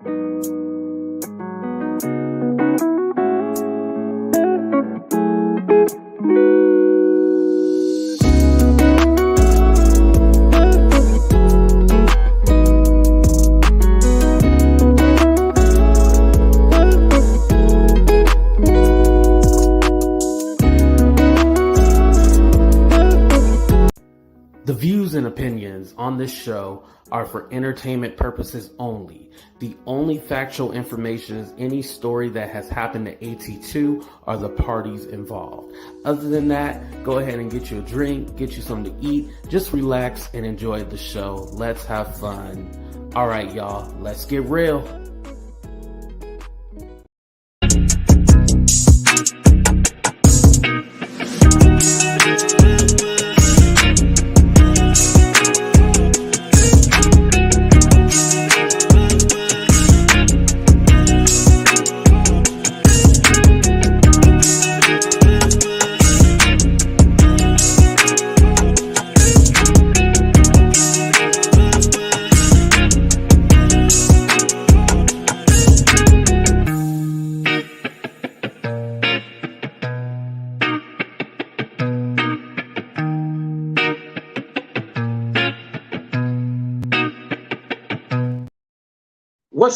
The views and opinions on this show are for entertainment purposes only. The only factual information is any story that has happened to AT2 or the parties involved. Other than that, go ahead and get you a drink, get you something to eat, just relax and enjoy the show. Let's have fun. All right, y'all, let's get real.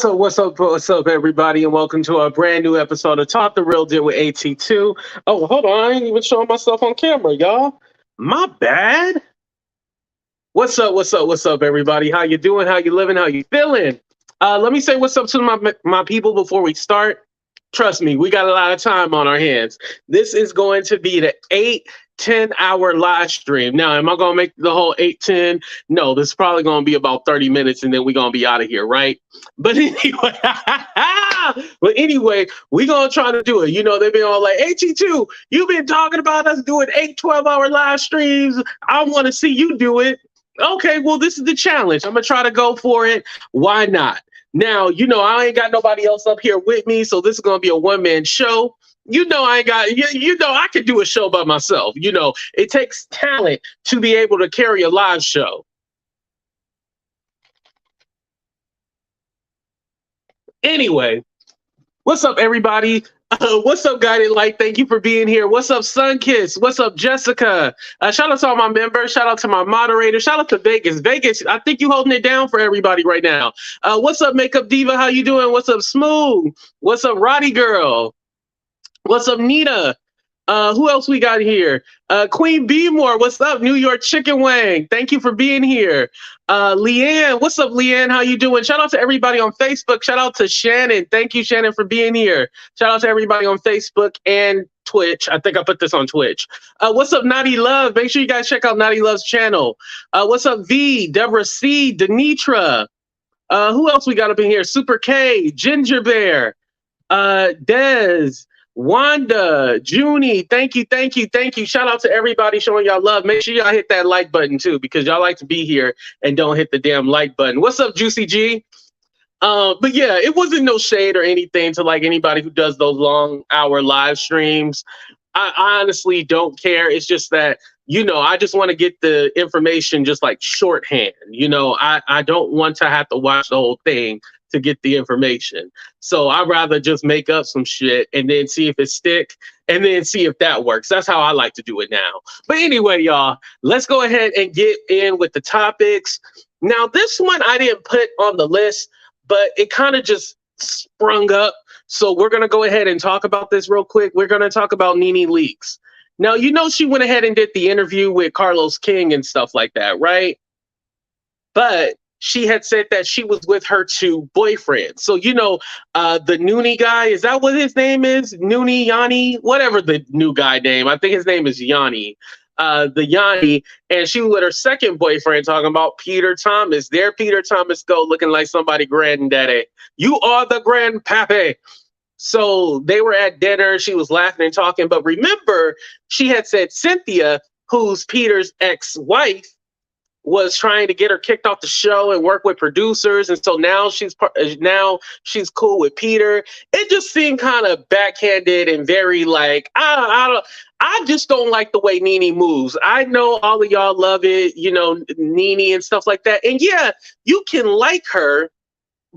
What's up, everybody, and welcome to a brand new episode of Talk the Real Deal with AT2. Oh, hold on, I ain't even showing myself on camera, y'all. My bad. What's up, everybody? How you doing? How you living? How you feeling? Let me say what's up to my people before we start. Trust me, we got a lot of time on our hands. This is going to be the 8-10 hour live stream. Now, am I going to make the whole 8-10? No, this is probably going to be about 30 minutes and then we're going to be out of here, right? But anyway, we're going to try to do it. You know, they've been all like, AT2, you've been talking about us doing 8-12 hour live streams. I want to see you do it. Okay, well, this is the challenge. I'm going to try to go for it. Why not? Now, you know, I ain't got nobody else up here with me, so this is going to be a one-man show. You know, I could do a show by myself. You know, it takes talent to be able to carry a live show. Anyway, what's up, everybody? What's up, Guided Light? Thank you for being here. What's up, Sunkiss? What's up, Jessica? Shout out to all my members. Shout out to my moderator. Shout out to Vegas. Vegas, I think you holding it down for everybody right now. What's up, Makeup Diva? How you doing? What's up, Smooth? What's up, Roddy Girl? What's up, Nita? Who else we got here? Queen Beemore, what's up? New York Chicken Wang, thank you for being here. Leanne, what's up, Leanne? How you doing? Shout out to everybody on Facebook. Shout out to Shannon. Thank you, Shannon, for being here. Shout out to everybody on Facebook and Twitch. I think I put this on Twitch. What's up, Naughty Love? Make sure you guys check out Naughty Love's channel. What's up, V, Deborah C, Denitra. Who else we got up in here? Super K, Ginger Bear, Dez, Wanda, Junie, thank you. Shout out to everybody showing y'all love. Make sure y'all hit that like button too, because y'all like to be here and don't hit the damn like button. What's up, Juicy G? But yeah, it wasn't no shade or anything to like anybody who does those long hour live streams. I honestly don't care. It's just that, you know, I just want to get the information just like shorthand. You know, I don't want to have to watch the whole thing to get the information. So I'd rather just make up some shit and then see if it stick and then see if that works. That's how I like to do it now. But anyway, y'all, let's go ahead and get in with the topics. Now, this one I didn't put on the list, but it kind of just sprung up. So we're going to go ahead and talk about this real quick. We're going to talk about NeNe Leakes. Now, you know, she went ahead and did the interview with Carlos King and stuff like that, right? But she had said that she was with her two boyfriends. So, you know, the NeNe guy, is that what his name is? NeNe, Yanni, whatever the new guy name. I think his name is Yanni. The Yanni. And she was with her second boyfriend talking about Peter Thomas. There Peter Thomas go, looking like somebody granddaddy. You are the grandpappy. So they were at dinner. She was laughing and talking. But remember, she had said Cynthia, who's Peter's ex-wife, was trying to get her kicked off the show and work with producers, and so now she's cool with Peter. It just seemed kind of backhanded and very like I just don't like the way NeNe moves. I know all of y'all love it, you know, NeNe and stuff like that. And yeah, you can like her,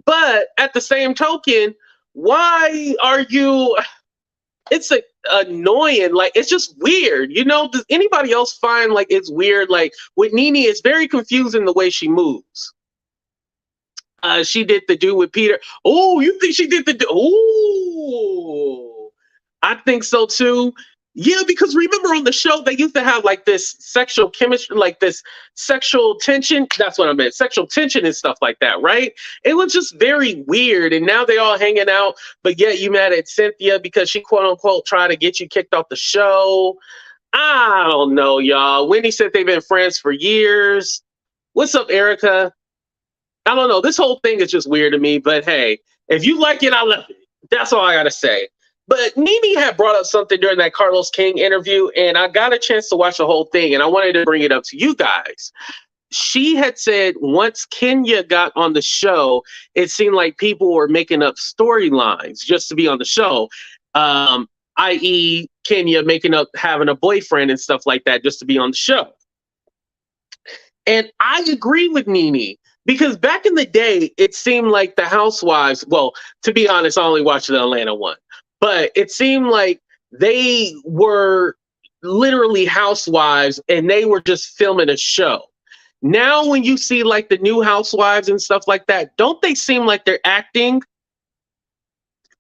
But at the same token, why are you? It's annoying. Like, it's just weird. You know, does anybody else find like it's weird? Like with NeNe, it's very confusing the way she moves. She did the do with Peter. Oh, you think she did the do? Oh, I think so too. Yeah, because remember on the show they used to have like this sexual chemistry, like this sexual tension. That's what I meant, sexual tension and stuff like that, right? It was just very weird. And now they all hanging out, but yet you mad at Cynthia because she quote unquote tried to get you kicked off the show. I don't know, y'all. Wendy said they've been friends for years. What's up, Erica? I don't know. This whole thing is just weird to me, but hey, if you like it, I love it. That's all I gotta say. But NeNe had brought up something during that Carlos King interview, and I got a chance to watch the whole thing, and I wanted to bring it up to you guys. She had said once Kenya got on the show, it seemed like people were making up storylines just to be on the show. I.e., Kenya making up having a boyfriend and stuff like that just to be on the show. And I agree with NeNe. Because back in the day, it seemed like the Housewives, well, to be honest, I only watched the Atlanta one, but it seemed like they were literally housewives and they were just filming a show. Now, when you see like the new Housewives and stuff like that, don't they seem like they're acting?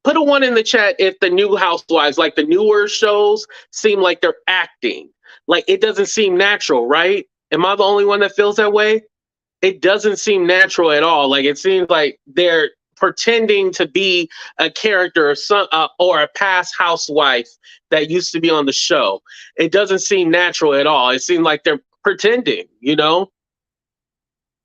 Put a 1 in the chat if the new Housewives, like the newer shows, seem like they're acting. Like it doesn't seem natural, right? Am I the only one that feels that way? It doesn't seem natural at all. Like it seems like they're pretending to be a character or some or a past housewife that used to be on the show. It doesn't seem natural at all. It seems like they're pretending, you know?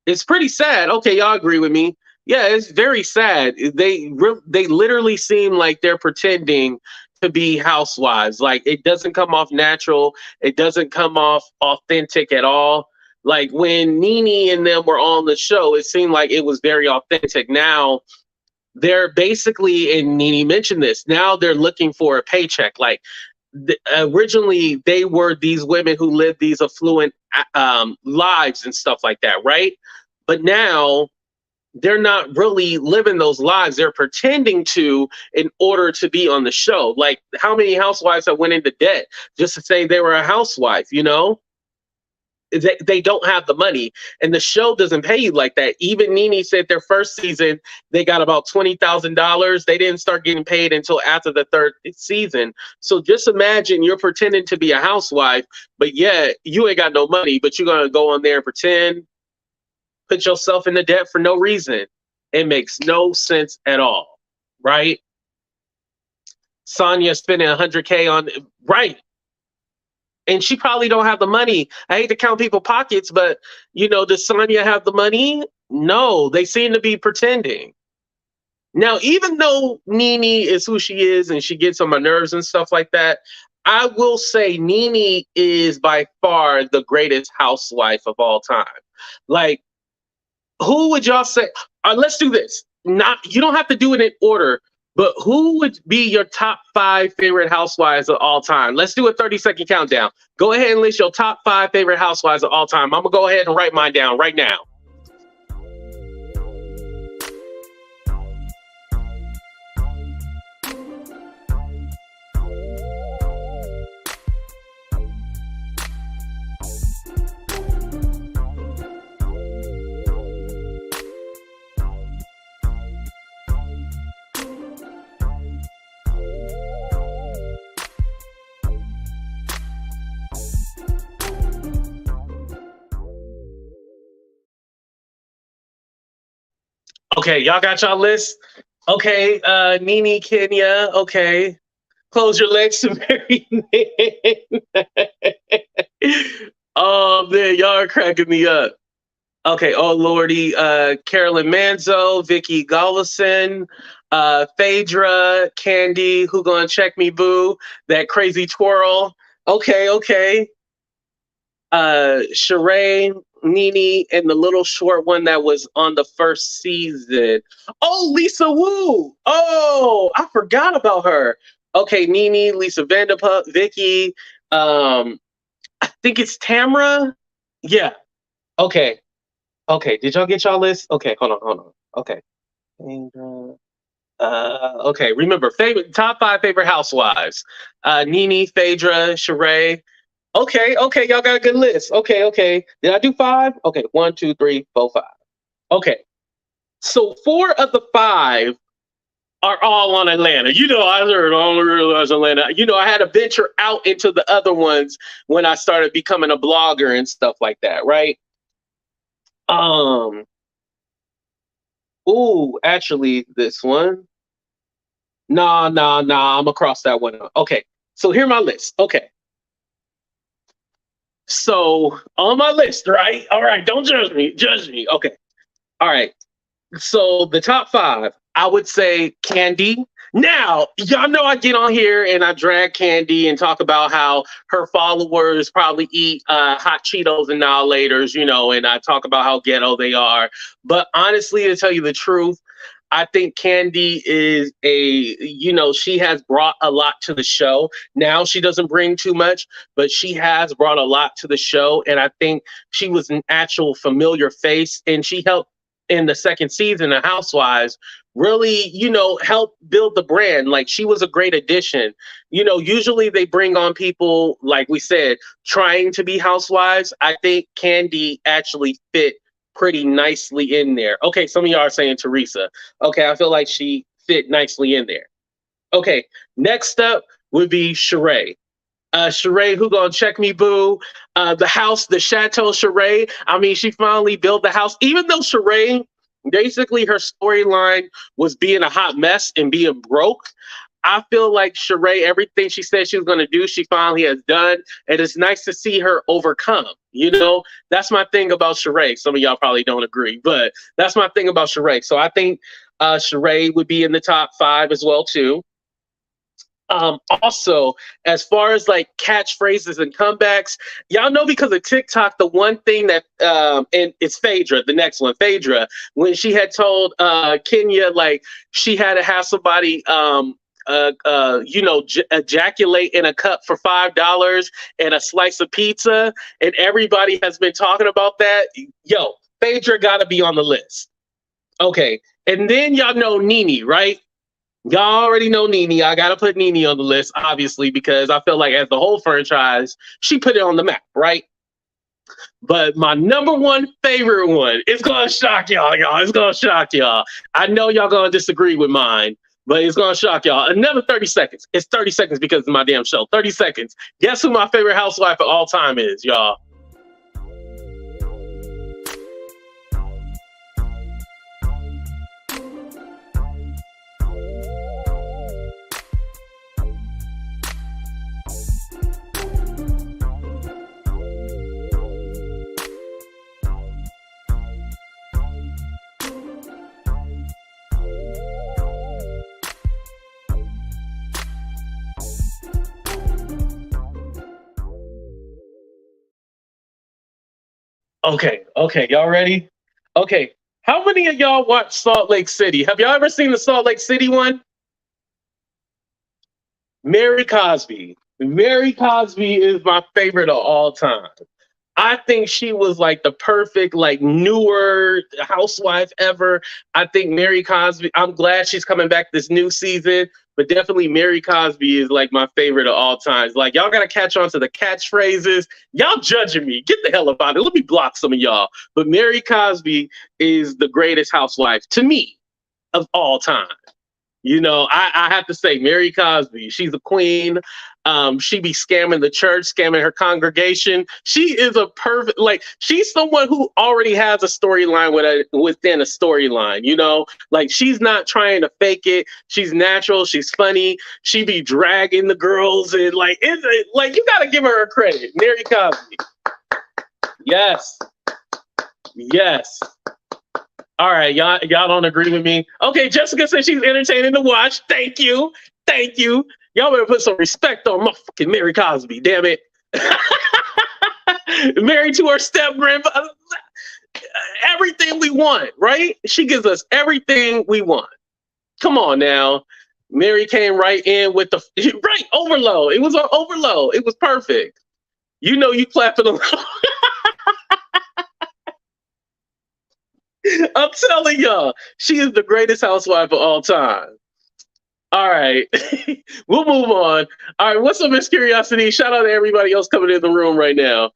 It's pretty sad. Okay, y'all agree with me. Yeah, it's very sad. They literally seem like they're pretending to be housewives. Like it doesn't come off natural. It doesn't come off authentic at all. Like when NeNe and them were on the show, it seemed like it was very authentic. Now they're basically, and NeNe mentioned this, now they're looking for a paycheck. Like originally they were these women who lived these affluent lives and stuff like that, right? But now they're not really living those lives. They're pretending to in order to be on the show. Like how many housewives have went into debt just to say they were a housewife, you know? They don't have the money and the show doesn't pay you like that. Even NeNe said their first season they got about $20,000. They didn't start getting paid until after the third season. So just imagine you're pretending to be a housewife, but yeah, you ain't got no money, but you're gonna go on there and pretend, put yourself in the debt for no reason. It makes no sense at all, right? Sonya spending 100K on right. And she probably don't have the money. I hate to count people's pockets, but you know, does Sonya have the money? No, they seem to be pretending. Now, even though NeNe is who she is and she gets on my nerves and stuff like that, I will say NeNe is by far the greatest housewife of all time. Like, who would y'all say? Let's do this. Not you don't have to do it in order. But who would be your top 5 favorite housewives of all time? Let's do a 30-second countdown. Go ahead and list your top 5 favorite housewives of all time. I'm going to go ahead and write mine down right now. Okay, y'all got y'all list? Okay, NeNe, Kenya, okay. Close your legs to marry men. Oh man, y'all are cracking me up. Okay, oh lordy, Carolyn Manzo, Vicky Gollison, Phaedra, Candy, Who Gonna Check Me Boo, That Crazy Twirl. Okay. Sheree, NeNe, and the little short one that was on the first season. Oh, Lisa Wu. Oh, I forgot about her. Okay, NeNe, Lisa Vanderpump, Vicky. I think it's Tamra. Yeah. Okay. Did y'all get y'all list? Okay, hold on. Okay. Phaedra. Okay, remember, top 5 favorite housewives. NeNe, Phaedra, Sheree. Okay, y'all got a good list. Okay. Did I do 5? Okay, 1, 2, 3, 4, 5. Okay, so 4 of the 5 are all on Atlanta. I heard all realize Atlanta. I had to venture out into the other ones when I started becoming a blogger and stuff like that, right? Actually, this one. Nah. I'm gonna cross that one out. Okay, so here's my list. Okay. So on my list, right? All right, don't judge me. Okay. All right. So the top 5, I would say Candy. Now, y'all know I get on here and I drag Candy and talk about how her followers probably eat hot Cheetos and now laters, and I talk about how ghetto they are. But honestly, to tell you the truth, I think Candy is she has brought a lot to the show. Now she doesn't bring too much, but she has brought a lot to the show. And I think she was an actual familiar face, and she helped in the second season of Housewives really, help build the brand. Like, she was a great addition. Usually they bring on people, like we said, trying to be housewives. I think Candy actually fit pretty nicely in there. Okay, some of y'all are saying Teresa. Okay, I feel like she fit nicely in there. Okay, next up would be Sheree. Sheree, who gonna check me, boo? The house, the Chateau Sheree. I mean, she finally built the house. Even though Sheree, basically her storyline was being a hot mess and being broke, I feel like Sheree, everything she said she was going to do, she finally has done. And it's nice to see her overcome. That's my thing about Sheree. Some of y'all probably don't agree, but that's my thing about Sheree. So I think Sheree would be in the top 5 as well, too. Also, as far as like catchphrases and comebacks, y'all know because of TikTok, the one thing that and it's Phaedra, the next one, Phaedra, when she had told Kenya like she had to have somebody ejaculate in a cup for $5 and a slice of pizza, and everybody has been talking about that. Yo, Phaedra got to be on the list. Okay, and then y'all know NeNe, right? Y'all already know NeNe. I gotta put NeNe on the list, obviously, because I feel like as the whole franchise, she put it on the map, right? But my number 1 favorite one, it's gonna shock y'all. It's gonna shock y'all. I know y'all gonna disagree with mine, but it's gonna shock y'all. Another 30 seconds. It's 30 seconds because of my damn show. 30 seconds. Guess who my favorite housewife of all time is, y'all? Okay, y'all ready? Okay, how many of y'all watch Salt Lake City? Have y'all ever seen the Salt Lake City one? Mary Cosby. Mary Cosby is my favorite of all time. I think she was like the perfect, like newer housewife ever. I think Mary Cosby, I'm glad she's coming back this new season, but definitely Mary Cosby is like my favorite of all times. Like, y'all got to catch on to the catchphrases. Y'all judging me. Get the hell about it. Let me block some of y'all. But Mary Cosby is the greatest housewife to me of all time. I have to say, Mary Cosby, she's a queen. She be scamming the church, scamming her congregation. She is a perfect, like, she's someone who already has a storyline within a storyline, like, she's not trying to fake it. She's natural. She's funny. She be dragging the girls, and like, you got to give her credit. Mary Cosby. Yes. All right, y'all don't agree with me. Okay, Jessica said she's entertaining to watch. Thank you. Y'all better put some respect on my fucking Mary Cosby, damn it. Married to her step grandfather. Everything we want, right? She gives us everything we want. Come on now. Mary came right in with the right overload. It was on overload. It was perfect. You clapping along. I'm telling y'all, she is the greatest housewife of all time. All right. We'll move on. All right. What's up, Miss Curiosity? Shout out to everybody else coming in the room right now.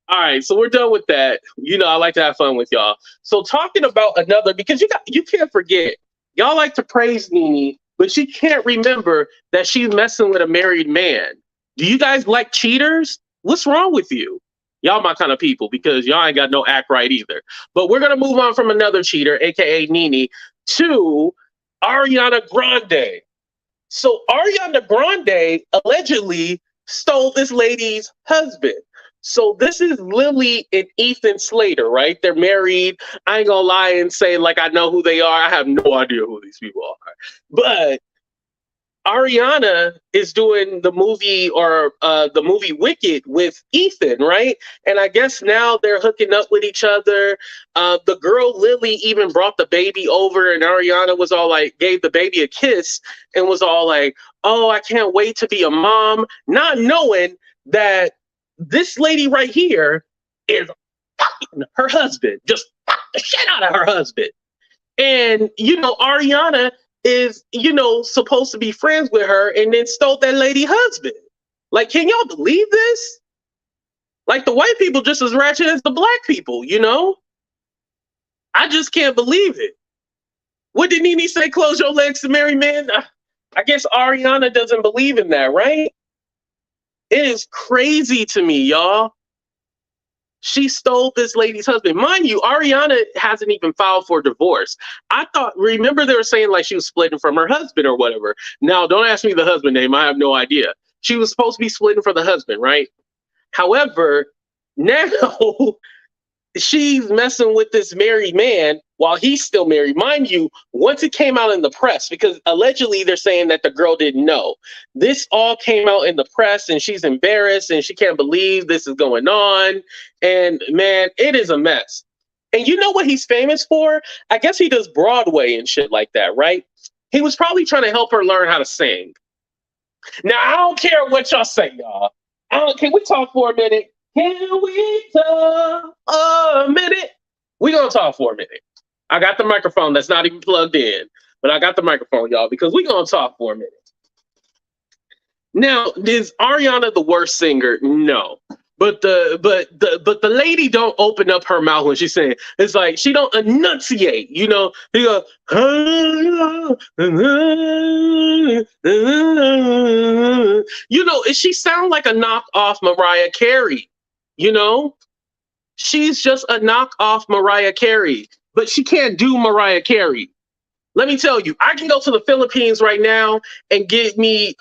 All right. So we're done with that. You know, I like to have fun with y'all. So talking about another, because you can't forget, y'all like to praise NeNe, but you can't remember that she's messing with a married man. Do you guys like cheaters? What's wrong with you? Y'all my kind of people because y'all ain't got no act right either. But we're gonna move on from another cheater, aka NeNe, to Ariana Grande. So Ariana Grande allegedly stole this lady's husband. So this is Lily and Ethan Slater, right? They're married. I ain't gonna lie and say like I know who they are. I have no idea who these people are. But Ariana is doing the movie or the movie Wicked with Ethan, right? And I guess now they're hooking up with each other. The girl Lily even brought the baby over, and Ariana was all like, gave the baby a kiss and was all like, "Oh, I can't wait to be a mom," not knowing that this lady right here is fucking her husband, just fuck the shit out of her husband. And you know, Ariana is, you know, supposed to be friends with her and then stole that lady husband. Like, can y'all believe this? Like, the white people just as ratchet as the black people, you know? I just can't believe it. What did NeNe say? Close your legs to marry men? I guess Ariana doesn't believe in that, right? It is crazy to me, y'all. She stole this lady's husband. Mind you, Ariana hasn't even filed for divorce. I thought, remember they were saying like she was splitting from her husband or whatever. Now, don't ask me the husband name. I have no idea. She was supposed to be splitting for the husband, right? However, now she's messing with this married man while he's still married. Mind you, once it came out in the press, because allegedly they're saying that the girl didn't know. This all came out in the press and she's embarrassed and she can't believe this is going on. And man, it is a mess. And you know what he's famous for? I guess he does Broadway and shit like that, right? He was probably trying to help her learn how to sing. Now, I don't care what y'all say, y'all. Can we talk for a minute? Can we talk a minute? We're going to talk for a minute. I got the microphone that's not even plugged in, but I got the microphone, y'all, because we're going to talk for a minute. Now, is Ariana the worst singer? No. But the lady don't open up her mouth when she's saying, it's like she don't enunciate, you know. He go, you know, she sounds like a knockoff Mariah Carey, you know. She's just a knockoff Mariah Carey, but she can't do Mariah Carey. Let me tell you, I can go to the Philippines right now and get me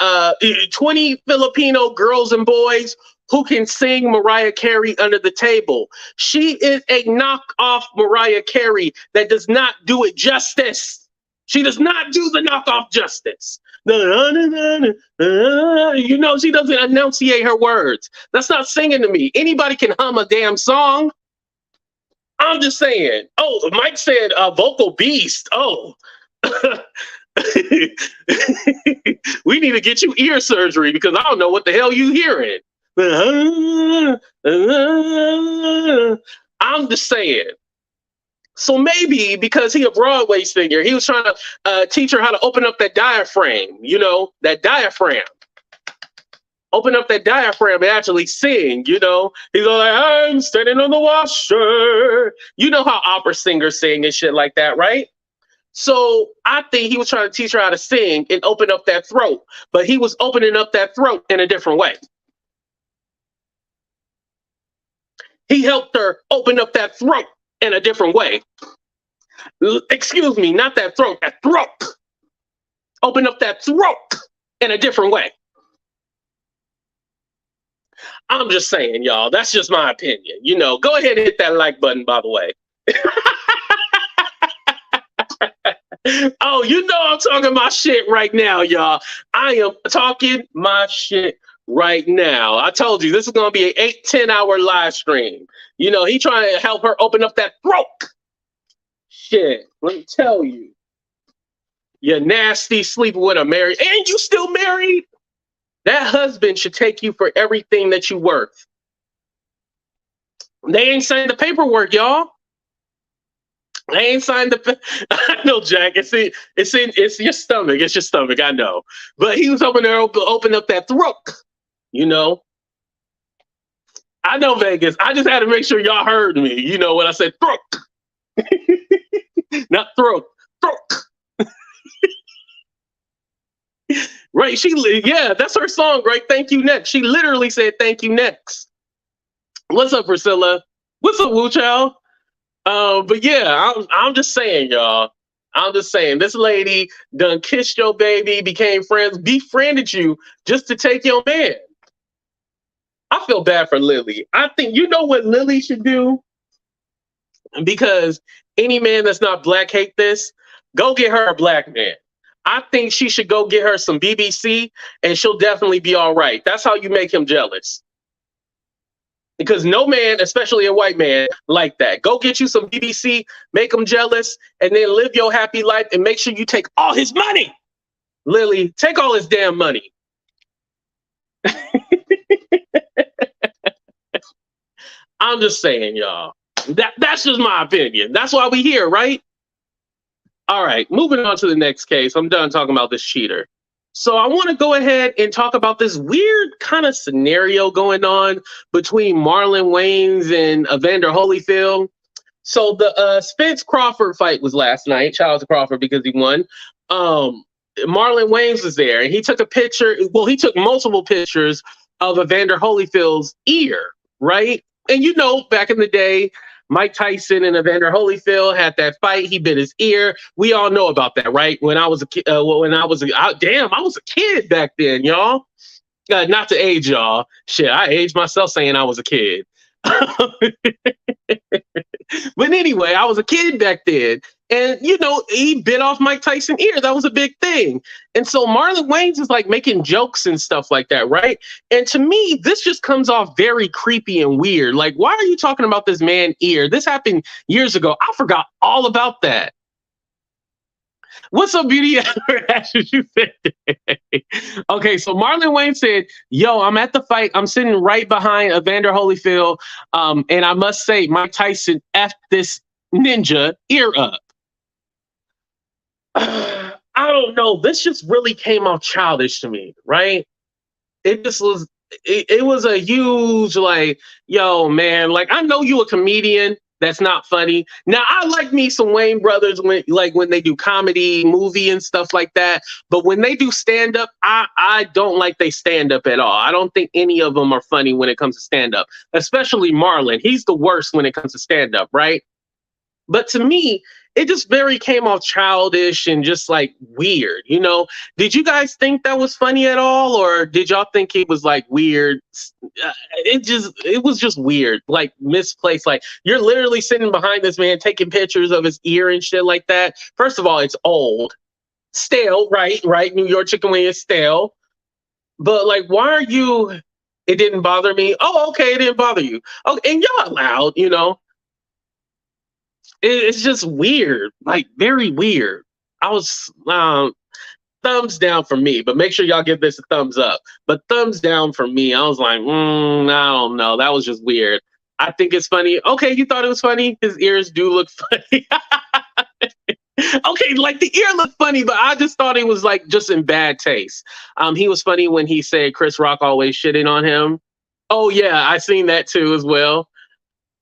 20 Filipino girls and boys who can sing Mariah Carey under the table. She is a knockoff Mariah Carey that does not do it justice. She does not do the knockoff justice. You know, she doesn't enunciate her words. That's not singing to me. Anybody can hum a damn song. I'm just saying. Oh, Mike said vocal beast. Oh. We need to get you ear surgery because I don't know what the hell you hearing. I'm just saying. So maybe because he a Broadway singer, he was trying to teach her how to open up that diaphragm, you know, that diaphragm. Open up that diaphragm and actually sing, you know. He's all like, I'm standing on the washer. You know how opera singers sing and shit like that, right? So I think he was trying to teach her how to sing and open up that throat, but he was opening up that throat in a different way. He helped her open up that throat in a different way. Excuse me, not that throat, that throat. Open up that throat in a different way. I'm just saying, y'all, that's just my opinion. You know, go ahead and hit that like button, by the way. Oh, you know I'm talking my shit right now, y'all. I am talking my shit right now. I told you this is going to be an 8-10 hour live stream. You know, he trying to help her open up that throat. Shit, let me tell you. You're nasty sleeping with a married, and you still married? That husband should take you for everything that you worth. They ain't signed the paperwork, y'all. I ain't signed the. I know, Jack. It's your stomach. It's your stomach. I know. But he was hoping to open up that throat. You know. I know Vegas. I just had to make sure y'all heard me. You know when I said throat, not throat. Throat. Right? Yeah, that's her song, right? Thank you next. She literally said thank you next. What's up, Priscilla? What's up, Wu Chow? But yeah, I'm just saying, y'all. I'm just saying, this lady done kissed your baby, became friends, befriended you just to take your man. I feel bad for Lily. I think you know what Lily should do? Because any man that's not black hate this. Go get her a black man. I think she should go get her some BBC and she'll definitely be all right. That's how you make him jealous. Because no man, especially a white man, like that. Go get you some BBC, make him jealous, and then live your happy life and make sure you take all his money. Lily, take all his damn money. I'm just saying, y'all. That's just my opinion. That's why we here, right? All right, moving on to the next case. I'm done talking about this cheater. So I want to go ahead and talk about this weird kind of scenario going on between Marlon Wayans and Evander Holyfield. So the Spence Crawford fight was last night. Shout out to Crawford because he won. Marlon Wayans was there and he took a picture. Well, he took multiple pictures of Evander Holyfield's ear, right? And you know, back in the day, Mike Tyson and Evander Holyfield had that fight. He bit his ear. We all know about that, right? When I was a kid, I was a kid back then, y'all. Not to age y'all. Shit, I aged myself saying I was a kid. But anyway, I was a kid back then. And, you know, he bit off Mike Tyson's ear. That was a big thing. And so Marlon Wayans is like making jokes and stuff like that, right? And to me, this just comes off very creepy and weird. Like, why are you talking about this man's ear? This happened years ago. I forgot all about that. What's up, beauty? Okay, so Marlon Wayans said, yo, I'm at the fight. I'm sitting right behind Evander Holyfield. And I must say, Mike Tyson effed this ninja ear up. I don't know. This just really came off childish to me, right? It just was, it was a huge, like, yo, man, like, I know you a comedian. That's not funny. Now, I like me some Wayne brothers when they do comedy, movie and stuff like that. But when they do stand up, I don't like they stand up at all. I don't think any of them are funny when it comes to stand up, especially Marlon. He's the worst when it comes to stand up, right? But to me, it just very came off childish and just like weird, you know? Did you guys think that was funny at all? Or did y'all think it was like weird? It was just weird, like misplaced. Like you're literally sitting behind this man taking pictures of his ear and shit like that. First of all, it's old, stale, right? New York chicken wing is stale. But like, why are you, it didn't bother me. Oh, okay, it didn't bother you. Oh, and y'all loud, you know? It's just weird, like very weird. I was thumbs down for me, but make sure y'all give this a thumbs up. But thumbs down for me. I was like, I don't know. That was just weird. I think it's funny. Okay, you thought it was funny? His ears do look funny. Okay, like the ear looked funny, but I just thought it was like just in bad taste. He was funny when he said Chris Rock always shitting on him. Oh yeah, I seen that too as well.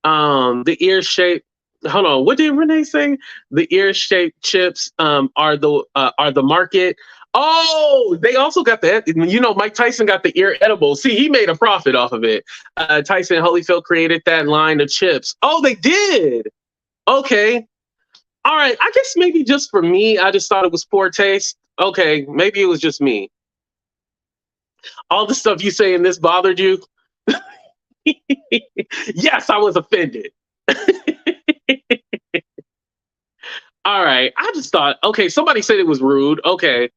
The ear shape. Hold on, what did Renee say? The ear-shaped chips are the market. Oh, they also got that. You know, Mike Tyson got the ear edible. See, he made a profit off of it. Tyson Holyfield created that line of chips. Oh, they did. Okay. All right. I guess maybe just for me, I just thought it was poor taste. Okay, maybe it was just me. All the stuff you say in this bothered you? Yes, I was offended. All right. I just thought, okay, somebody said it was rude. Okay.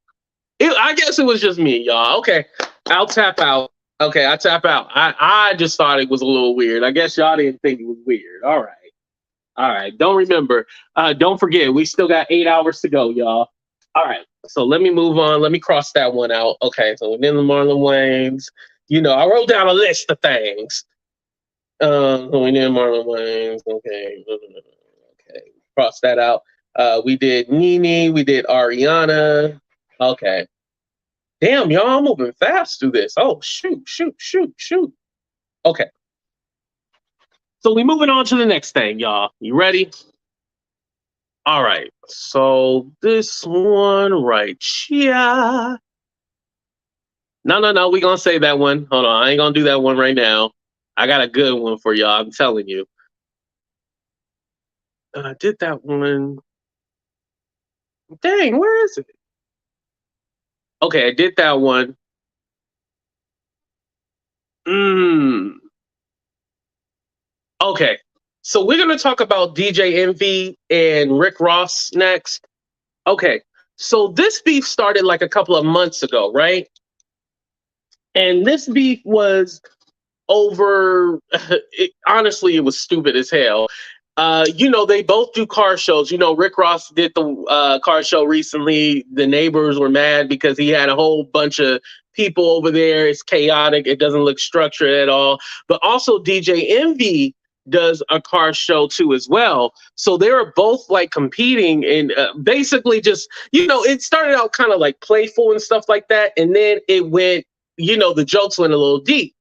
I guess it was just me, y'all. Okay. I'll tap out. Okay, I tap out. I just thought it was a little weird. I guess y'all didn't think it was weird. All right. All right. Don't forget, we still got 8 hours to go, y'all. All right. So let me move on. Let me cross that one out. Okay. So within the Marlon Wayans, you know, I wrote down a list of things. Within Marlon Wayans. Okay. Okay. cross that out. We did NeNe, we did Ariana. Okay. Damn, y'all, I'm moving fast through this. Oh, shoot. Okay. So we moving on to the next thing, y'all. You ready? All right. So this one right here. No. We gonna save that one. Hold on. I ain't gonna do that one right now. I got a good one for y'all. I'm telling you. I did that one. Dang, where is it? Okay, I did that one. Okay. So we're gonna talk about DJ Envy and Rick Ross next. Okay. So this beef started like a couple of months ago, right? And this beef was over honestly, it was stupid as hell. They both do car shows. Rick Ross did the car show recently. The neighbors were mad because he had a whole bunch of people over there. It's chaotic. It doesn't look structured at all. But also DJ Envy does a car show too as well. So they were both like competing and basically just, it started out kind of like playful and stuff like that. And then it went, the jokes went a little deep.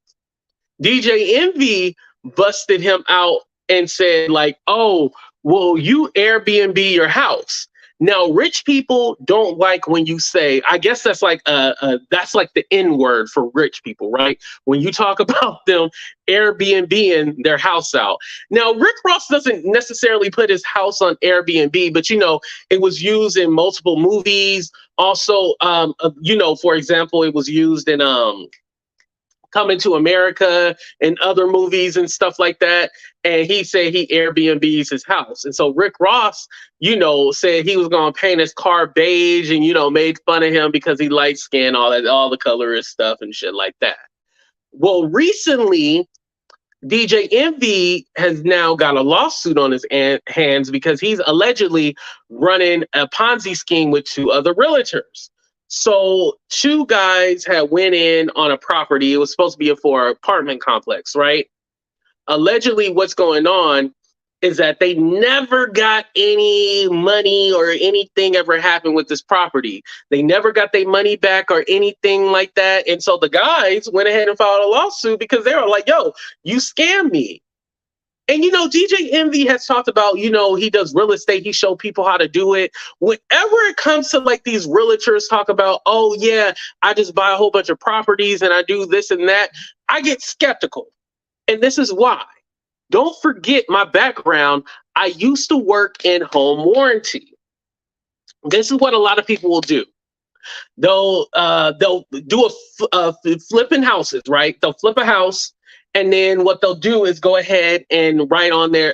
DJ Envy busted him out and said like, oh, well, you Airbnb your house. Now, rich people don't like when you say, I guess that's like that's like the N word for rich people, right? When you talk about them Airbnb-ing their house out. Now, Rick Ross doesn't necessarily put his house on Airbnb, but it was used in multiple movies. Also, for example, it was used in Coming to America and other movies and stuff like that. And he said he Airbnbs his house. And so Rick Ross, said he was going to paint his car beige and, made fun of him because he light skinned, all the colorist stuff and shit like that. Well, recently, DJ Envy has now got a lawsuit on his hands because he's allegedly running a Ponzi scheme with two other realtors. So two guys had went in on a property. It was supposed to be for an apartment complex, right? Allegedly, what's going on is that they never got any money or anything ever happened with this property. They never got their money back or anything like that. And so the guys went ahead and filed a lawsuit because they were like, yo, you scammed me. And, DJ Envy has talked about, he does real estate. He showed people how to do it. Whenever it comes to like these realtors talk about, oh, yeah, I just buy a whole bunch of properties and I do this and that, I get skeptical. And this is why. Don't forget my background. I used to work in home warranty. This is what a lot of people will do. They'll do a flipping houses, right? They'll flip a house. And then what they'll do is go ahead and write on there.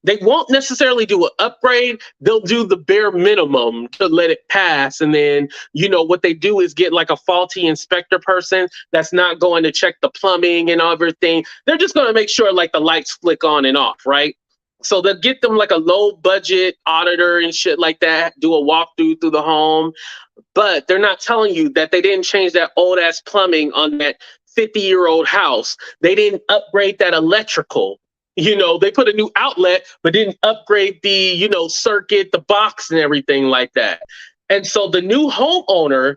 They won't necessarily do an upgrade. They'll do the bare minimum to let it pass. And then, what they do is get like a faulty inspector person that's not going to check the plumbing and everything. They're just going to make sure like the lights flick on and off, right? So they'll get them like a low budget auditor and shit like that, do a walkthrough through the home. But they're not telling you that they didn't change that old ass plumbing on that 50-year-old house. They didn't upgrade that electrical. They put a new outlet, but didn't upgrade the, circuit, the box and everything like that. And so the new homeowner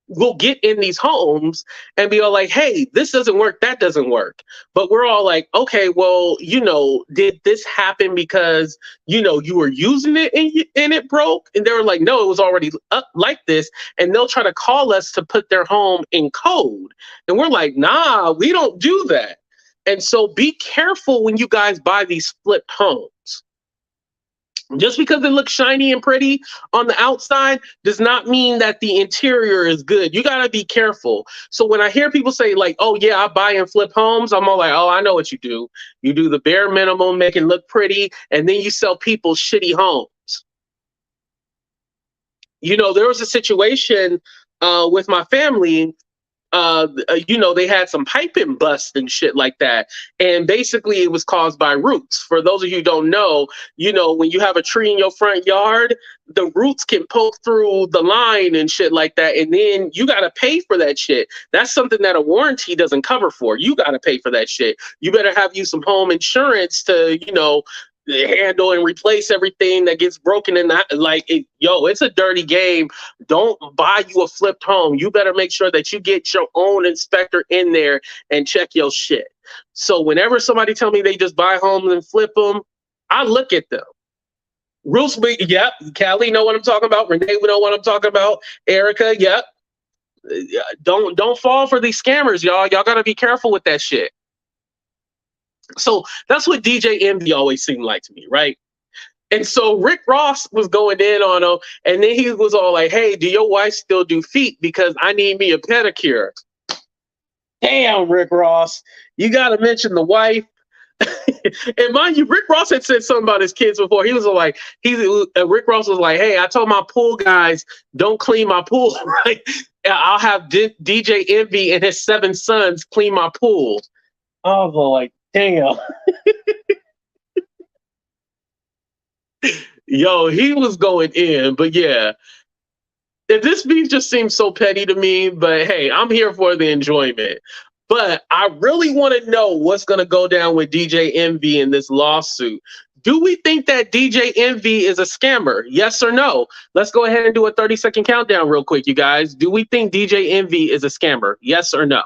will get in these homes and be all like, hey, this doesn't work, that doesn't work. But we're all like, okay, well, did this happen because, you were using it and it broke? And they were like, no, it was already up like this. And they'll try to call us to put their home in code. And we're like, nah, we don't do that. And so be careful when you guys buy these flipped homes. Just because it looks shiny and pretty on the outside does not mean that the interior is good. You got to be careful. So when I hear people say like, oh, yeah, I buy and flip homes, I'm all like, oh, I know what you do. You do the bare minimum, make it look pretty, and then you sell people shitty homes. There was a situation with my family. They had some piping bust and shit like that. And basically it was caused by roots. For those of you who don't know, when you have a tree in your front yard, the roots can poke through the line and shit like that. And then you got to pay for that shit. That's something that a warranty doesn't cover for. You got to pay for that shit. You better have you some home insurance to, handle and replace everything that gets broken in that. It's a dirty game. Don't buy you a flipped home. You better make sure that you get your own inspector in there and check your shit. So whenever somebody tell me they just buy homes and flip them, I look at them. Rules, yep. Callie know what I'm talking about. Renee know what I'm talking about. Erica, yep. Don't fall for these scammers, y'all. Y'all gotta be careful with that shit. So that's what DJ Envy always seemed like to me, right? And so Rick Ross was going in on him, and then he was all like, "Hey, do your wife still do feet? Because I need me a pedicure." Damn, Rick Ross, you gotta mention the wife. And mind you, Rick Ross had said something about his kids before. He was like, Rick Ross was like, "Hey, I told my pool guys don't clean my pool, right? I'll have DJ Envy and his 7 sons clean my pool." Oh boy, damn. Yo, he was going in, but yeah. This beef just seems so petty to me, but hey, I'm here for the enjoyment. But I really want to know what's going to go down with DJ Envy in this lawsuit. Do we think that DJ Envy is a scammer? Yes or no? Let's go ahead and do a 30-second countdown real quick, you guys. Do we think DJ Envy is a scammer? Yes or no?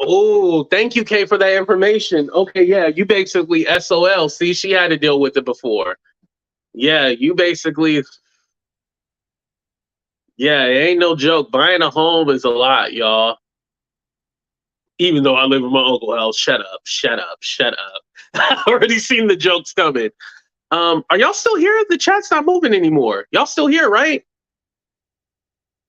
Oh, thank you, Kay, for that information. Okay, yeah, you basically SOL. See, she had to deal with it before. Yeah, you basically, yeah, it ain't no joke. Buying a home is a lot, y'all. Even though I live in my uncle's house. Shut up, shut up, shut up. I already seen the jokes coming. Are y'all still here? The chat's not moving anymore. Y'all still here, right?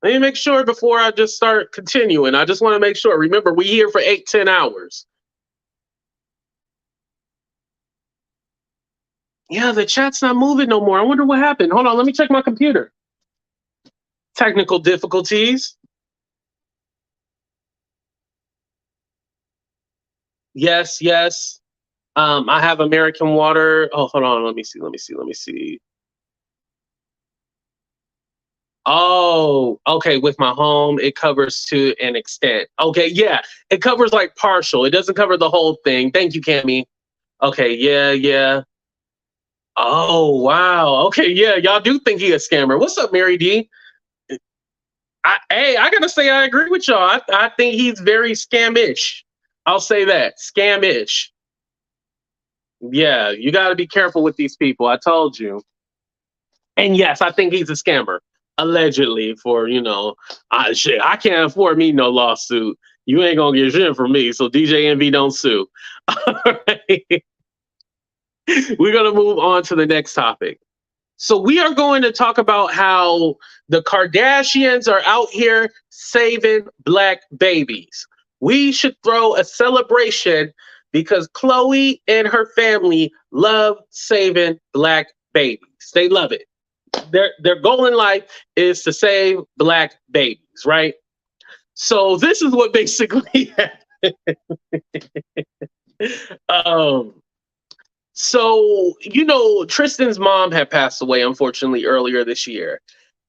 Let me make sure before I just start continuing. I just want to make sure. Remember, we here for 8-10 hours. Yeah, the chat's not moving no more. I wonder what happened. Hold on, let me check my computer. Technical difficulties. Yes, yes. I have American Water. Oh, hold on. Let me see. Oh, okay. With my home, it covers to an extent. Okay, yeah. It covers like partial. It doesn't cover the whole thing. Thank you, Cammy. Okay, yeah, yeah. Oh, wow. Okay, yeah. Y'all do think he a scammer. What's up, Mary D? I gotta say I agree with y'all. I think he's very scamish. I'll say that. Scamish. Yeah, you gotta be careful with these people. I told you. And yes, I think he's a scammer. Allegedly, for shit, I can't afford me no lawsuit. You ain't gonna get shit from me. So DJ Envy don't sue. All right. We're gonna move on to the next topic. So we are going to talk about how the Kardashians are out here saving Black babies. We should throw a celebration because Khloe and her family love saving Black babies. They love it. Their goal in life is to save Black babies, right? So this is what basically happened. So, Tristan's mom had passed away, unfortunately, earlier this year.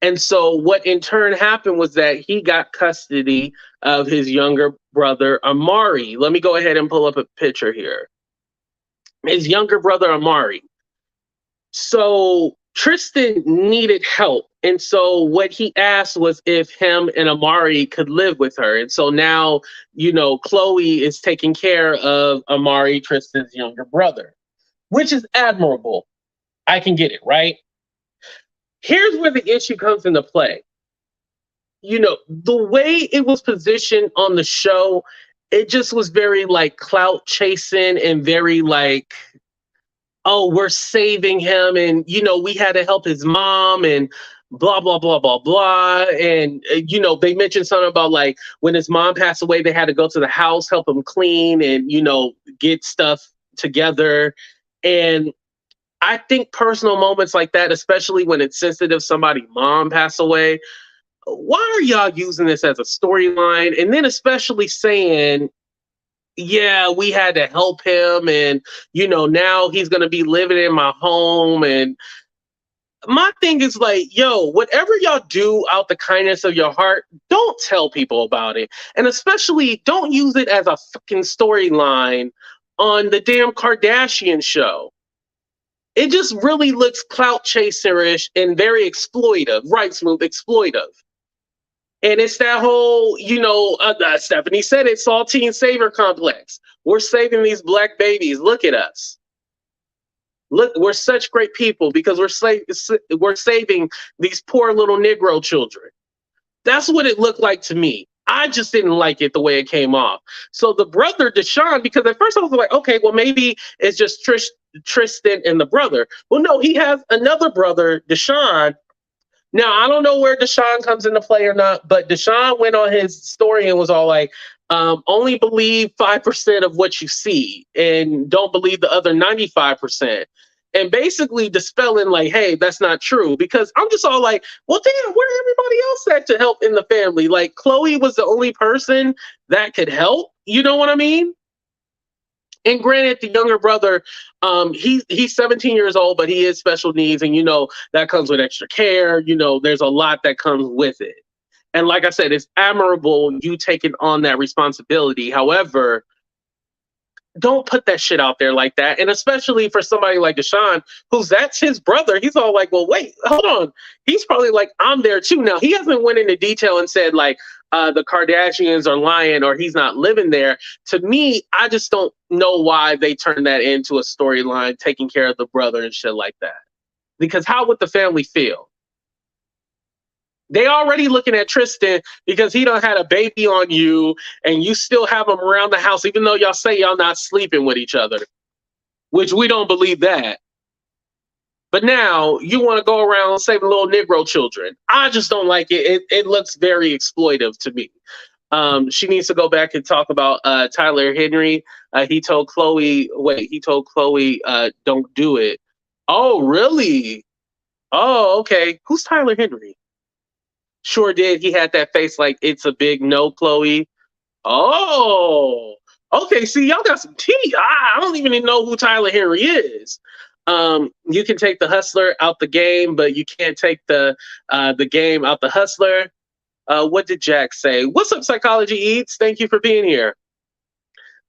And so what in turn happened was that he got custody of his younger brother, Amari. Let me go ahead and pull up a picture here. His younger brother, Amari. So Tristan needed help. And so what he asked was if him and Amari could live with her. And so now, Khloe is taking care of Amari, Tristan's younger brother, which is admirable. I can get it, right? Here's where the issue comes into play. The way it was positioned on the show, it just was very like clout chasing and very like, oh, we're saving him. And, we had to help his mom and blah, blah, blah, blah, blah. And, they mentioned something about like when his mom passed away, they had to go to the house, help him clean and, get stuff together. And I think personal moments like that, especially when it's sensitive, somebody's mom passed away, why are y'all using this as a storyline? And then especially saying, yeah, we had to help him, and now he's gonna be living in my home. And my thing is like, yo, whatever y'all do out the kindness of your heart, don't tell people about it. And especially don't use it as a fucking storyline on the damn Kardashian show. It just really looks clout chaserish and very exploitive. Right, Smooth, exploitive. And it's that whole, Stephanie said it, saltine savior complex. We're saving these black babies. Look at us. Look, we're such great people because we're saving these poor little Negro children. That's what it looked like to me. I just didn't like it the way it came off. So the brother Deshaun, because at first I was like, okay, well maybe it's just Tristan and the brother. Well, no, he has another brother, Deshaun. Now, I don't know where Deshaun comes into play or not, but Deshaun went on his story and was all like, only believe 5% of what you see and don't believe the other 95%. And basically dispelling like, hey, that's not true. Because I'm just all like, well, damn, where everybody else at to help in the family? Like, Chloe was the only person that could help. You know what I mean? And granted, the younger brother, he's 17 years old, but he is special needs. And, that comes with extra care. There's a lot that comes with it. And like I said, it's admirable you taking on that responsibility. However, don't put that shit out there like that. And especially for somebody like Deshaun, that's his brother. He's all like, well, wait, hold on. He's probably like, I'm there too. Now, he hasn't went into detail and said like, the Kardashians are lying or he's not living there. To me, I just don't know why they turned that into a storyline, taking care of the brother and shit like that. Because how would the family feel? They already looking at Tristan because he done had a baby on you and you still have him around the house, even though y'all say y'all not sleeping with each other, which we don't believe that. But now you want to go around saving little Negro children. I just don't like it. It looks very exploitive to me. She needs to go back and talk about Tyler Henry. He told Chloe, don't do it. Oh, really? Oh, okay. Who's Tyler Henry? Sure did. He had that face like it's a big no, Chloe. Oh, okay. See, y'all got some tea. I don't even know who Tyler Henry is. You can take the hustler out the game, but you can't take the game out the hustler. What did Jack say? What's up, Psychology Eats? Thank you for being here.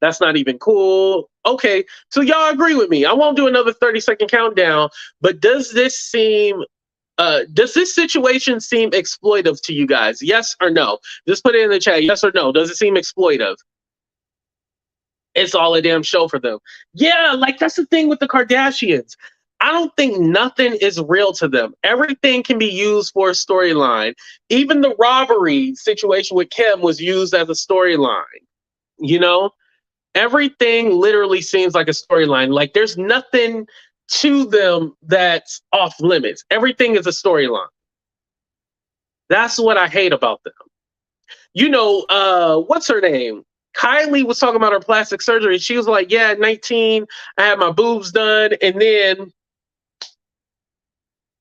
That's not even cool. Okay, so y'all agree with me. I won't do another 30-second countdown, but does this situation seem exploitive to you guys? Yes or no? Just put it in the chat. Yes or no? Does it seem exploitive? It's all a damn show for them. Yeah, like that's the thing with the Kardashians. I don't think nothing is real to them. Everything can be used for a storyline. Even the robbery situation with Kim was used as a storyline. Everything literally seems like a storyline. Like there's nothing to them that's off limits. Everything is a storyline. That's what I hate about them. What's her name? Kylie was talking about her plastic surgery. She was like, yeah, at 19, I had my boobs done. And then,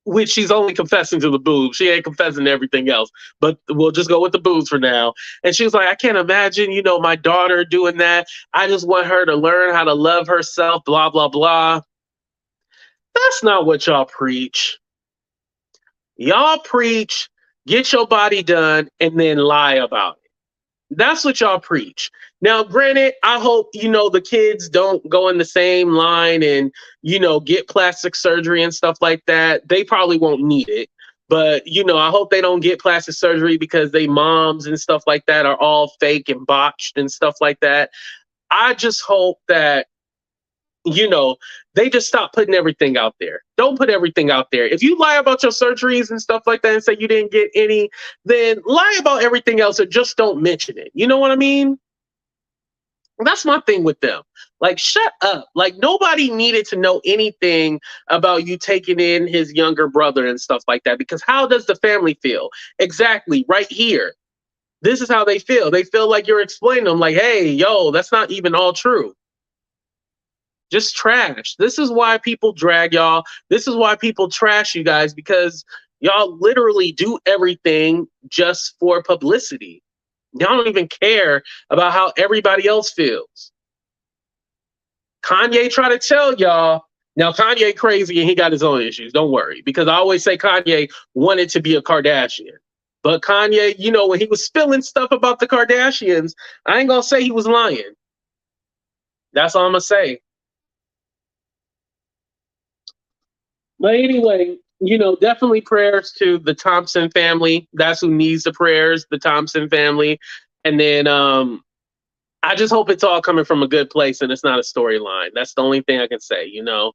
which she's only confessing to the boobs. She ain't confessing to everything else. But we'll just go with the boobs for now. And she was like, I can't imagine, my daughter doing that. I just want her to learn how to love herself, blah, blah, blah. That's not what y'all preach. Y'all preach, get your body done, and then lie about it. That's what y'all preach. Now, granted, I hope, the kids don't go in the same line and, get plastic surgery and stuff like that. They probably won't need it. But, I hope they don't get plastic surgery because they moms and stuff like that are all fake and botched and stuff like that. I just hope that, they just stop putting everything out there. Don't put everything out there. If you lie about your surgeries and stuff like that and say you didn't get any, then lie about everything else or just don't mention it. You know what I mean? That's my thing with them. Like, shut up. Like, nobody needed to know anything about you taking in his younger brother and stuff like that, because how does the family feel? Exactly, right here. This is how they feel. They feel like you're explaining them like, hey, yo, that's not even all true. Just trash. This is why people drag y'all. This is why people trash you guys, because y'all literally do everything just for publicity. Y'all don't even care about how everybody else feels. Kanye tried to tell y'all. Now, Kanye crazy and he got his own issues. Don't worry, because I always say Kanye wanted to be a Kardashian. But Kanye, you know, when he was spilling stuff about the Kardashians, I ain't gonna say he was lying. That's all I'm gonna say. But anyway, you know, definitely prayers to the Thompson family. That's who needs the prayers, the Thompson family. And then I just hope it's all coming from a good place and it's not a storyline. That's the only thing I can say, you know.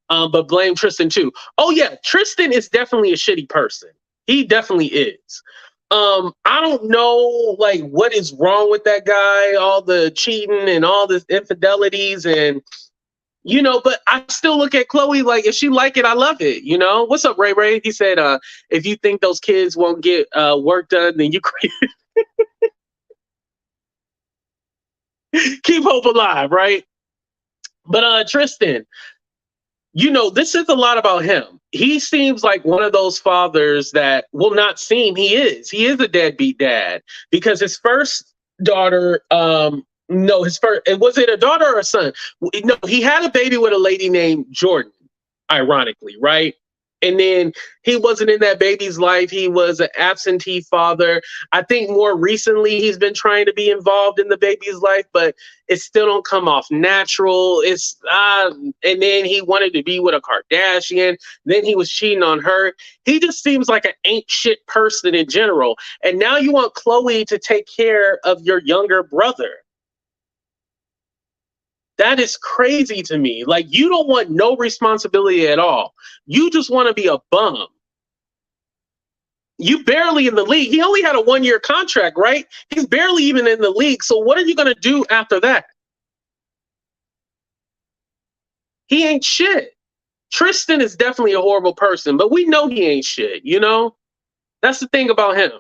But blame Tristan too. Oh yeah, Tristan is definitely a shitty person. He definitely is. I don't know like what is wrong with that guy, all the cheating and all the infidelities and you know, but I still look at Chloe like if she like it, I love it. You know, what's up, Ray Ray? He said, if you think those kids won't get work done, then you keep hope alive, right? But Tristan, you know, this is a lot about him. He seems like one of those fathers that will not seem he is. He is a deadbeat dad because his first daughter, no, his first, was it a daughter or a son? No, he had a baby with a lady named Jordan, ironically, right? And then he wasn't in that baby's life. He was an absentee father. I think more recently he's been trying to be involved in the baby's life, but it still don't come off natural. It's and then he wanted to be with a Kardashian. Then he was cheating on her. He just seems like an ain't shit person in general. And now you want Chloe to take care of your younger brother. That is crazy to me. Like, you don't want no responsibility at all. You just want to be a bum. You barely in the league. He only had a 1-year contract, right? He's barely even in the league. So what are you going to do after that? He ain't shit. Tristan is definitely a horrible person, but we know he ain't shit, you know? That's the thing about him.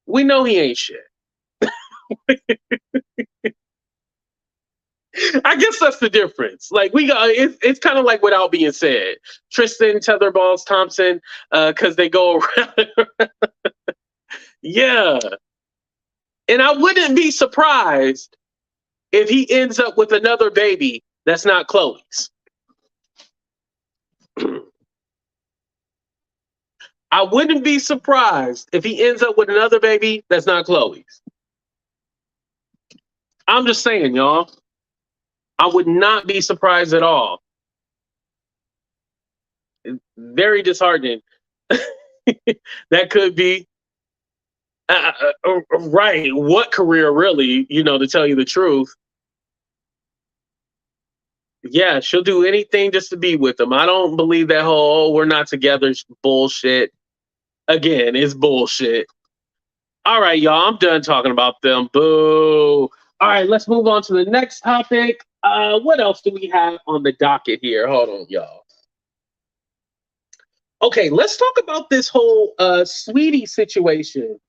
We know he ain't shit. I guess that's the difference. Like we got, it's kind of like without being said. Tristan, Tetherballs, Thompson, because they go around. Yeah, and I wouldn't be surprised if he ends up with another baby that's not Chloe's. I wouldn't be surprised if he ends up with another baby that's not Chloe's. I'm just saying, y'all. I would not be surprised at all. Very disheartening. That could be. Right. What career, really, you know, to tell you the truth. Yeah, she'll do anything just to be with him. I don't believe that whole, oh, we're not together bullshit. Again, it's bullshit. All right, y'all, I'm done talking about them. Boo. All right, let's move on to the next topic. What else do we have on the docket here? Hold on, y'all. Okay, let's talk about this whole Saweetie situation.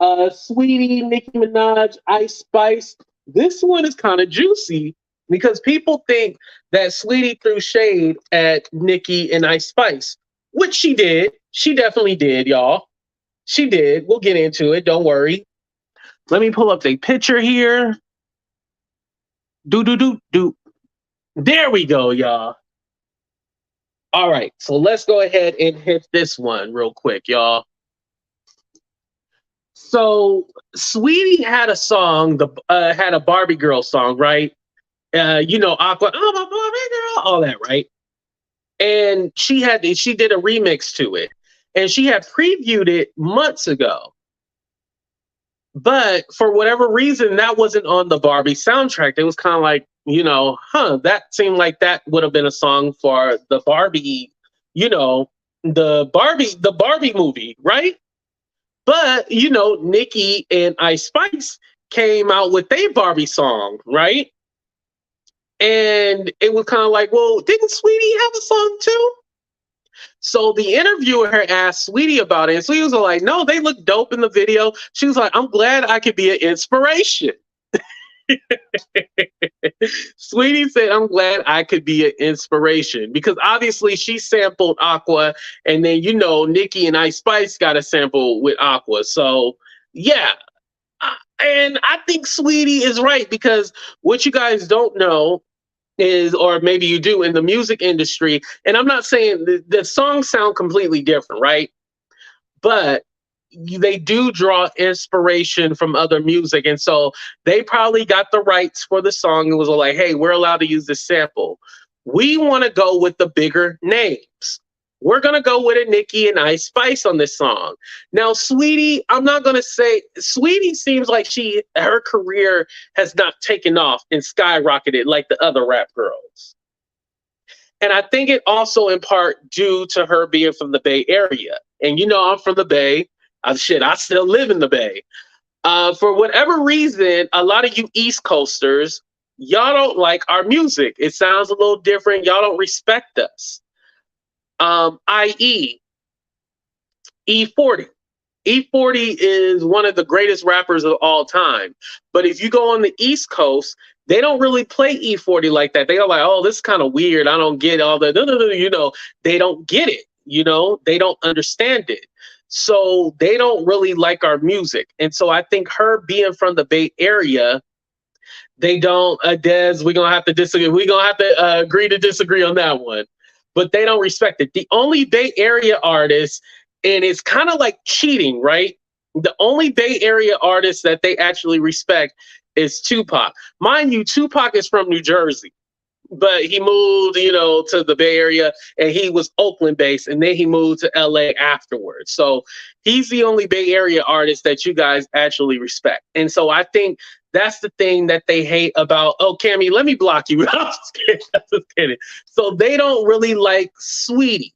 Saweetie, Nicki Minaj, Ice Spice. This one is kind of juicy because people think that Saweetie threw shade at Nicki and Ice Spice, which she did. She definitely did, y'all. She did. We'll get into it. Don't worry. Let me pull up the picture here. Do. There we go, y'all. All right, so let's go ahead and hit this one real quick, y'all. So Saweetie had a song, had a Barbie girl song, right? You know, Aqua, oh my Barbie girl, all that, right? And she did a remix to it, and she had previewed it months ago. But for whatever reason, that wasn't on the Barbie soundtrack. It was kind of like, you know, that seemed like that would have been a song for the Barbie, you know, the Barbie movie, right? But, you know, Nicki and Ice Spice came out with their Barbie song, right? And it was kind of like, well, didn't Saweetie have a song too? So the interviewer asked Saweetie about it, and Saweetie was like, no, they look dope in the video. She was like, I'm glad I could be an inspiration. Sweetie said, I'm glad I could be an inspiration because obviously she sampled Aqua, and then Nicki and Ice Spice got a sample with Aqua. So yeah. And I think Sweetie is right because what you guys don't know is, or maybe you do in the music industry, and I'm not saying the songs sound completely different, right? But they do draw inspiration from other music. And so they probably got the rights for the song and was like, hey, we're allowed to use this sample. We want to go with the bigger names. We're going to go with a Nicki and Ice Spice on this song. Now, Sweetie, I'm not going to say, Sweetie seems like her career has not taken off and skyrocketed like the other rap girls. And I think it also in part due to her being from the Bay Area. And I'm from the Bay. I still live in the Bay. For whatever reason, a lot of you East Coasters, y'all don't like our music. It sounds a little different. Y'all don't respect us. I.e. E40. E40 is one of the greatest rappers of all time. But if you go on the East Coast, they don't really play E40 like that. They are like, oh, this is kind of weird. I don't get all the, they don't get it. They don't understand it. So they don't really like our music. And so I think her being from the Bay Area, they don't, Des, we're going to have to disagree. We're going to have to agree to disagree on that one. But they don't respect it. The only Bay Area artist, and it's kind of like cheating, right? The only Bay Area artist that they actually respect is Tupac. Mind you, Tupac is from New Jersey, but he moved, to the Bay Area, and he was Oakland based, and then he moved to LA afterwards. So he's the only Bay Area artist that you guys actually respect. And so I think that's the thing that they hate about, oh, Cammy, let me block you. I'm just kidding. So they don't really like Sweetie,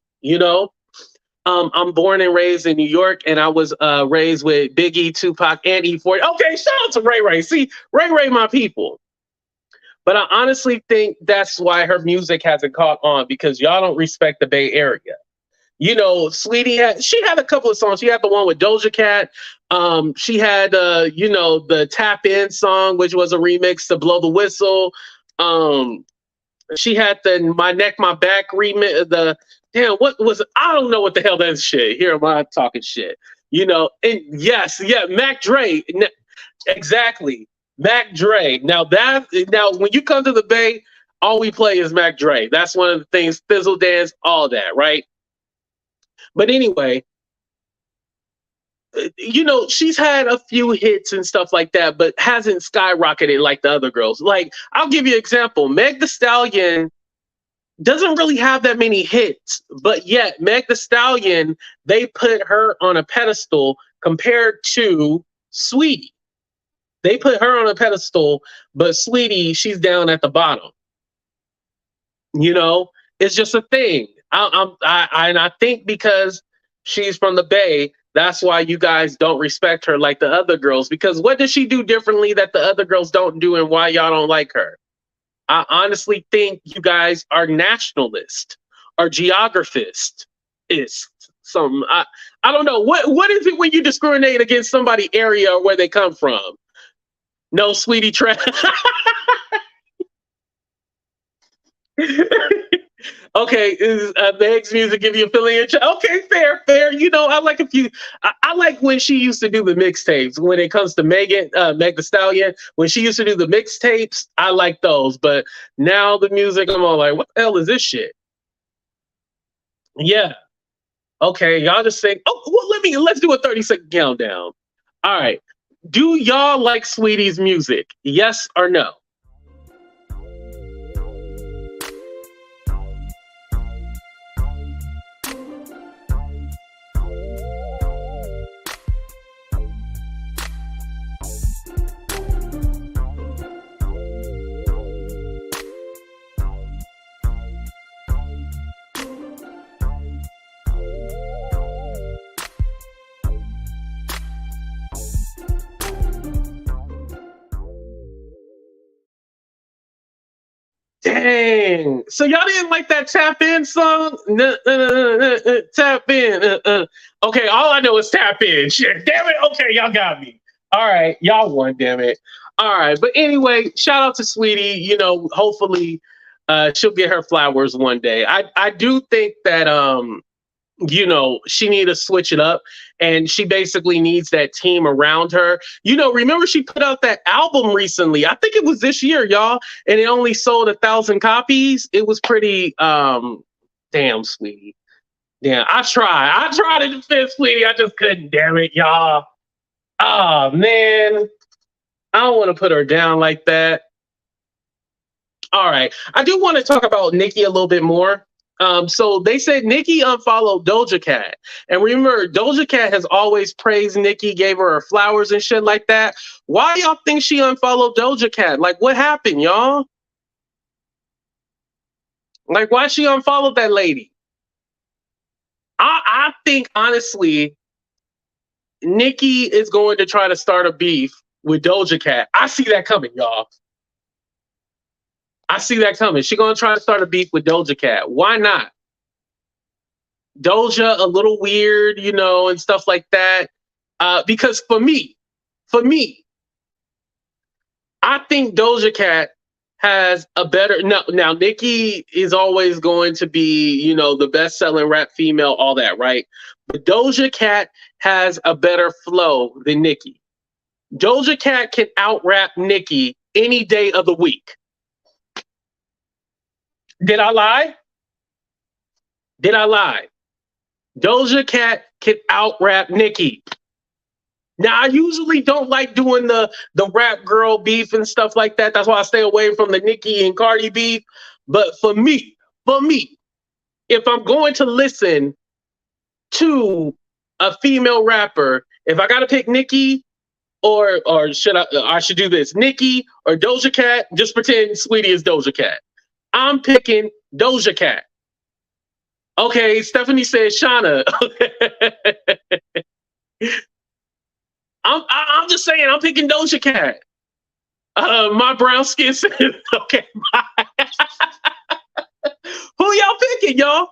I'm born and raised in New York, and I was raised with Biggie, Tupac, and E40. Okay, shout out to Ray Ray. See, Ray, my people. But I honestly think that's why her music hasn't caught on, because y'all don't respect the Bay Area. Sweetie she had a couple of songs. She had the one with Doja Cat. She had the Tap In song, which was a remix to Blow the Whistle. She had the My Neck, My Back remix. What was it? I don't know what the hell that shit. Here am I talking shit. And yes, Mac Dre. Exactly. Mac Dre. Now when you come to the Bay, all we play is Mac Dre. That's one of the things, Fizzle Dance, all that, right? But anyway, she's had a few hits and stuff like that, but hasn't skyrocketed like the other girls. Like, I'll give you an example. Meg Thee Stallion doesn't really have that many hits, but yet Meg Thee Stallion, they put her on a pedestal compared to Sweetie. They put her on a pedestal, but Sweetie, she's down at the bottom. It's just a thing. And I think because she's from the Bay, that's why you guys don't respect her like the other girls. Because what does she do differently that the other girls don't do, and why y'all don't like her? I honestly think you guys are nationalist or geographist. Is some I don't know. What is it when you discriminate against somebody area or where they come from? No, Sweetie Trap. Okay, is Meg's music give you a feeling? Okay, fair. I like a few. I like when she used to do the mixtapes. When it comes to Meg Thee Stallion, when she used to do the mixtapes, I like those. But now the music, I'm all like, what the hell is this shit? Yeah. Okay, y'all just say, oh, well, let's do a 30-second countdown. All right. Do y'all like Sweetie's music? Yes or no? Dang. So y'all didn't like that Tap In song? Tap In. Okay, all I know is Tap In. Shit, damn it. Okay, y'all got me. All right, y'all won, damn it. All right, but anyway, shout out to Saweetie. You know, hopefully, she'll get her flowers one day. I do think that you know, she need to switch it up, and she basically needs that team around her. You know, remember she put out that album recently. I think it was this year, y'all, and it only sold 1,000 copies. It was pretty damn, Sweetie. Damn, I tried to defend Sweetie. I just couldn't, damn it, y'all. Oh man. I don't want to put her down like that. All right. I do want to talk about Nicki a little bit more. So they said Nicki unfollowed Doja Cat. And remember, Doja Cat has always praised Nicki, gave her flowers and shit like that. Why y'all think she unfollowed Doja Cat? Like, what happened, y'all? Like, why she unfollowed that lady? I think, honestly, Nicki is going to try to start a beef with Doja Cat. I see that coming, y'all. I see that coming. She's gonna try to start a beef with Doja Cat. Why not? Doja a little weird, you know, and stuff like that. Because for me, I think Doja Cat has a better now Nicki is always going to be, you know, the best-selling rap female, all that, right? But Doja Cat has a better flow than Nicki. Doja Cat can out-rap Nicki any day of the week. Did I lie? Did I lie? Doja Cat can out-rap Nicki. Now, I usually don't like doing the rap girl beef and stuff like that. That's why I stay away from the Nicki and Cardi beef. But for me, if I'm going to listen to a female rapper, if I got to pick Nicki, or should I should do this, Nicki or Doja Cat, just pretend Saweetie is Doja Cat. I'm picking Doja Cat. Okay, Stephanie says Shauna. I'm just saying, I'm picking Doja Cat. My brown skin says, okay, who y'all picking, y'all?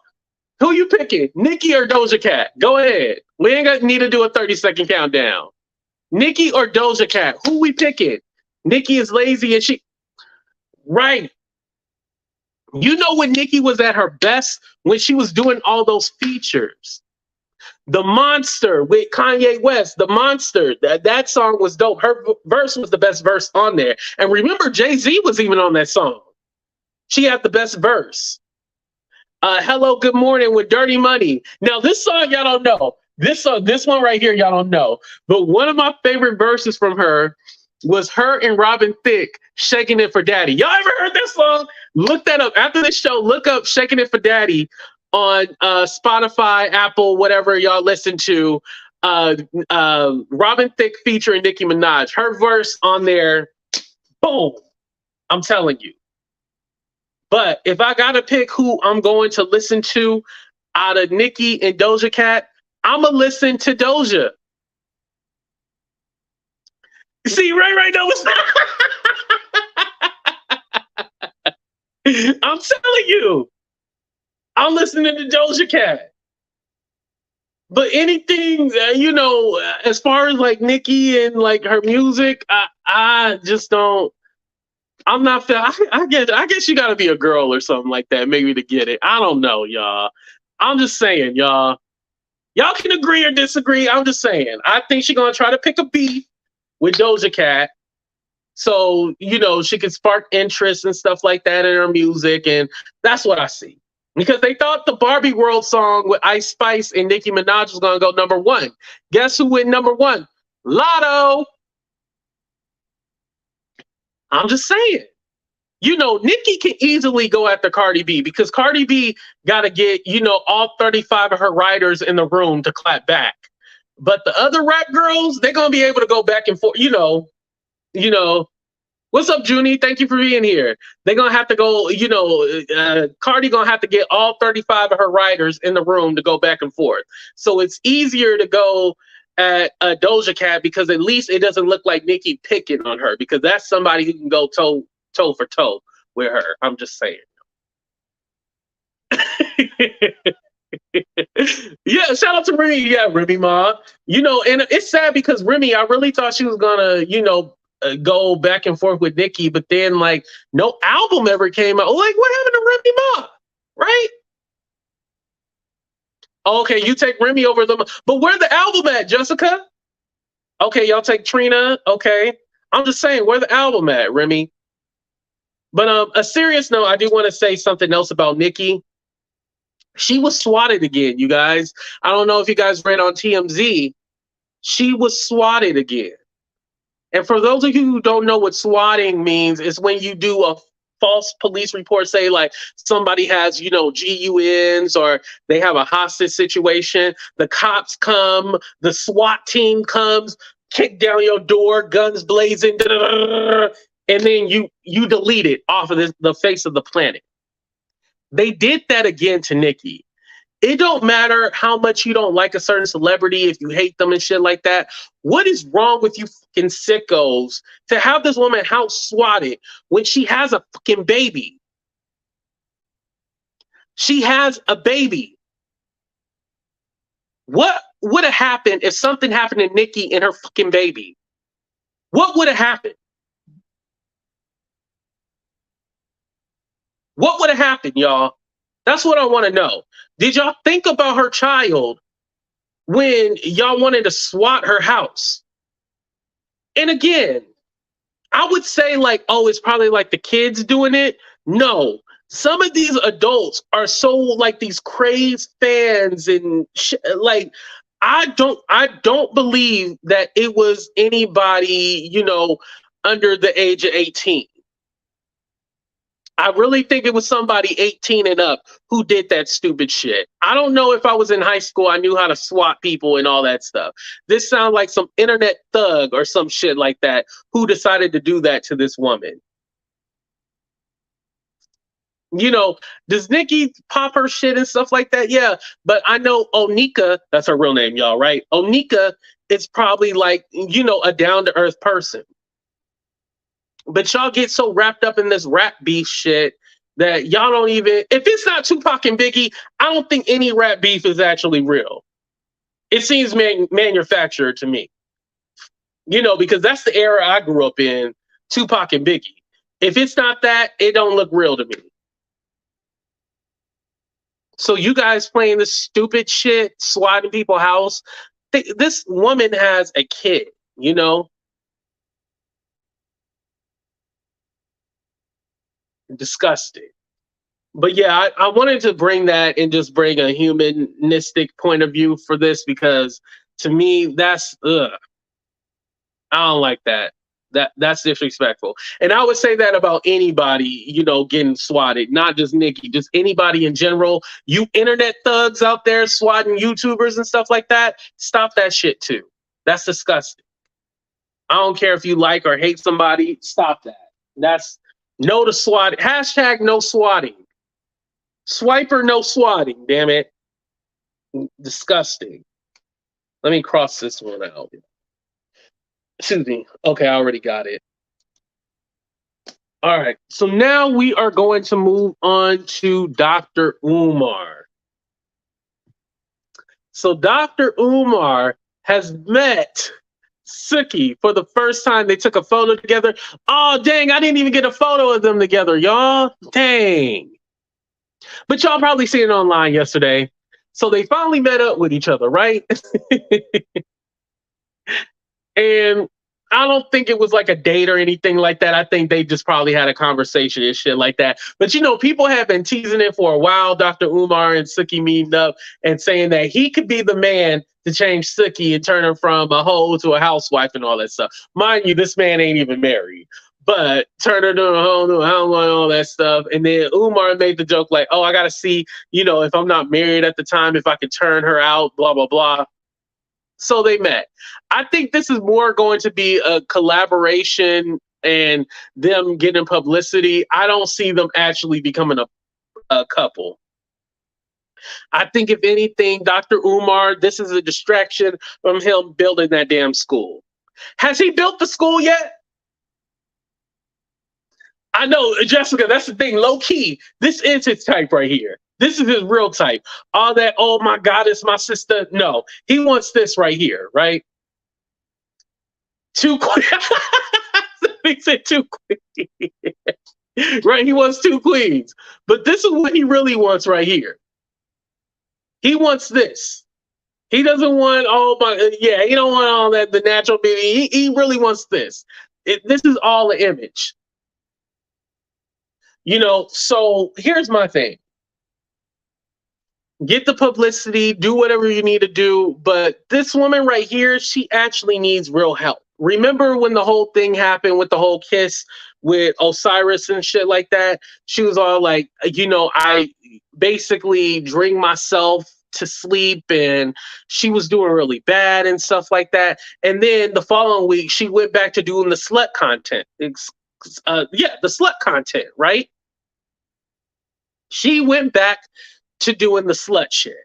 Who you picking? Nicki or Doja Cat? Go ahead. We ain't gonna need to do a 30-second countdown. Nicki or Doja Cat? Who we picking? Nicki is lazy and she... Right. You know when Nicki was at her best? When she was doing all those features. The Monster with Kanye West, The Monster. That song was dope. Her verse was the best verse on there. And remember, Jay-Z was even on that song. She had the best verse. Hello, Good Morning with Dirty Money. Now, this song, y'all don't know. This one right here, y'all don't know. But one of my favorite verses from her was her and Robin Thicke, Shaking It for Daddy. Y'all ever heard that song? Look that up. After this show, look up Shaking It for Daddy on Spotify, Apple, whatever y'all listen to. Robin Thicke featuring Nicki Minaj. Her verse on there, boom. I'm telling you. But if I got to pick who I'm going to listen to out of Nicki and Doja Cat, I'm going to listen to Doja. See, right now, I'm telling you, I'm listening to Doja Cat. But anything, you know, as far as like Nicki and like her music, I just don't. I'm not. I guess you got to be a girl or something like that, maybe to get it. I don't know, y'all. I'm just saying, y'all. Y'all can agree or disagree. I'm just saying. I think she's gonna try to pick a beef with Doja Cat, so you know she can spark interest and stuff like that in her music, and that's what I see. Because they thought the Barbie World song with Ice Spice and Nicki Minaj was gonna go #1. Guess who went #1? Lotto. I'm just saying. You know, Nicki can easily go after Cardi B because Cardi B got to get, you know, all 35 of her writers in the room to clap back. But the other rap girls, they're going to be able to go back and forth, you know. What's up, Junie? Thank you for being here. They're going to have to go, you know, Cardi going to have to get all 35 of her writers in the room to go back and forth. So it's easier to go at Doja Cat because at least it doesn't look like Nicki picking on her because that's somebody who can go toe for toe with her. I'm just saying. Yeah, shout out to Remy. Yeah, Remy Ma. You know, and it's sad because Remy, I really thought she was gonna, you know, go back and forth with Nicki, but then like no album ever came out. Like what happened to Remy Ma? Right? Okay, you take Remy over them, but where the album at, Jessica? Okay, y'all take Trina. Okay, I'm just saying where the album at, Remy. But a serious note, I do want to say something else about Nicki. She was swatted again, you guys. I don't know if you guys read on TMZ. She was swatted again. And for those of you who don't know what swatting means, it's when you do a false police report, say like somebody has, you know, GUNs or they have a hostage situation. The cops come, the SWAT team comes, kick down your door, guns blazing, and then you delete it off of the face of the planet. They did that again to Nicki. It don't matter how much you don't like a certain celebrity, if you hate them and shit like that. What is wrong with you fucking sickos to have this woman house swatted when she has a fucking baby? She has a baby. What would have happened if something happened to Nicki and her fucking baby? What would have happened? What would have happened, y'all? That's what I want to know. Did y'all think about her child when y'all wanted to swat her house? And again, I would say like, oh, it's probably like the kids doing it. No, some of these adults are so like these crazed fans and like, I don't believe that it was anybody, you know, under the age of 18. I really think it was somebody 18 and up who did that stupid shit. I don't know if I was in high school, I knew how to swat people and all that stuff. This sounds like some internet thug or some shit like that who decided to do that to this woman. You know, does Nicki pop her shit and stuff like that? Yeah, but I know Onika, that's her real name, y'all, right? Onika is probably like, you know, a down-to-earth person. But y'all get so wrapped up in this rap beef shit that y'all don't even, if it's not Tupac and Biggie, I don't think any rap beef is actually real. It seems manufactured to me. You know, because that's the era I grew up in, Tupac and Biggie. If it's not that, it don't look real to me. So you guys playing this stupid shit, swatting people's house. This woman has a kid, you know? Disgusting. But yeah, I wanted to bring that and just bring a humanistic point of view for this because to me that's I don't like that. That's disrespectful. And I would say that about anybody, you know, getting swatted, not just Nicki, just anybody in general. You internet thugs out there swatting YouTubers and stuff like that, stop that shit too. That's disgusting. I don't care if you like or hate somebody, stop that. That's no to swatting. Hashtag no swatting. Swiper no swatting, damn it. Disgusting. Let me cross this one out. Excuse me. Okay, I already got it. All right. So now we are going to move on to Dr. Umar. So Dr. Umar has met Suki for the first time. They took a photo together. Oh, dang, I didn't even get a photo of them together, y'all. Dang. But y'all probably seen it online yesterday. So they finally met up with each other, right? And I don't think it was like a date or anything like that. I think they just probably had a conversation and shit like that. But you know, people have been teasing it for a while. Dr. Umar and Suki meeting up and saying that he could be the man to change Suki and turn her from a hoe to a housewife and all that stuff. Mind you, this man ain't even married. But turn her to a hoe to a housewife and all that stuff. And then Umar made the joke like, oh, I got to see, you know, if I'm not married at the time, if I could turn her out, blah, blah, blah. So they met. I think this is more going to be a collaboration and them getting publicity. I don't see them actually becoming a couple. I think if anything, Dr. Umar, this is a distraction from him building that damn school. Has he built the school yet? I know, Jessica, that's the thing. Low key, this is his type right here. This is his real type. All that, oh my God, it's my sister. No, he wants this right here, right? Too quick. He said two queens. Right? He wants two queens. But this is what he really wants right here. He wants this. He doesn't want all he don't want all that, the natural beauty. He really wants this. This is all an image. So here's my thing. Get the publicity, do whatever you need to do. But this woman right here, she actually needs real help. Remember when the whole thing happened with the whole kiss with Osiris and shit like that? She was all like, I basically drink myself to sleep, and she was doing really bad and stuff like that. And then the following week, she went back to doing the slut content. The slut content, right? She went back to doing the slut shit.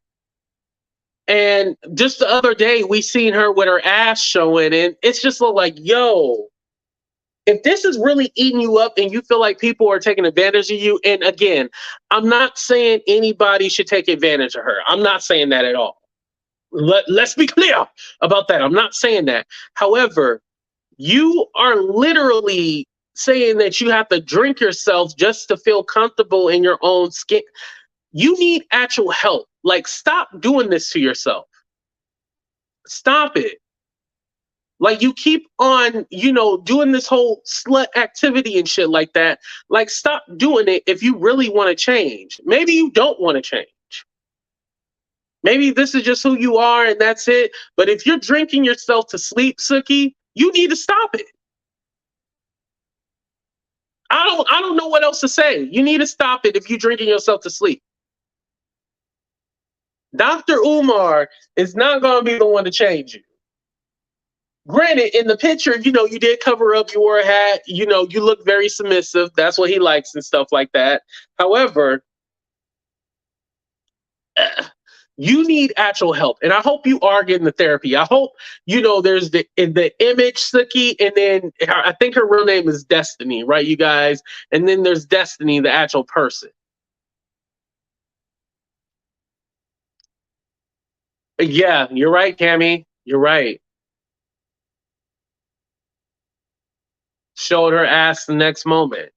And just the other day, we seen her with her ass showing, and it's just like, yo, if this is really eating you up and you feel like people are taking advantage of you, and again, I'm not saying anybody should take advantage of her. I'm not saying that at all. Let's be clear about that. I'm not saying that. However, you are literally saying that you have to drink yourself just to feel comfortable in your own skin. You need actual help. Like, stop doing this to yourself. Stop it. Like, you keep on, doing this whole slut activity and shit like that. Like, stop doing it if you really want to change. Maybe you don't want to change. Maybe this is just who you are and that's it. But if you're drinking yourself to sleep, Suki, you need to stop it. I don't know what else to say. You need to stop it if you're drinking yourself to sleep. Dr. Umar is not going to be the one to change you. Granted, in the picture, you did cover up, you wore a hat, you look very submissive. That's what he likes and stuff like that. However, you need actual help. And I hope you are getting the therapy. I hope, there's the image, Suki, and then I think her real name is Destiny, right, you guys? And then there's Destiny, the actual person. Yeah, you're right, Cammy. You're right. Showed her ass the next moment.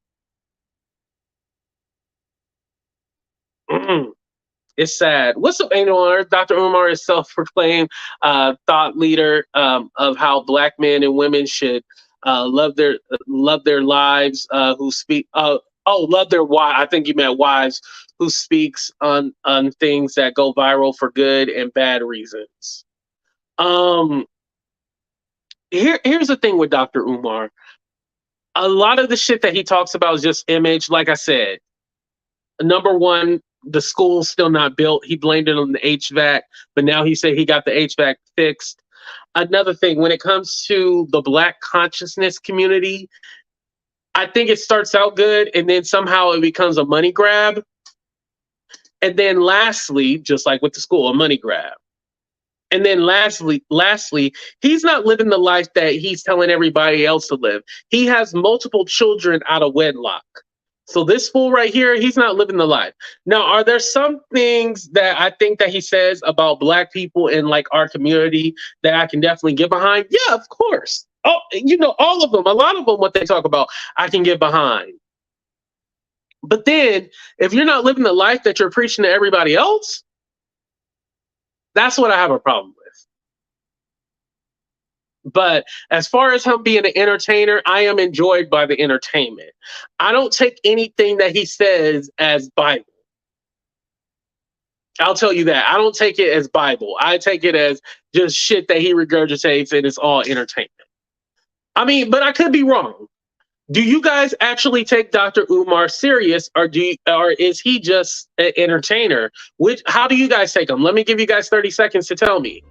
It's sad. What's up, Angel on Earth? Dr. Umar is self-proclaimed thought leader of how Black men and women should love their lives. Who speak? Love their wives. I think you meant wives. Who speaks on things that go viral for good and bad reasons. Here's the thing with Dr. Umar. A lot of the shit that he talks about is just image. Like I said, number one, the school's still not built. He blamed it on the HVAC, but now he said he got the HVAC fixed. Another thing, when it comes to the Black consciousness community, I think it starts out good and then somehow it becomes a money grab. And then lastly, just like with the school, a money grab. And then lastly, he's not living the life that he's telling everybody else to live. He has multiple children out of wedlock. So this fool right here, he's not living the life. Now, are there some things that I think that he says about Black people in like our community that I can definitely get behind? Yeah, of course. Oh, all of them, a lot of them, what they talk about, I can get behind. But then if you're not living the life that you're preaching to everybody else, that's what I have a problem with. But as far as him being an entertainer, I am enjoyed by the entertainment. I don't take anything that he says as Bible. I'll tell you that. I don't take it as Bible. I take it as just shit that he regurgitates and it's all entertainment. I mean, but I could be wrong. Do you guys actually take Dr. Umar serious, or is he just an entertainer? How do you guys take him? Let me give you guys 30 seconds to tell me.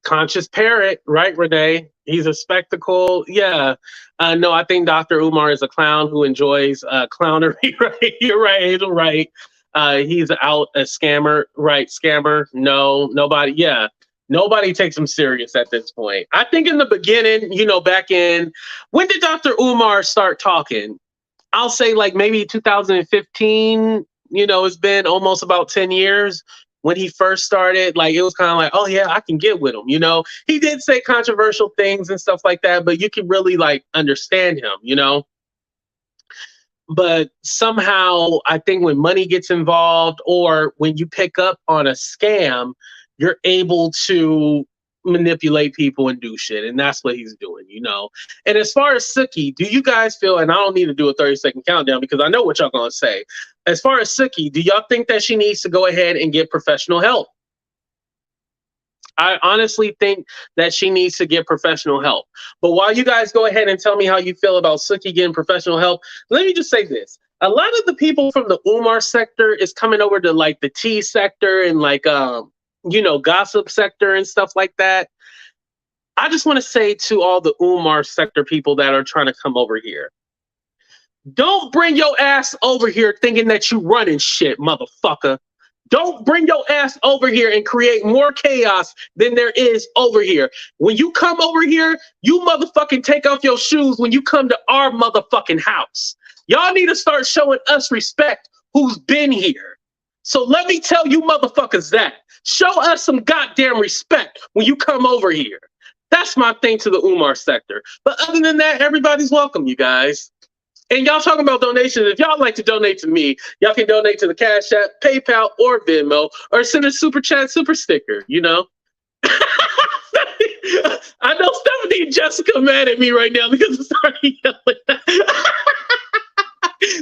Conscious parrot, right, Renee? He's a spectacle. Yeah. No, I think Dr. Umar is a clown who enjoys clownery, right? You're right, Angel, right. He's out a scammer, right? Scammer. No, nobody. Yeah. Nobody takes him serious at this point. I think in the beginning, back in, when did Dr. Umar start talking? I'll say like maybe 2015, it's been almost about 10 years when he first started. Like, it was kind of like, oh yeah, I can get with him. He did say controversial things and stuff like that, but you can really like understand him. But somehow I think when money gets involved or when you pick up on a scam, you're able to manipulate people and do shit. And that's what he's doing. And as far as Suki, do you guys feel, and I don't need to do a 30-second countdown because I know what y'all gonna say. As far as Suki, do y'all think that she needs to go ahead and get professional help? I honestly think that she needs to get professional help. But while you guys go ahead and tell me how you feel about Suki getting professional help, let me just say this. A lot of the people from the Umar sector is coming over to like the tea sector and like, gossip sector and stuff like that. I just want to say to all the Umar sector people that are trying to come over here, don't bring your ass over here thinking that you running shit, motherfucker. Don't bring your ass over here and create more chaos than there is over here. When you come over here, you motherfucking take off your shoes when you come to our motherfucking house. Y'all need to start showing us respect who's been here. So let me tell you motherfuckers that. Show us some goddamn respect when you come over here. That's my thing to the Umar sector. But other than that, everybody's welcome, you guys. And y'all talking about donations. If y'all like to donate to me, y'all can donate to the Cash App, PayPal, or Venmo, or send a super chat, super sticker, I know Stephanie and Jessica mad at me right now because I'm starting yelling.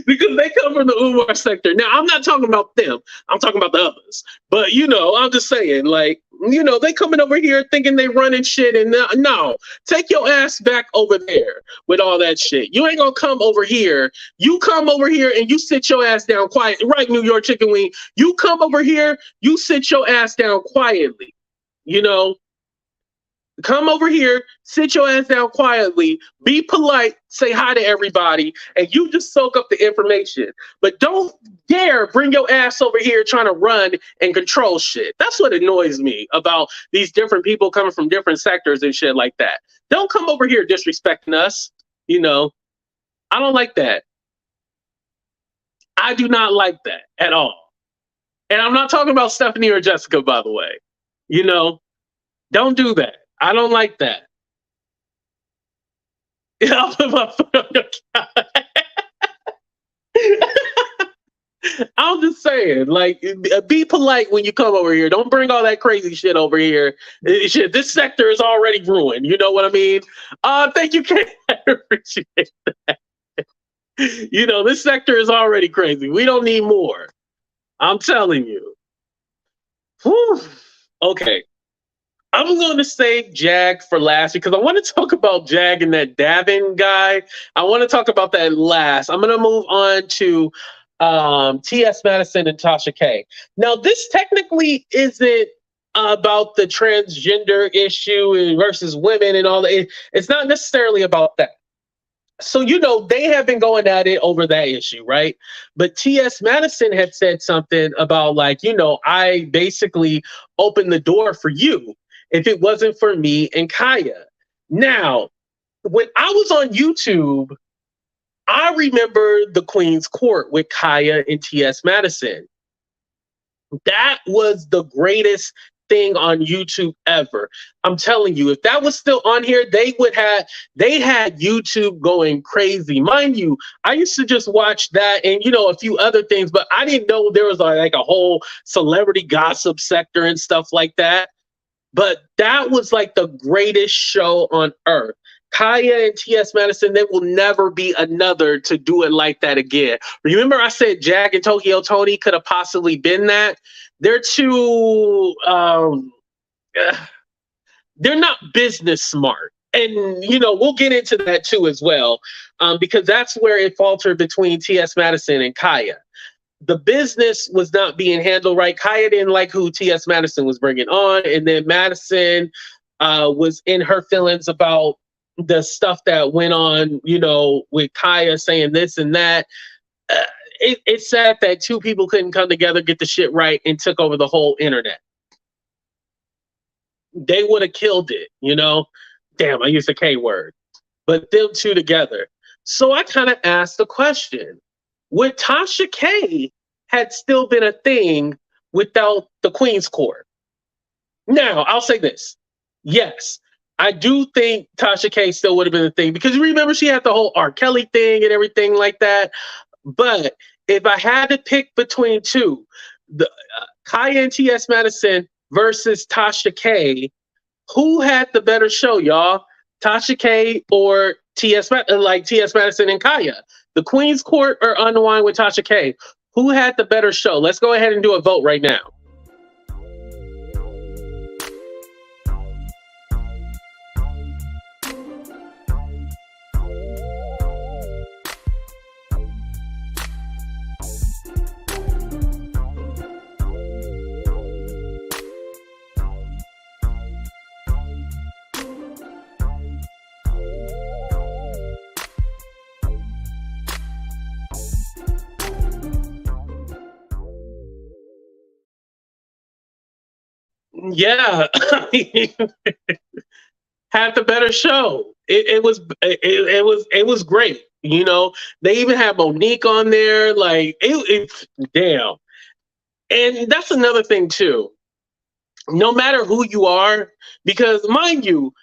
Because they come from the Umar sector. Now, I'm not talking about them. I'm talking about the others. But, I'm just saying, like, they coming over here thinking they running shit. And no, take your ass back over there with all that shit. You ain't going to come over here. You come over here and you sit your ass down quiet. Right, New York Chicken Wing. You come over here, you sit your ass down quietly. Come over here, sit your ass down quietly, be polite, say hi to everybody, and you just soak up the information. But don't dare bring your ass over here trying to run and control shit. That's what annoys me about these different people coming from different sectors and shit like that. Don't come over here disrespecting us. I don't like that. I do not like that at all. And I'm not talking about Stephanie or Jessica, by the way. Don't do that. I don't like that. I'll put my foot on your couch. I'm just saying, like, be polite when you come over here. Don't bring all that crazy shit over here. Shit, this sector is already ruined. You know what I mean? Thank you, Kate. I appreciate that. This sector is already crazy. We don't need more. I'm telling you. Whew. Okay. I'm going to save Jag for last because I want to talk about Jag and that Davin guy. I want to talk about that last. I'm going to move on to T.S. Madison and Tasha K. Now, this technically isn't about the transgender issue versus women and all that. It's not necessarily about that. So, they have been going at it over that issue, right? But T.S. Madison had said something about like, I basically opened the door for you. If it wasn't for me and Khia. Now, when I was on YouTube, I remember the Queen's Court with Khia and T.S. Madison. That was the greatest thing on YouTube ever. I'm telling you, if that was still on here, they had YouTube going crazy. Mind you, I used to just watch that and, a few other things, but I didn't know there was like a whole celebrity gossip sector and stuff like that. But that was like the greatest show on earth. Khia and T.S. Madison, there will never be another to do it like that again. Remember I said Jag and Tokyo Tony could have possibly been that? They're too, they're not business smart. And, we'll get into that too as well, because that's where it faltered between T.S. Madison and Khia. The business was not being handled right. Khia didn't like who T.S. Madison was bringing on. And then Madison was in her feelings about the stuff that went on, with Khia saying this and that. It's sad that two people couldn't come together, get the shit right, and took over the whole internet. They would have killed it, Damn, I used the K word. But them two together. So I kind of asked the question, would Tasha K had still been a thing without the Queen's Court? Now, I'll say this. Yes, I do think Tasha K still would have been a thing because you remember she had the whole R. Kelly thing and everything like that. But if I had to pick between two, the Khia and T.S. Madison versus Tasha K, who had the better show, y'all? Tasha K or T.S. Madison and Khia? The Queen's Court or Unwind with Tasha K? Who had the better show? Let's go ahead and do a vote right now. Yeah, had the better show. It was great. They even had Monique on there. Like damn. And that's another thing too. No matter who you are, because mind you,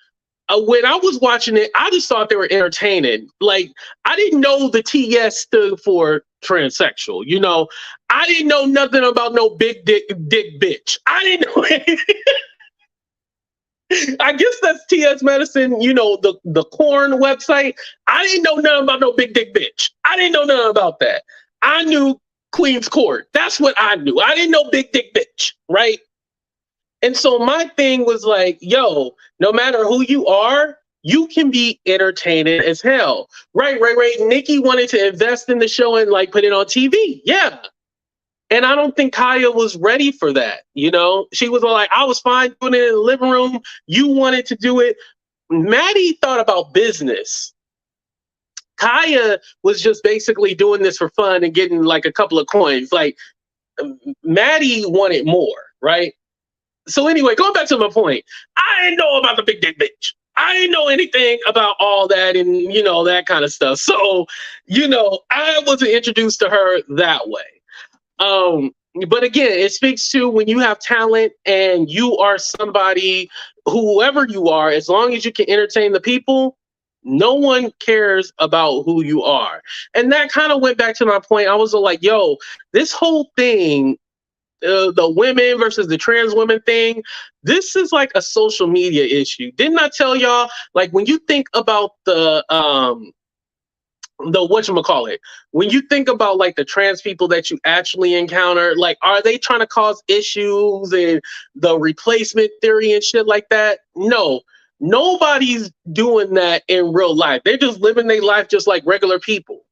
when I was watching it, I just thought they were entertaining. Like, I didn't know the TS stood for transsexual. I didn't know nothing about no big dick bitch. I didn't know anything. I guess that's T.S. Madison, the corn website. I didn't know nothing about no big dick bitch. I didn't know nothing about that. I knew Queen's Court. That's what I knew. I didn't know big dick bitch, right? And so my thing was like, yo, no matter who you are, you can be entertaining as hell. Right. Nicki wanted to invest in the show and put it on TV. Yeah. And I don't think Khia was ready for that. She was all like, I was fine doing it in the living room. You wanted to do it. Maddie thought about business. Khia was just basically doing this for fun and getting a couple of coins. Maddie wanted more, right? So anyway, going back to my point, I didn't know about the big dick bitch. I didn't know anything about all that and, that kind of stuff. So, I wasn't introduced to her that way. But again, it speaks to when you have talent and you are somebody, whoever you are, as long as you can entertain the people, no one cares about who you are. And that kind of went back to my point. I was like, yo, this whole thing, the women versus the trans women thing, this is like a social media issue. Didn't I tell y'all, when you think about the whatchamacallit, when you think about the trans people that you actually encounter, are they trying to cause issues and the replacement theory and shit like that? No, nobody's doing that in real life. They're just living their life just like regular people,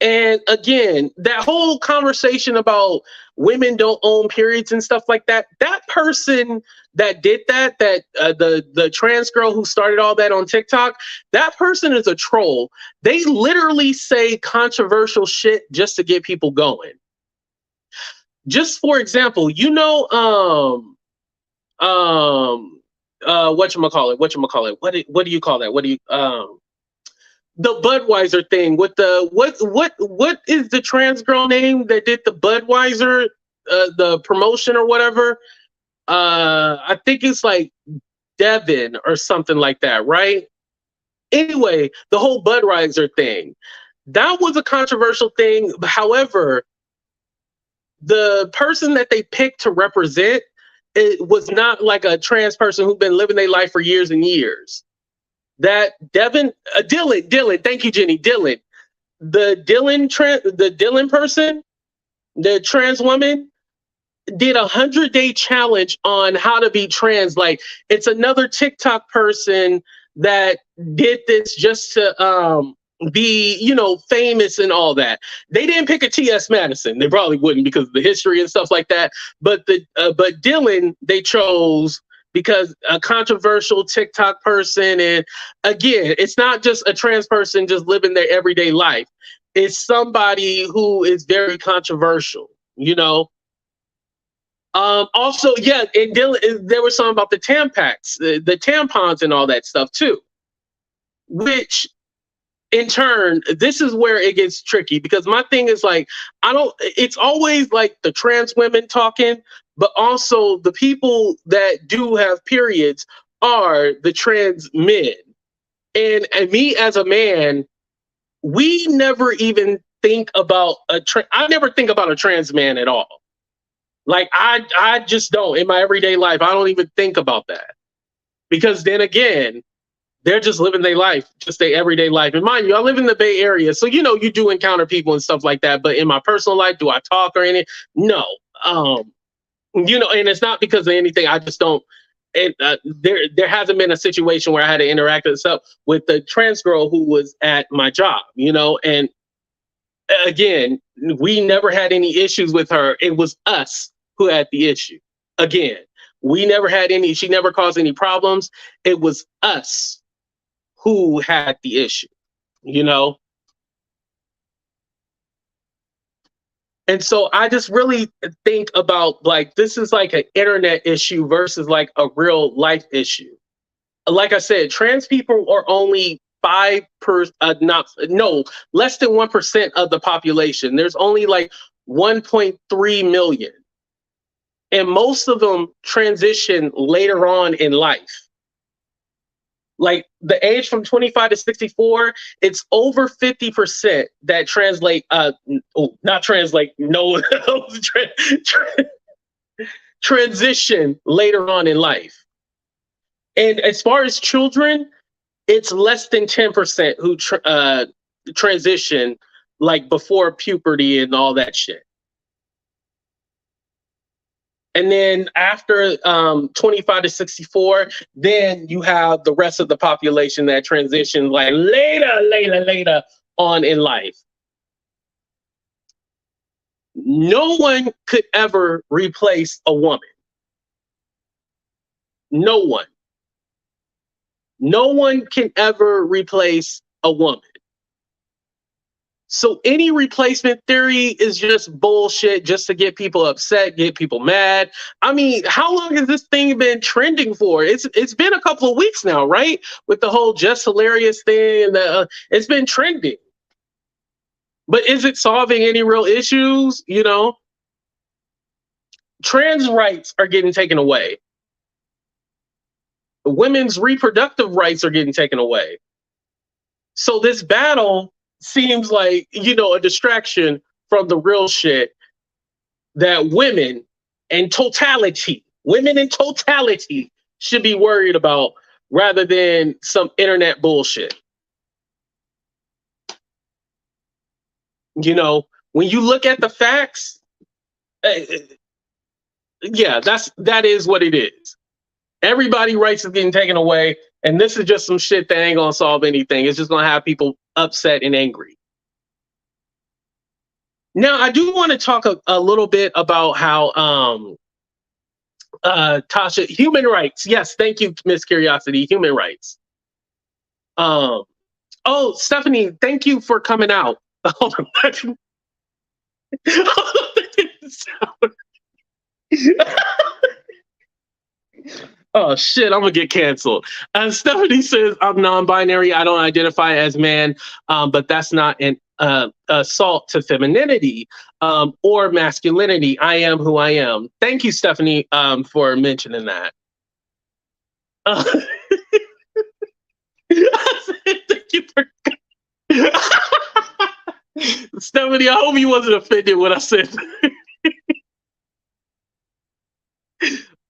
And again, that whole conversation about women don't own periods and stuff like that, that person that did that, the trans girl who started all that on TikTok, that person is a troll. They literally say controversial shit just to get people going. Just for example, whatchamacallit? What do you call that? The Budweiser thing with the what is the trans girl name that did the Budweiser the promotion or whatever? I think it's Davin or something like that, right? Anyway, the whole Budweiser thing, that was a controversial thing. However, the person that they picked to represent it was not a trans person who'd been living their life for years and years. That Dylan, thank you, Jenny. Dylan, the Dylan person, the trans woman, did a 100-day challenge on how to be trans. It's another TikTok person that did this just to be, famous and all that. They didn't pick a T.S. Madison. They probably wouldn't because of the history and stuff like that. But but Dylan they chose because a controversial TikTok person, and again, it's not just a trans person just living their everyday life. It's somebody who is very controversial, you know. Also, yeah, and there was something about the Tampax, the tampons and all that stuff too, which in turn, this is where it gets tricky because my thing is like, it's always like the trans women talking, but also the people that do have periods are the trans men. And me as a man, we never even think about I never think about a trans man at all. Like I just don't in my everyday life. I don't even think about that because then again, they're just living their life, just their everyday life. And mind you, I live in the Bay Area, so you know you do encounter people and stuff like that. But in my personal life, do I talk or anything? No. You know, and it's not because of anything. I just don't. And there hasn't been a situation where I had to interact with the trans girl who was at my job. You know, and again, we never had any issues with her. It was us who had the issue. Again, we never had any. She never caused any problems. It was us who had the issue, you know? And so I just really think about like, this is like an internet issue versus like a real life issue. Like I said, trans people are only less than 1% of the population. There's only like 1.3 million. And most of them transition later on in life. Like the age from 25 to 64, it's over 50% that transition later on in life. And as far as children, it's less than 10% who transition like before puberty and all that shit. And then after 25 to 64, then you have the rest of the population that transitions like later on in life. No one could ever replace a woman. No one. No one can ever replace a woman. So any replacement theory is just bullshit just to get people upset, get people mad. I mean, how long has this thing been trending for? It's been a couple of weeks now, right? With the whole Just Hilarious thing, and it's been trending. But is it solving any real issues? You know, trans rights are getting taken away. Women's reproductive rights are getting taken away. So this battle seems like, you know, a distraction from the real shit that women in totality should be worried about rather than some internet bullshit. You know, when you look at the facts, yeah, that is what it is. Everybody's rights is getting taken away, and this is just some shit that ain't gonna solve anything. It's just gonna have people upset and angry. Now, I do want to talk a little bit about how Tasha, human rights. Yes, thank you, Miss Curiosity. Human rights. Oh, Stephanie, thank you for coming out. Hold on. Oh shit, I'm gonna get canceled. Stephanie says, I'm non-binary. I don't identify as man, but that's not an assault to femininity or masculinity. I am who I am. Thank you, Stephanie, for mentioning that. Thank you for Stephanie, I hope you wasn't offended when I said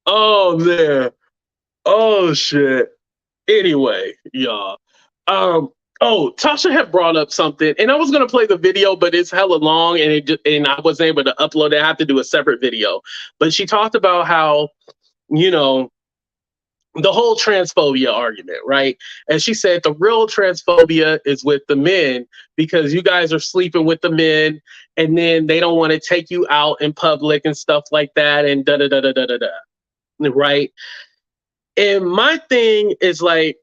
oh man. Oh shit. Anyway, y'all. Oh, Tasha had brought up something, and I was gonna play the video, but it's hella long, and I wasn't able to upload it. I have to do a separate video. But she talked about how, you know, the whole transphobia argument, right? And she said the real transphobia is with the men because you guys are sleeping with the men, and then they don't want to take you out in public and stuff like that, and da da da da da da da. Right? And my thing is like,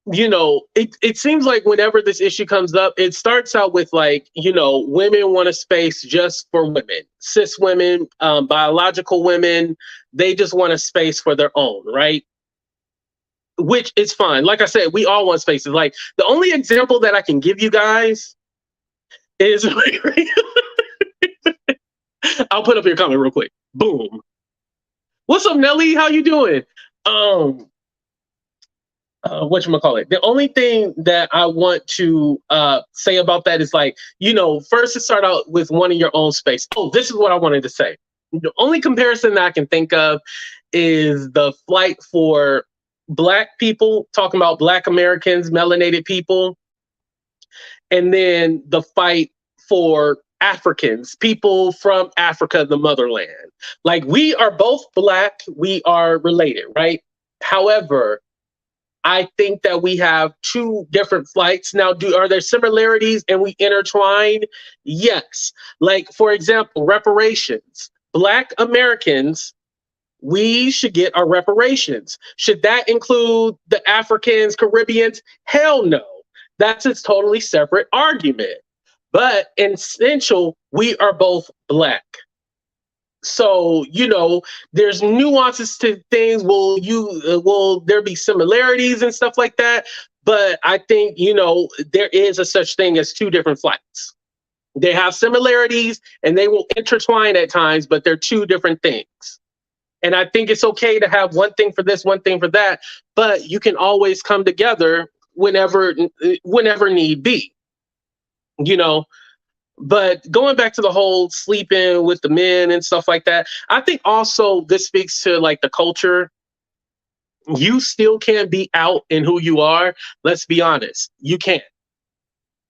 it seems like whenever this issue comes up, it starts out with like, women want a space just for women, cis women, biological women. They just want a space for their own, right? Which is fine. Like I said, we all want spaces. Like the only example that I can give you guys is I'll put up your comment real quick. Boom. What's up, Nelly? How you doing? Whatchamacallit? The only thing that I want to say about that is like, first to start out with one in your own space. Oh, this is what I wanted to say. The only comparison that I can think of is the flight for Black people, talking about Black Americans, melanated people, and then the fight for Africans, people from Africa, the motherland. Like we are both Black, we are related, right? However, I think that we have two different flights. Now, are there similarities and we intertwine? Yes. Like, for example, reparations. Black Americans, we should get our reparations. Should that include the Africans, Caribbeans? Hell no. That's a totally separate argument. But in essential, we are both Black. So, there's nuances to things. Will there be similarities and stuff like that? But I think, there is a such thing as two different flights. They have similarities and they will intertwine at times, but they're two different things. And I think it's okay to have one thing for this, one thing for that, but you can always come together whenever need be, But going back to the whole sleeping with the men and stuff like that, I think also this speaks to like the culture. You still can't be out in who you are. Let's be honest. You can't.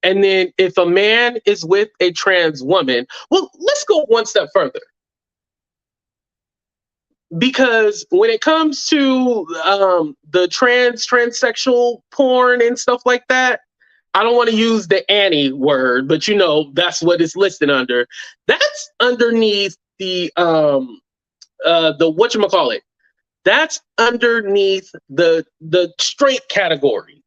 And then if a man is with a trans woman, well, let's go one step further. Because when it comes to the transsexual porn and stuff like that, I don't want to use the Annie word, but that's what it's listed under. That's underneath the whatchamacallit. That's underneath the straight category.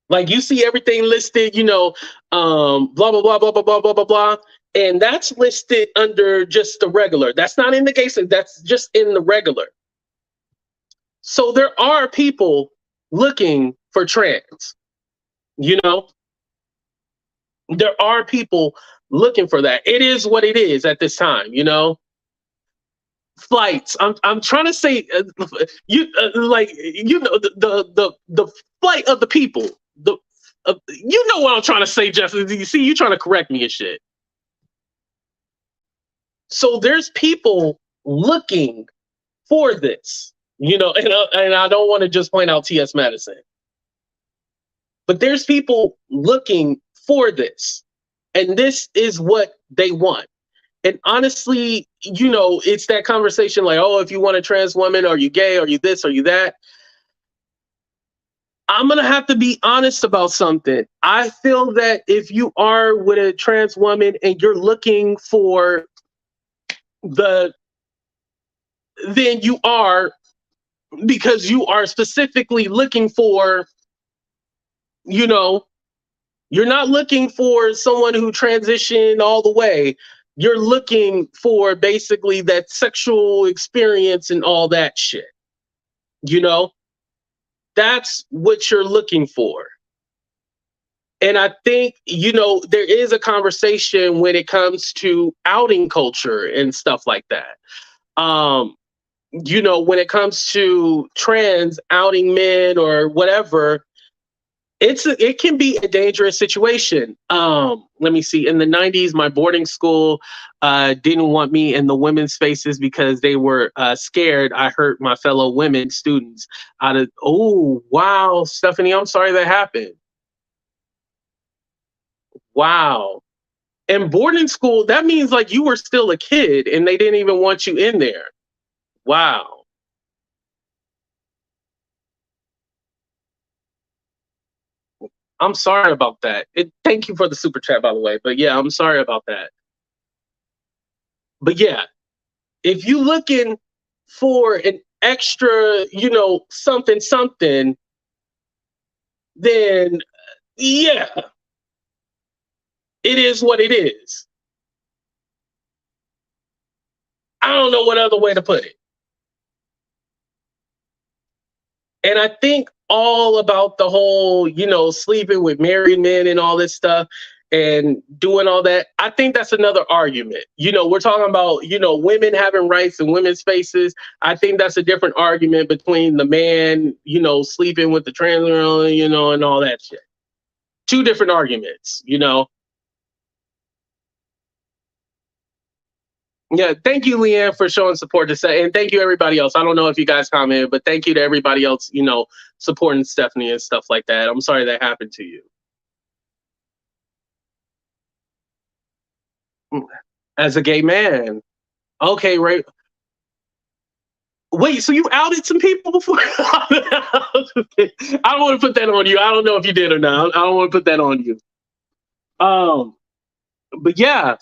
Like you see everything listed, blah blah blah blah blah blah blah blah blah. And that's listed under just the regular. That's not in the gay section, that's just in the regular. So there are people looking for trans. There are people looking for that. It is what it is at this time, Flights. I'm trying to say, the flight of the people. What I'm trying to say, Justin. You see, you trying to correct me and shit. So there's people looking for this, and I don't want to just point out T.S. Madison. But there's people looking for this, and this is what they want. And honestly, it's that conversation like, oh, if you want a trans woman, are you gay? Are you this? Are you that? I'm going to have to be honest about something. I feel that if you are with a trans woman and you're looking for then you are, because you are specifically looking for, you're not looking for someone who transitioned all the way. You're looking for basically that sexual experience and all that shit. That's what you're looking for. And I think, there is a conversation when it comes to outing culture and stuff like that. When it comes to trans outing men or whatever, it can be a dangerous situation. Let me see. In the 90s, my boarding school didn't want me in the women's spaces because they were scared I hurt my fellow women students. Oh, wow, Stephanie, I'm sorry that happened. Wow. And boarding school, that means like you were still a kid and they didn't even want you in there. Wow. I'm sorry about that. Thank you for the super chat, by the way. But yeah, I'm sorry about that. But yeah, if you looking for an extra, something, something, then yeah, it is what it is. I don't know what other way to put it. And I think all about the whole, sleeping with married men and all this stuff and doing all that. I think that's another argument. We're talking about, women having rights in women's spaces. I think that's a different argument between the man, sleeping with the trans girl, and all that shit. Two different arguments, Yeah, thank you, Leanne, for showing support to say, and thank you everybody else. I don't know if you guys commented, but thank you to everybody else, supporting Stephanie and stuff like that. I'm sorry that happened to you. As a gay man. Okay, right. Wait, so you outed some people before? I don't want to put that on you. I don't know if you did or not. I don't want to put that on you. But yeah.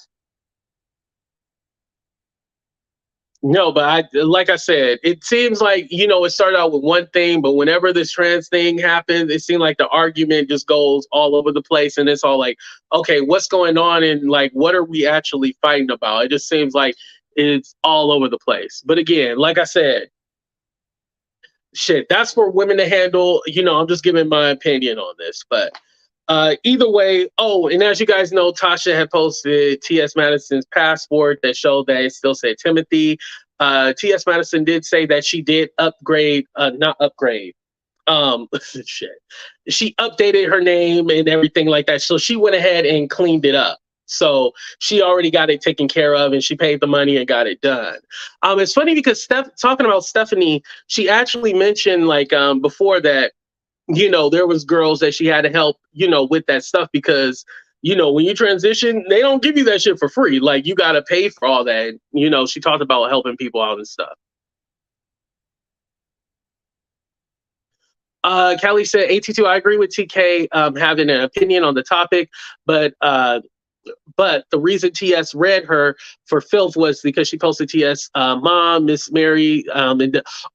No, but like I said, it seems like, it started out with one thing, but whenever this trans thing happens, it seemed like the argument just goes all over the place. And it's all like, okay, what's going on? And like, what are we actually fighting about? It just seems like it's all over the place. But again, like I said, shit, that's for women to handle. I'm just giving my opinion on this, but either way. Oh, and as you guys know, Tasha had posted T.S. Madison's passport that showed that it still said Timothy. T.S. Madison did say that she did upgrade, not upgrade. Shit. She updated her name and everything like that. So she went ahead and cleaned it up. So she already got it taken care of and she paid the money and got it done. It's funny because talking about Stephanie, she actually mentioned before that, there was girls that she had to help, with that stuff because, when you transition, they don't give you that shit for free. Like you got to pay for all that. She talked about helping people out and stuff. Kelly said, AT2, I agree with TK having an opinion on the topic, but the reason TS read her for filth was because she posted TS mom, Miss Mary,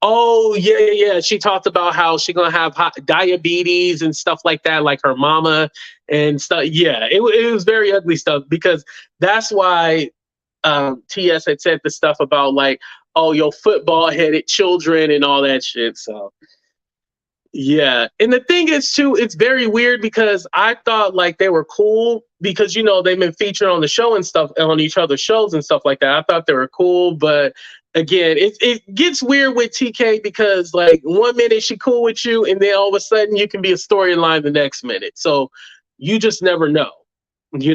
oh yeah. She talked about how she gonna have diabetes and stuff like that, like her mama and stuff. Yeah, it was very ugly stuff because that's why TS had said the stuff about like, oh, your football headed children and all that shit. So. Yeah. And the thing is too, it's very weird because I thought like they were cool because they've been featured on the show and stuff on each other's shows and stuff like that. I thought they were cool, but again, it gets weird with TK because like one minute she cool with you and then all of a sudden you can be a storyline the next minute. So you just never know, you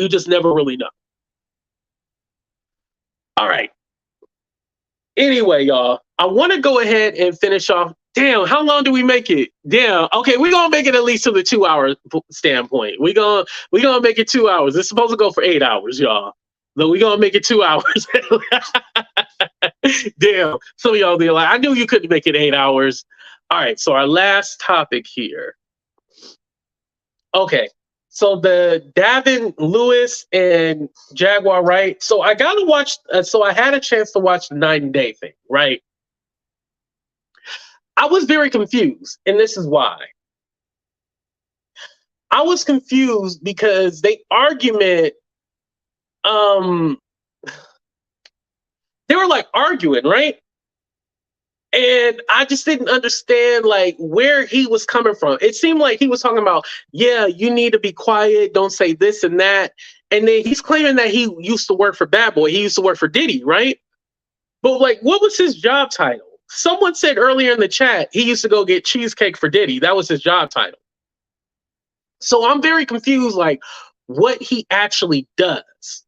just never really know. All right. Anyway, y'all, I want to go ahead and finish off. Damn, how long do we make it? Damn. Okay, we're gonna make it at least to the 2 hour standpoint. We're gonna make it 2 hours. It's supposed to go for 8 hours, y'all. But we're gonna make it 2 hours. Damn. Some of y'all be like, I knew you couldn't make it 8 hours. All right, so our last topic here. Okay. So the Davin, Lewis, and Jaguar, right? So I got to watch. So I had a chance to watch the 9-day thing, right? I was very confused, and this is why. I was confused because they argument. They were like arguing, right? And I just didn't understand like where he was coming from. It seemed like he was talking about, yeah, you need to be quiet, don't say this and that. And then he's claiming that he used to work for Bad Boy. He used to work for Diddy, right? But like, what was his job title? Someone said earlier in the chat, he used to go get cheesecake for Diddy. That was his job title. So I'm very confused, like what he actually does.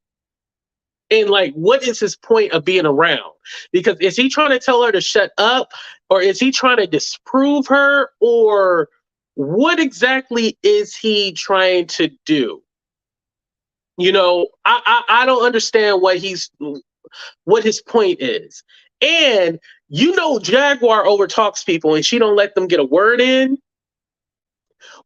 And like, what is his point of being around? Because is he trying to tell her to shut up, or is he trying to disprove her, or what exactly is he trying to do? I don't understand what his point is. And Jaguar overtalks people, and she don't let them get a word in.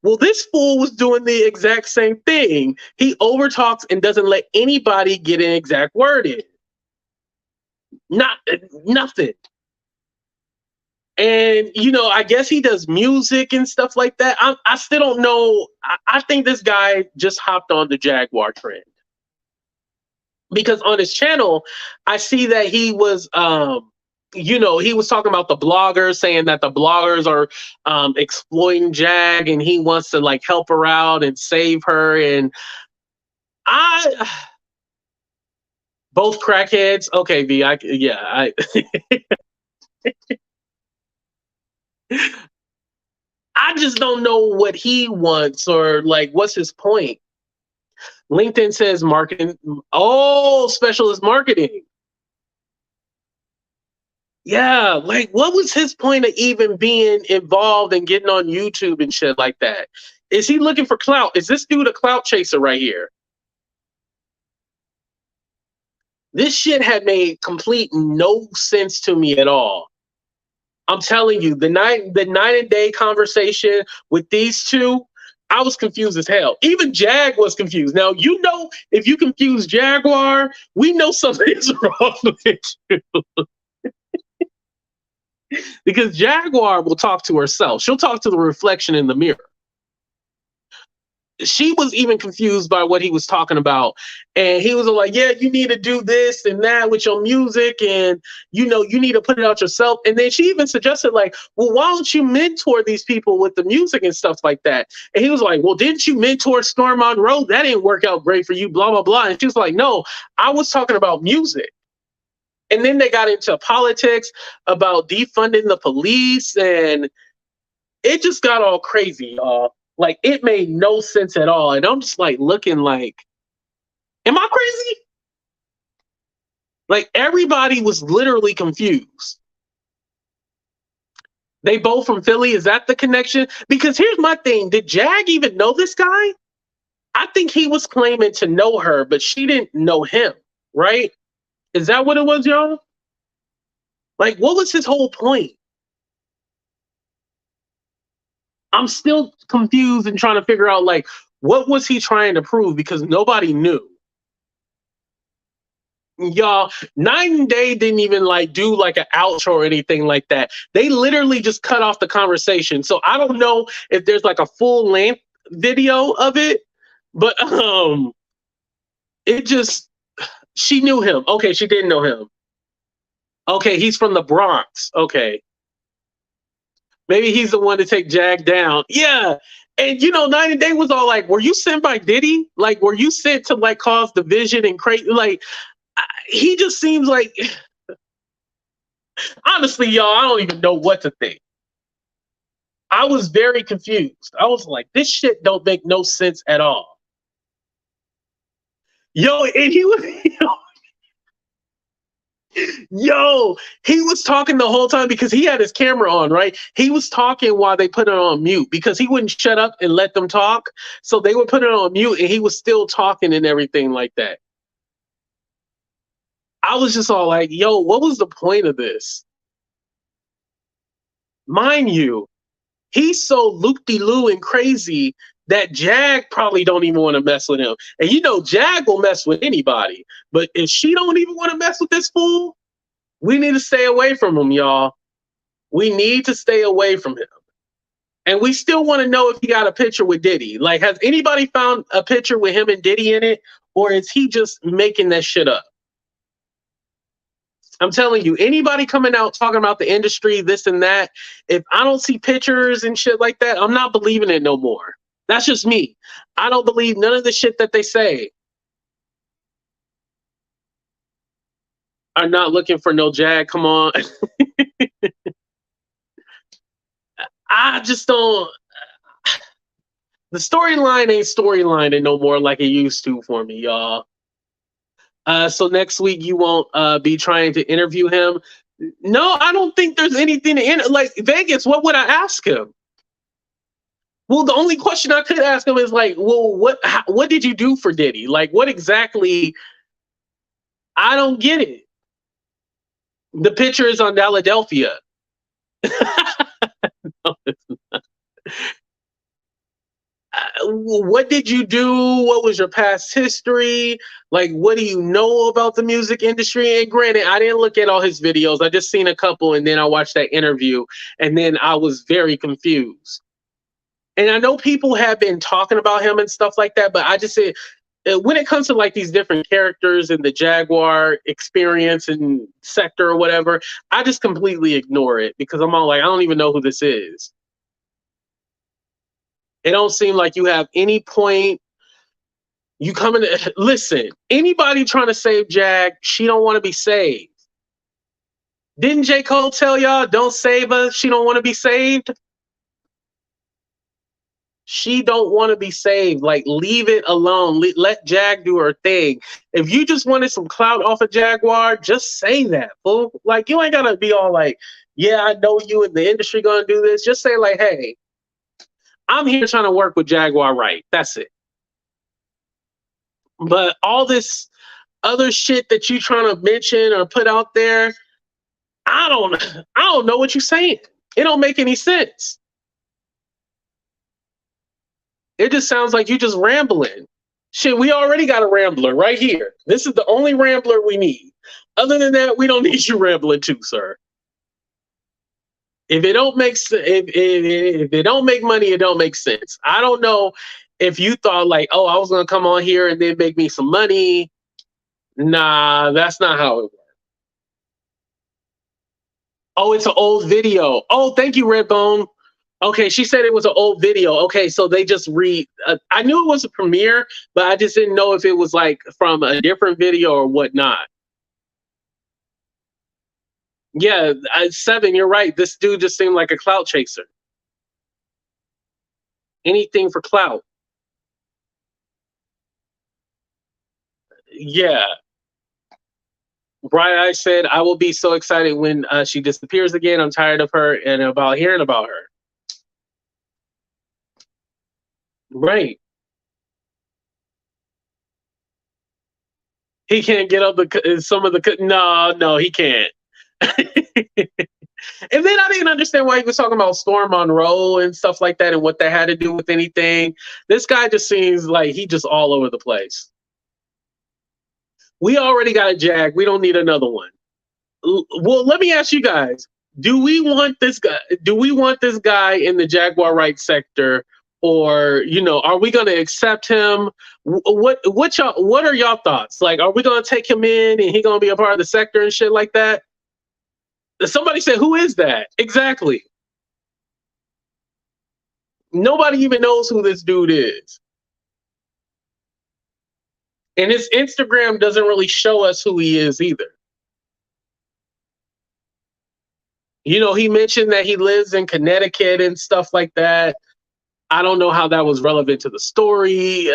Well, this fool was doing the exact same thing. He overtalks and doesn't let anybody get an exact word in. Not nothing. And I guess he does music and stuff like that. I still don't know. I think this guy just hopped on the Jaguar trend because on his channel, I see that he was, he was talking about the bloggers, saying that the bloggers are exploiting Jag, and he wants to like help her out and save her. And I, both crackheads. Okay, V. I I just don't know what he wants or like what's his point. LinkedIn says marketing. Oh, specialist marketing. Yeah, like what was his point of even being involved and getting on YouTube and shit like that? Is he looking for clout? Is this dude a clout chaser right here? This shit had made complete no sense to me at all. I'm telling you, the night and day conversation with these two, I was confused as hell. Even Jag was confused. Now, if you confuse Jaguar, we know something is wrong with you. Because Jaguar will talk to herself. She'll talk to the reflection in the mirror. She was even confused by what he was talking about. And he was like, yeah, you need to do this and that with your music. And, you need to put it out yourself. And then she even suggested like, well, why don't you mentor these people with the music and stuff like that? And he was like, well, didn't you mentor Storm Monroe? That didn't work out great for you, blah, blah, blah. And she was like, no, I was talking about music. And then they got into politics about defunding the police. And it just got all crazy, y'all. Like, it made no sense at all. And I'm just like looking like, am I crazy? Like, everybody was literally confused. They both from Philly. Is that the connection? Because here's my thing. Did Jag even know this guy? I think he was claiming to know her, but she didn't know him, right? Is that what it was, y'all? Like, what was his whole point? I'm still confused and trying to figure out, like, what was he trying to prove? Because nobody knew. Y'all, Night and Day didn't even like do like an outro or anything like that. They literally just cut off the conversation. So I don't know if there's like a full length video of it, but it just, she knew him. Okay, she didn't know him. Okay, he's from the Bronx. Okay. Maybe he's the one to take Jag down. Yeah. And Night and Day was all like, were you sent by Diddy? Like, were you sent to like cause division and crazy? Like, he just seems like, honestly, y'all, I don't even know what to think. I was very confused. I was like, this shit don't make no sense at all. Yo, and he was, yo, he was talking the whole time because he had his camera on, right? He was talking while they put it on mute because he wouldn't shut up and let them talk. So they would put it on mute and he was still talking and everything like that. I was just all like, yo, what was the point of this? Mind you, he's so loop-de-loo and crazy that Jag probably don't even want to mess with him. And Jag will mess with anybody. But if she don't even want to mess with this fool, we need to stay away from him, y'all. We need to stay away from him. And we still want to know if he got a picture with Diddy. Like, has anybody found a picture with him and Diddy in it? Or is he just making that shit up? I'm telling you, anybody coming out talking about the industry, this and that, if I don't see pictures and shit like that, I'm not believing it no more. That's just me. I don't believe none of the shit that they say. I'm not looking for no Jag. Come on. I just don't. The storyline ain't storylining no more like it used to for me, y'all. So next week you won't be trying to interview him. No, I don't think there's anything to like Vegas. What would I ask him? Well, the only question I could ask him is like, well, what did you do for Diddy? Like, what exactly? I don't get it. The picture is on Philadelphia. No, what did you do? What was your past history? Like, what do you know about the music industry? And granted, I didn't look at all his videos. I just seen a couple, and then I watched that interview, and then I was very confused. And I know people have been talking about him and stuff like that, but I just said, when it comes to like these different characters in the Jaguar experience and sector or whatever, I just completely ignore it because I'm all like, I don't even know who this is. It don't seem like you have any point. You come in, listen, anybody trying to save Jag, she don't want to be saved. Didn't J. Cole tell y'all, don't save her, she don't want to be saved? She don't want to be saved. Like, leave it alone. Let Jag do her thing. If you just wanted some clout off of Jaguar, just say that, fool. Like, you ain't gotta be all like, yeah, I know you in the industry gonna do this. Just say like, hey, I'm here trying to work with Jaguar Wright. That's it. But all this other shit that you trying to mention or put out there, I don't know what you're saying. It don't make any sense. It just sounds like you just rambling. Shit, we already got a rambler right here. This is the only rambler we need. Other than that, we don't need you rambling too, sir. If it don't make if it don't make money, it don't make sense. I don't know if you thought like, oh, I was gonna come on here and then make me some money. Nah, that's not how it works. Oh, it's an old video. Oh, thank you, Redbone. Okay, she said it was an old video. Okay, so they just I knew it was a premiere, but I just didn't know if it was like from a different video or whatnot. Yeah, 7, you're right. This dude just seemed like a clout chaser. Anything for clout. Yeah. Bright Eye said, I will be so excited when she disappears again. I'm tired of her and about hearing about her. Right. He can't get up some of the. No, he can't. And then I didn't understand why he was talking about Storm Monroe and stuff like that and what that had to do with anything. This guy just seems like he just all over the place. We already got a Jag. We don't need another one. Well, let me ask you guys: do we want this guy? Do we want this guy in the Jaguar Wright sector, or are we going to accept him? What are y'all thoughts? Like, are we going to take him in and he going to be a part of the sector and shit like that? Somebody said, who is that? Exactly. Nobody even knows who this dude is. And his Instagram doesn't really show us who he is either. He mentioned that he lives in Connecticut and stuff like that. I don't know how that was relevant to the story.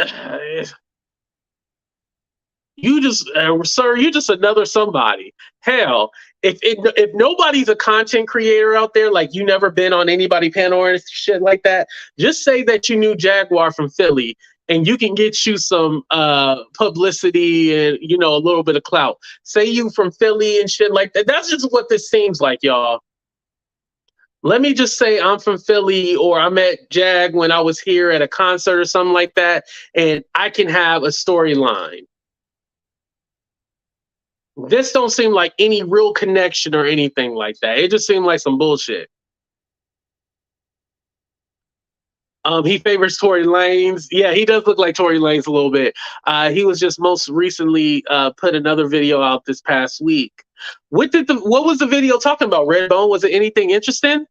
You just, sir, you're just another somebody. Hell, if nobody's a content creator out there, like you never been on anybody panel or shit like that, just say that you knew Jaguar from Philly and you can get you some publicity and, a little bit of clout. Say you from Philly and shit like that. That's just what this seems like, y'all. Let me just say I'm from Philly, or I met Jag when I was here at a concert or something like that, and I can have a storyline. This don't seem like any real connection or anything like that. It just seemed like some bullshit. He favors Tory Lanez. Yeah, he does look like Tory Lanez a little bit. He was just most recently put another video out this past week. What was the video talking about, Redbone? Was it anything interesting?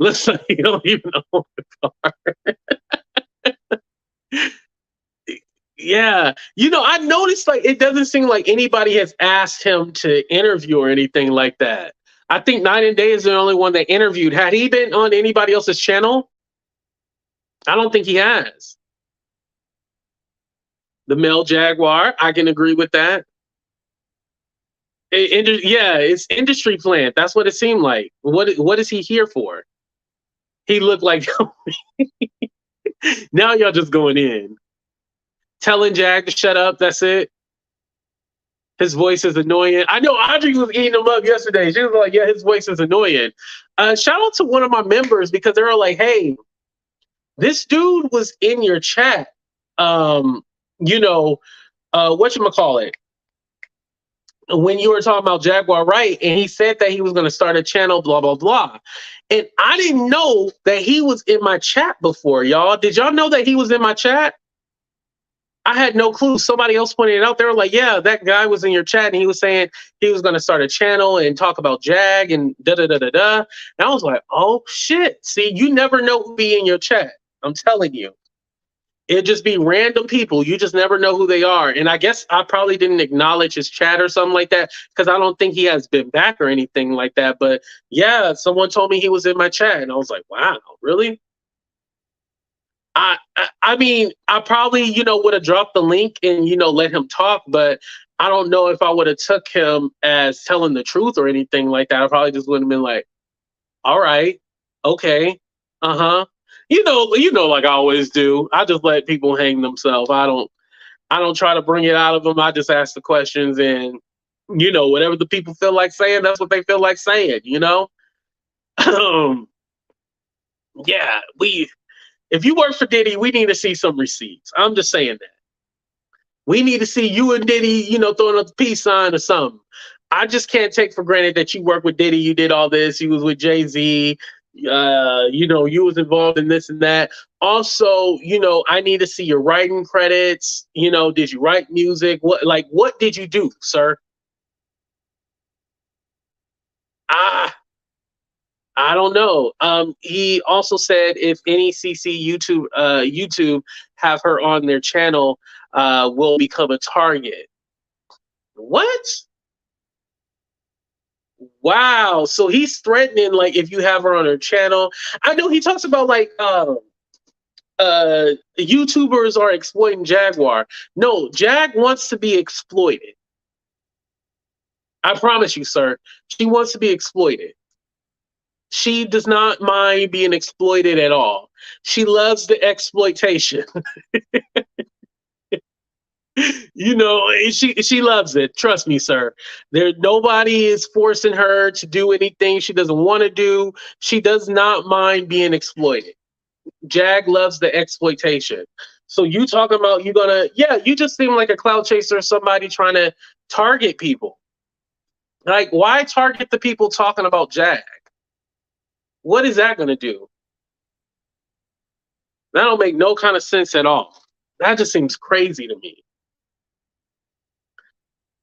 Listen, you don't even know what the Yeah, I noticed like it doesn't seem like anybody has asked him to interview or anything like that. I think Night and Day is the only one that interviewed. Had he been on anybody else's channel? I don't think he has. The male Jaguar, I can agree with that. It's industry plant. That's what it seemed like. What is he here for? He looked like now y'all just going in. Telling Jag to shut up, that's it. His voice is annoying. I know Audrey was eating him up yesterday. She was like, yeah, his voice is annoying. Shout out to one of my members because they were like, hey, This dude was in your chat. You know, whatchamacallit, when you were talking about Jaguar Wright, and he said that he was going to start a channel, blah, blah, blah. And I didn't know that he was in my chat before, y'all. Did y'all know that he was in my chat? I had no clue. Somebody else pointed it out. They were like, yeah, that guy was in your chat, and he was saying he was going to start a channel and talk about Jag and da-da-da-da-da. And I was like, oh, shit. See, you never know who be in your chat. I'm telling you. It'd just be random people. You just never know who they are. And I guess I probably didn't acknowledge his chat or something like that because I don't think he has been back or anything like that. But yeah, someone told me he was in my chat, and I was like, wow, really? I mean, I probably, would have dropped the link and, let him talk, but I don't know if I would have took him as telling the truth or anything like that. I probably just would have been like, all right, okay, uh-huh. Like I always do. I just let people hang themselves. I don't try to bring it out of them. I just ask the questions, and whatever the people feel like saying, that's what they feel like saying, Yeah, if you work for Diddy, we need to see some receipts. I'm just saying that. We need to see you and Diddy, throwing up the peace sign or something. I just can't take for granted that you work with Diddy, you did all this, you was with Jay-Z, you was involved in this and that. Also, I need to see your writing credits. Did you write music? What did you do, sir? I don't know. He also said if any CC YouTube have her on their channel, will become a target. What? Wow. So he's threatening, like, if you have her on her channel. I know he talks about like YouTubers are exploiting Jaguar. No, Jag wants to be exploited. I promise you, sir. She wants to be exploited. She does not mind being exploited at all. She loves the exploitation. She loves it. Trust me, sir. Nobody is forcing her to do anything she doesn't want to do. She does not mind being exploited. Jag loves the exploitation. So you talking about you just seem like a cloud chaser, somebody trying to target people. Like, why target the people talking about Jag? What is that going to do? That don't make no kind of sense at all. That just seems crazy to me.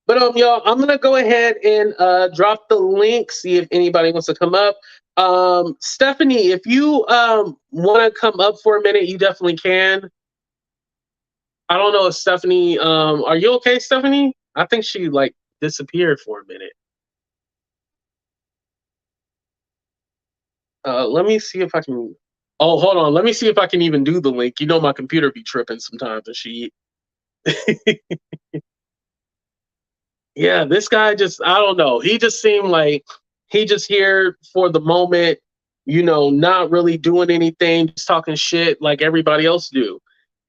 But y'all, I'm gonna go ahead and drop the link, see if anybody wants to come up. Stephanie, if you want to come up for a minute, you definitely can. I don't know if Stephanie, are you okay, Stephanie? I think she like disappeared for a minute. Let me see if I can. Oh, hold on. Let me see if I can even do the link. My computer be tripping sometimes, and she. Yeah, this guy just, I don't know. He just seemed like he just here for the moment, not really doing anything, just talking shit like everybody else do.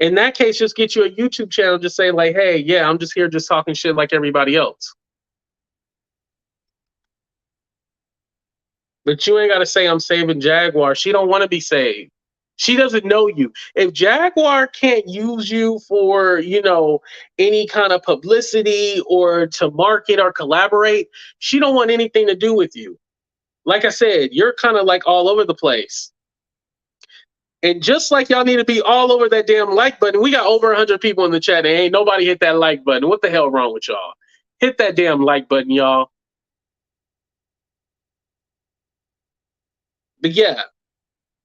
In that case, just get you a YouTube channel, just say like, hey, yeah, I'm just here just talking shit like everybody else. But you ain't got to say I'm saving Jaguar. She don't want to be saved. She doesn't know you. If Jaguar can't use you for, any kind of publicity or to market or collaborate, she don't want anything to do with you. Like I said, you're kind of like all over the place. And just like y'all need to be all over that damn like button, we got over 100 people in the chat and ain't nobody hit that like button. What the hell wrong with y'all? Hit that damn like button, y'all. But yeah,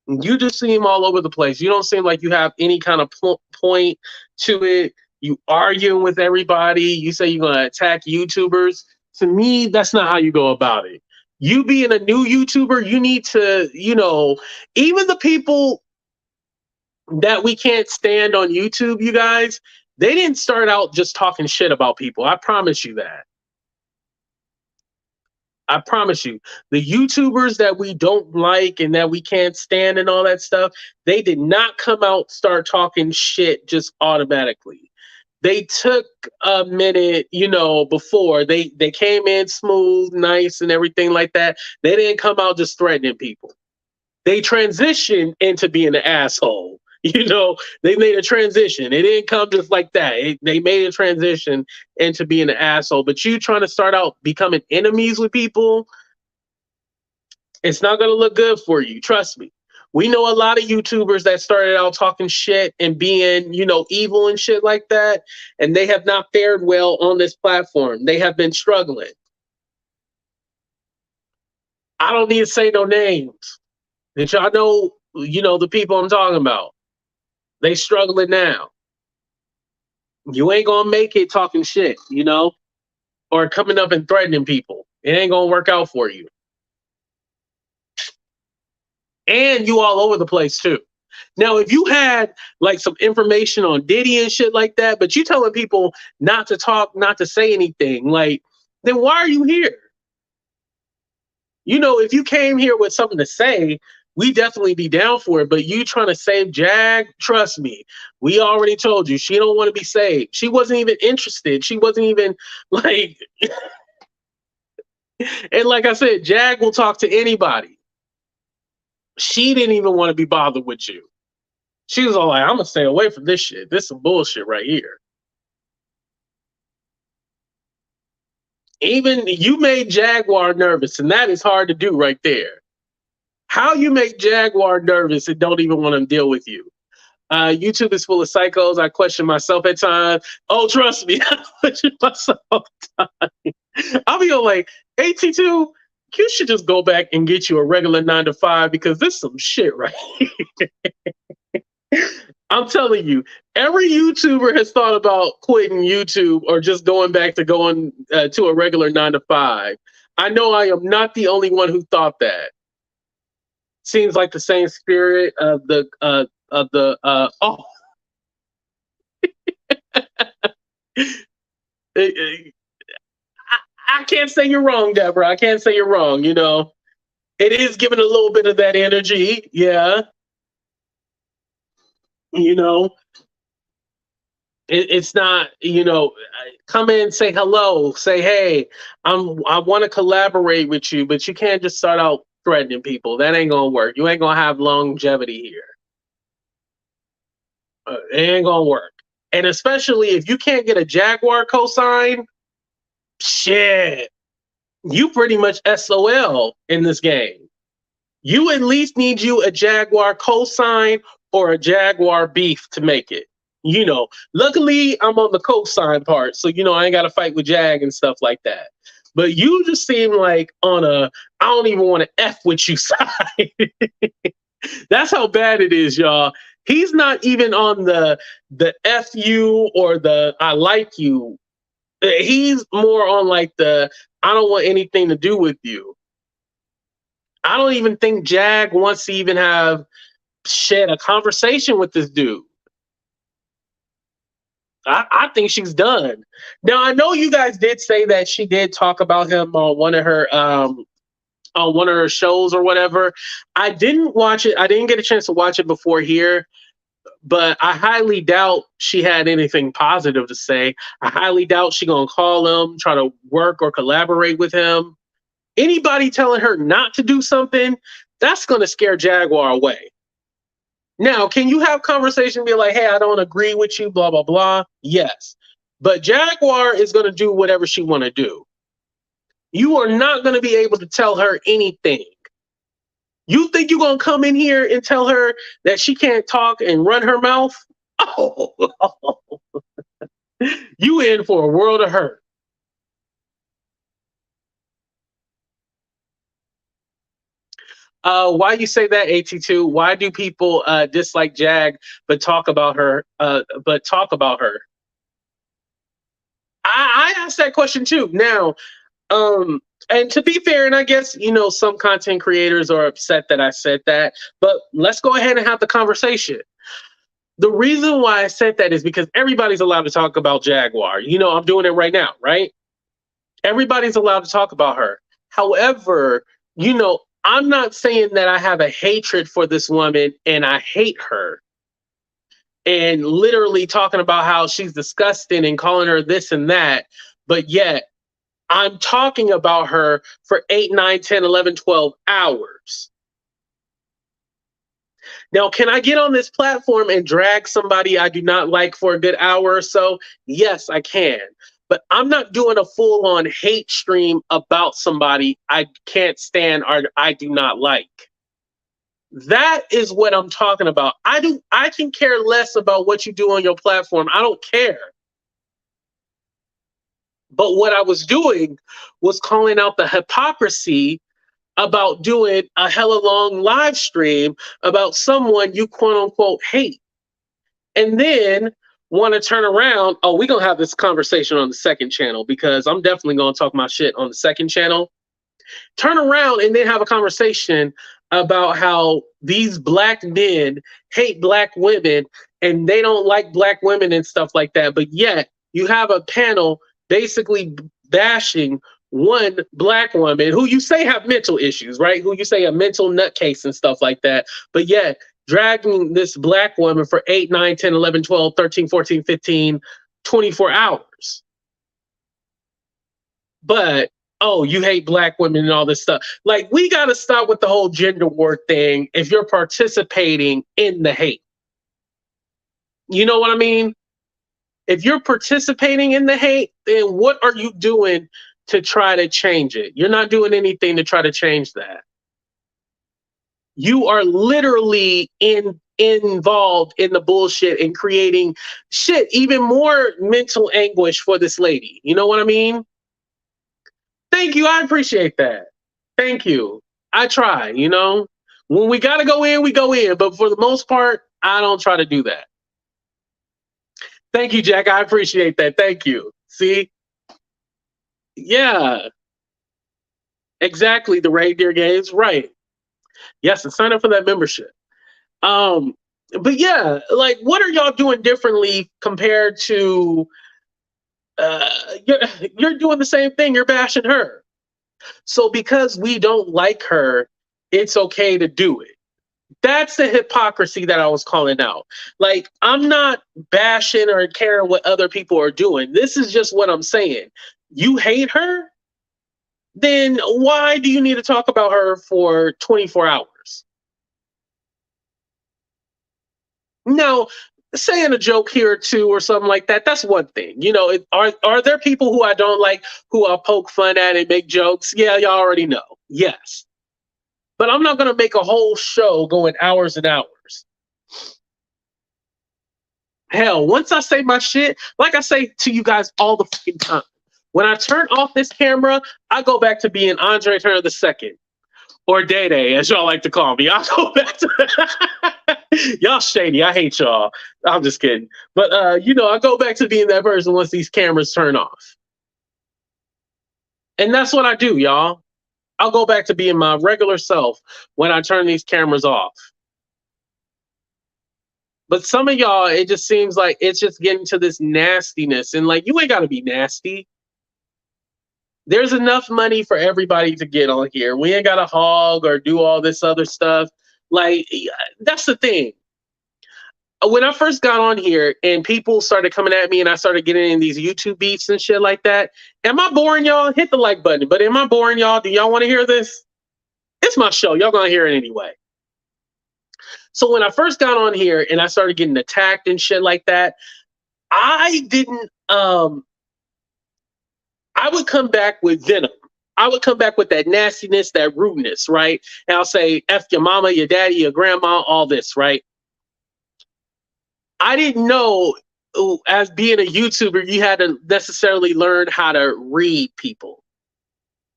you just seem all over the place. You don't seem like you have any kind of point to it. You arguing with everybody. You say you're going to attack YouTubers. To me, that's not how you go about it. You being a new YouTuber, you need to, even the people that we can't stand on YouTube, you guys, they didn't start out just talking shit about people. I promise you that. I promise you, the YouTubers that we don't like and that we can't stand and all that stuff, they did not come out start talking shit just automatically. They took a minute, before they came in smooth, nice, and everything like that. They didn't come out just threatening people. They transitioned into being an asshole. You know, they made a transition. It didn't come just like that. They made a transition into being an asshole. But you trying to start out becoming enemies with people, it's not going to look good for you. Trust me. We know a lot of YouTubers that started out talking shit and being, you know, evil and shit like that. And they have not fared well on this platform. They have been struggling. I don't need to say no names. Did y'all know, you know, the people I'm talking about? They struggling now. You ain't gonna make it talking shit, you know, or coming up and threatening people. It ain't gonna work out for you. And you all over the place too. Now, if you had like some information on Diddy and shit like that, but you telling people not to talk, not to say anything, like, then why are you here? You know, if you came here with something to say, we definitely be down for it. But you trying to save Jag, trust me, we already told you she don't want to be saved. She wasn't even interested. She wasn't even like, and like I said, Jag will talk to anybody. She didn't even want to be bothered with you. She was all like, I'm gonna stay away from this shit. This is some bullshit right here. Even you made Jaguar nervous, and that is hard to do right there. How you make Jaguar nervous and don't even want to deal with you? YouTube is full of psychos. I question myself at times. Oh, trust me, I question myself all the time. I'll be all like, AT2, you should just go back and get you a regular 9 to 5 because this is some shit right here. I'm telling you, every YouTuber has thought about quitting YouTube or just going back to going to a regular 9 to 5. I know I am not the only one who thought that. Seems like the same spirit of the oh. I can't say you're wrong, Deborah. I can't say you're wrong. You know, it is giving a little bit of that energy. Yeah. You know, it's not, you know, come in, say hello, say, hey, I want to collaborate with you, but you can't just start out threatening people. That ain't gonna work. You ain't gonna have longevity here. It ain't gonna work. And especially if you can't get a Jaguar cosign, shit, you pretty much SOL in this game. You at least need you a Jaguar cosign or a Jaguar beef to make it. You know, luckily I'm on the cosign part, so you know I ain't got to fight with Jag and stuff like that. But you just seem like on a I don't even want to F with you side. That's how bad it is, y'all. He's not even on the F you or the I like you. He's more on like the I don't want anything to do with you. I don't even think Jag wants to even have a conversation with this dude. I think she's done. Now I know you guys did say that she did talk about him on one of her shows or whatever. I didn't watch it. I didn't get a chance to watch it before here, but I highly doubt she had anything positive to say. I highly doubt she gonna call him, try to work or collaborate with him. Anybody telling her not to do something, that's gonna scare Jaguar away. Now, can you have conversation, be like, hey, I don't agree with you, blah, blah, blah? Yes. But Jaguar is going to do whatever she want to do. You are not going to be able to tell her anything. You think you're going to come in here and tell her that she can't talk and run her mouth? Oh, you in for a world of hurt. Why you say that, AT2? Why do people dislike Jag but talk about her? I asked that question too. Now, and to be fair, and I guess you know some content creators are upset that I said that, but let's go ahead and have the conversation. The reason why I said that is because everybody's allowed to talk about Jaguar. You know, I'm doing it right now, right? Everybody's allowed to talk about her. However, you know, I'm not saying that I have a hatred for this woman and I hate her and literally talking about how she's disgusting and calling her this and that. But yet I'm talking about her for 8, 9, 10, 11, 12 hours. Now, can I get on this platform and drag somebody I do not like for a good hour or so? Yes, I can. But I'm not doing a full on hate stream about somebody I can't stand or I do not like. That is what I'm talking about. I can care less about what you do on your platform. I don't care. But what I was doing was calling out the hypocrisy about doing a hella long live stream about someone you quote unquote hate. And then want to turn around. Oh, we're going to have this conversation on the second channel because I'm definitely going to talk my shit on the second channel. Turn around and then have a conversation about how these black men hate black women and they don't like black women and stuff like that. But yet you have a panel basically bashing one black woman who you say have mental issues, right? Who you say a mental nutcase and stuff like that. But yet dragging this black woman for 8, 9, 10, 11, 12, 13, 14, 15, 24 hours. But oh, you hate black women and all this stuff. Like, we got to stop with the whole gender war thing if you're participating in the hate. You know what I mean? If you're participating in the hate, then what are you doing to try to change it? You're not doing anything to try to change that. You are literally involved in the bullshit and creating shit, even more mental anguish for this lady. You know what I mean? Thank you. I appreciate that. Thank you. I try, you know. When we got to go in, we go in. But for the most part, I don't try to do that. Thank you, Jack. I appreciate that. Thank you. See? Yeah. Exactly. The reindeer games. Right. Yes, and sign up for that membership. But yeah, like, what are y'all doing differently compared to you're doing the same thing, you're bashing her. So because we don't like her, it's okay to do it. That's the hypocrisy that I was calling out. Like, I'm not bashing or caring what other people are doing. This is just what I'm saying. You hate her? Then why do you need to talk about her for 24 hours? Now, saying a joke here or two or something like that, that's one thing. You know, are there people who I don't like who I poke fun at and make jokes? Yeah, y'all already know. Yes. But I'm not going to make a whole show going hours and hours. Hell, once I say my shit, like I say to you guys all the fucking time, when I turn off this camera, I go back to being Andre Turner II. Or Day Day, as y'all like to call me. I'll go back to y'all shady. I hate y'all. I'm just kidding. But you know, I go back to being that person once these cameras turn off. And that's what I do, y'all. I'll go back to being my regular self when I turn these cameras off. But some of y'all, it just seems like it's just getting to this nastiness. And like, you ain't gotta be nasty. There's enough money for everybody to get on here. We ain't got to hog or do all this other stuff. Like, that's the thing. When I first got on here and people started coming at me and I started getting in these YouTube beats and shit like that, am I boring y'all? Hit the like button. But am I boring y'all? Do y'all want to hear this? It's my show. Y'all gonna hear it anyway. So when I first got on here and I started getting attacked and shit like that, I didn't I would come back with venom. I would come back with that nastiness, that rudeness, right? And I'll say, F your mama, your daddy, your grandma, all this, right? I didn't know, as being a YouTuber, you had to necessarily learn how to read people.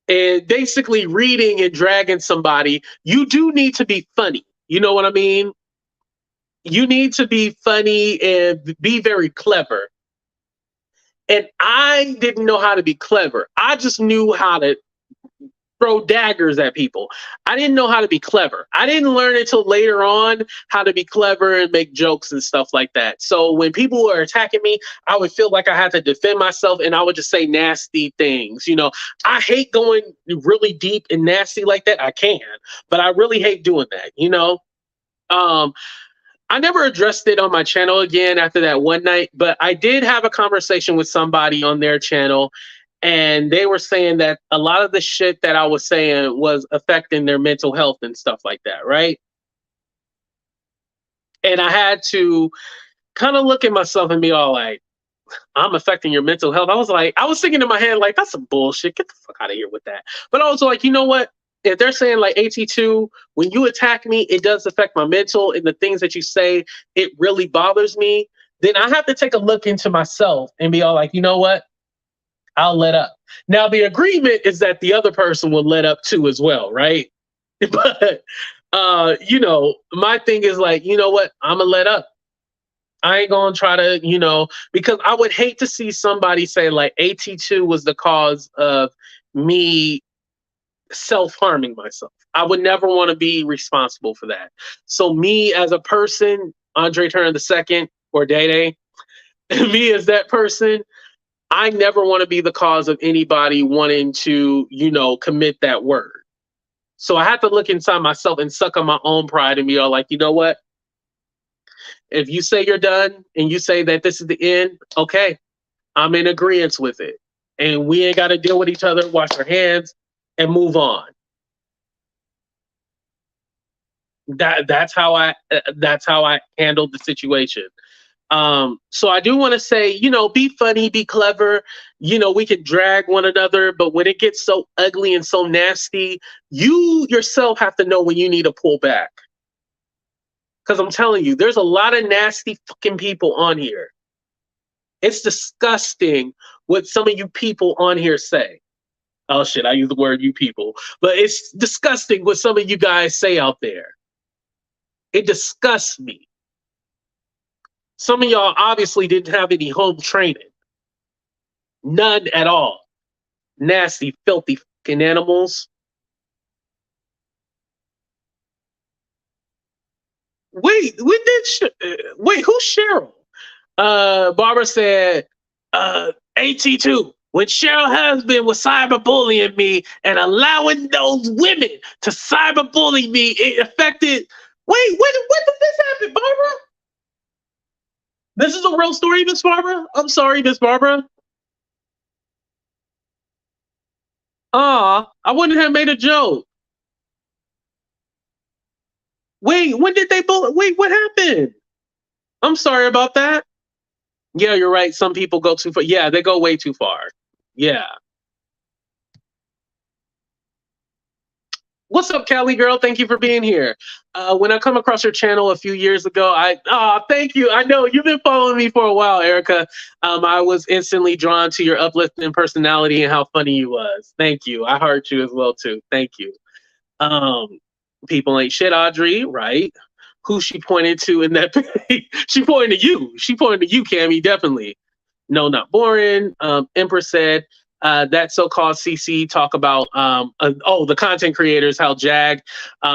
And basically reading and dragging somebody, you do need to be funny. You know what I mean? You need to be funny and be very clever. And I didn't know how to be clever. I just knew how to throw daggers at people. I didn't know how to be clever. I didn't learn until later on how to be clever and make jokes and stuff like that. So when people were attacking me, I would feel like I had to defend myself and I would just say nasty things. You know, I hate going really deep and nasty like that. I can, but I really hate doing that, you know? I never addressed it on my channel again after that one night, but I did have a conversation with somebody on their channel, and they were saying that a lot of the shit that I was saying was affecting their mental health and stuff like that, right? And I had to kind of look at myself and be all like, I'm affecting your mental health. I was thinking in my head, like, that's some bullshit. Get the fuck out of here with that. But I was like, you know what? If they're saying like AT2, when you attack me, it does affect my mental and the things that you say, it really bothers me. Then I have to take a look into myself and be all like, you know what? I'll let up. Now, the agreement is that the other person will let up too as well, right? But, my thing is like, you know what? I'm going to let up. I ain't gonna try to, because I would hate to see somebody say like AT2 was the cause of me self-harming myself. I would never want to be responsible for that. So me as a person, Andre Turner II or Day Day, me as that person, I never want to be the cause of anybody wanting to, commit that word. So I have to look inside myself and suck on my own pride and be all like, you know what? If you say you're done and you say that this is the end, okay, I'm in agreement with it. And we ain't got to deal with each other, wash our hands, and move on. That's how I handled the situation. So I do want to say, be funny, be clever. We can drag one another, but when it gets so ugly and so nasty, you yourself have to know when you need to pull back. Because I'm telling you, there's a lot of nasty fucking people on here. It's disgusting what some of you people on here say. Oh shit, I use the word you people. But it's disgusting what some of you guys say out there. It disgusts me. Some of y'all obviously didn't have any home training. None at all. Nasty, filthy fucking animals. Wait, who's Cheryl? Barbara said, AT2, when Cheryl husband was cyberbullying me and allowing those women to cyberbully me, it affected. Wait, when did this happen, Barbara? This is a real story, Miss Barbara? I'm sorry, Miss Barbara. I wouldn't have made a joke. Wait, when did they both? Wait, what happened? I'm sorry about that. Yeah, you're right. Some people go too far. Yeah, they go way too far. Yeah. What's up, Cali girl? Thank you for being here. When I come across your channel a few years ago, thank you. I know you've been following me for a while, Erica. I was instantly drawn to your uplifting personality and how funny you was. Thank you. I heard you as well too. Thank you. People ain't shit, Audrey, right? Who she pointed to in that? She pointed to you. She pointed to you, Cammy, definitely. No, not boring. Empress said that so-called CC talk about the content creators, how Jag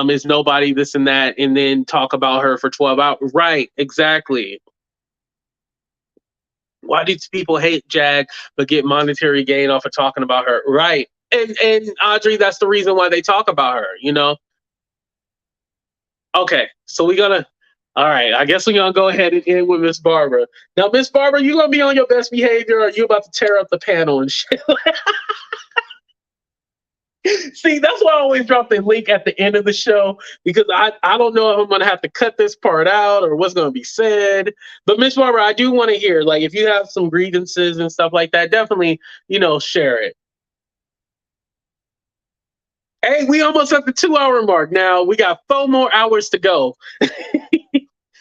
is nobody, this and that, and then talk about her for 12 hours. Right, exactly. Why do people hate Jag but get monetary gain off of talking about her? Right. And Audrey, that's the reason why they talk about her, Okay, so all right, I guess we're gonna go ahead and end with Miss Barbara. Now, Miss Barbara, you gonna be on your best behavior, or are you about to tear up the panel and shit? See, that's why I always drop the link at the end of the show, because I don't know if I'm gonna have to cut this part out or what's gonna be said. But Miss Barbara, I do want to hear, like, if you have some grievances and stuff like that, definitely, share it. Hey, we almost at the 2-hour mark. Now we got 4 more hours to go.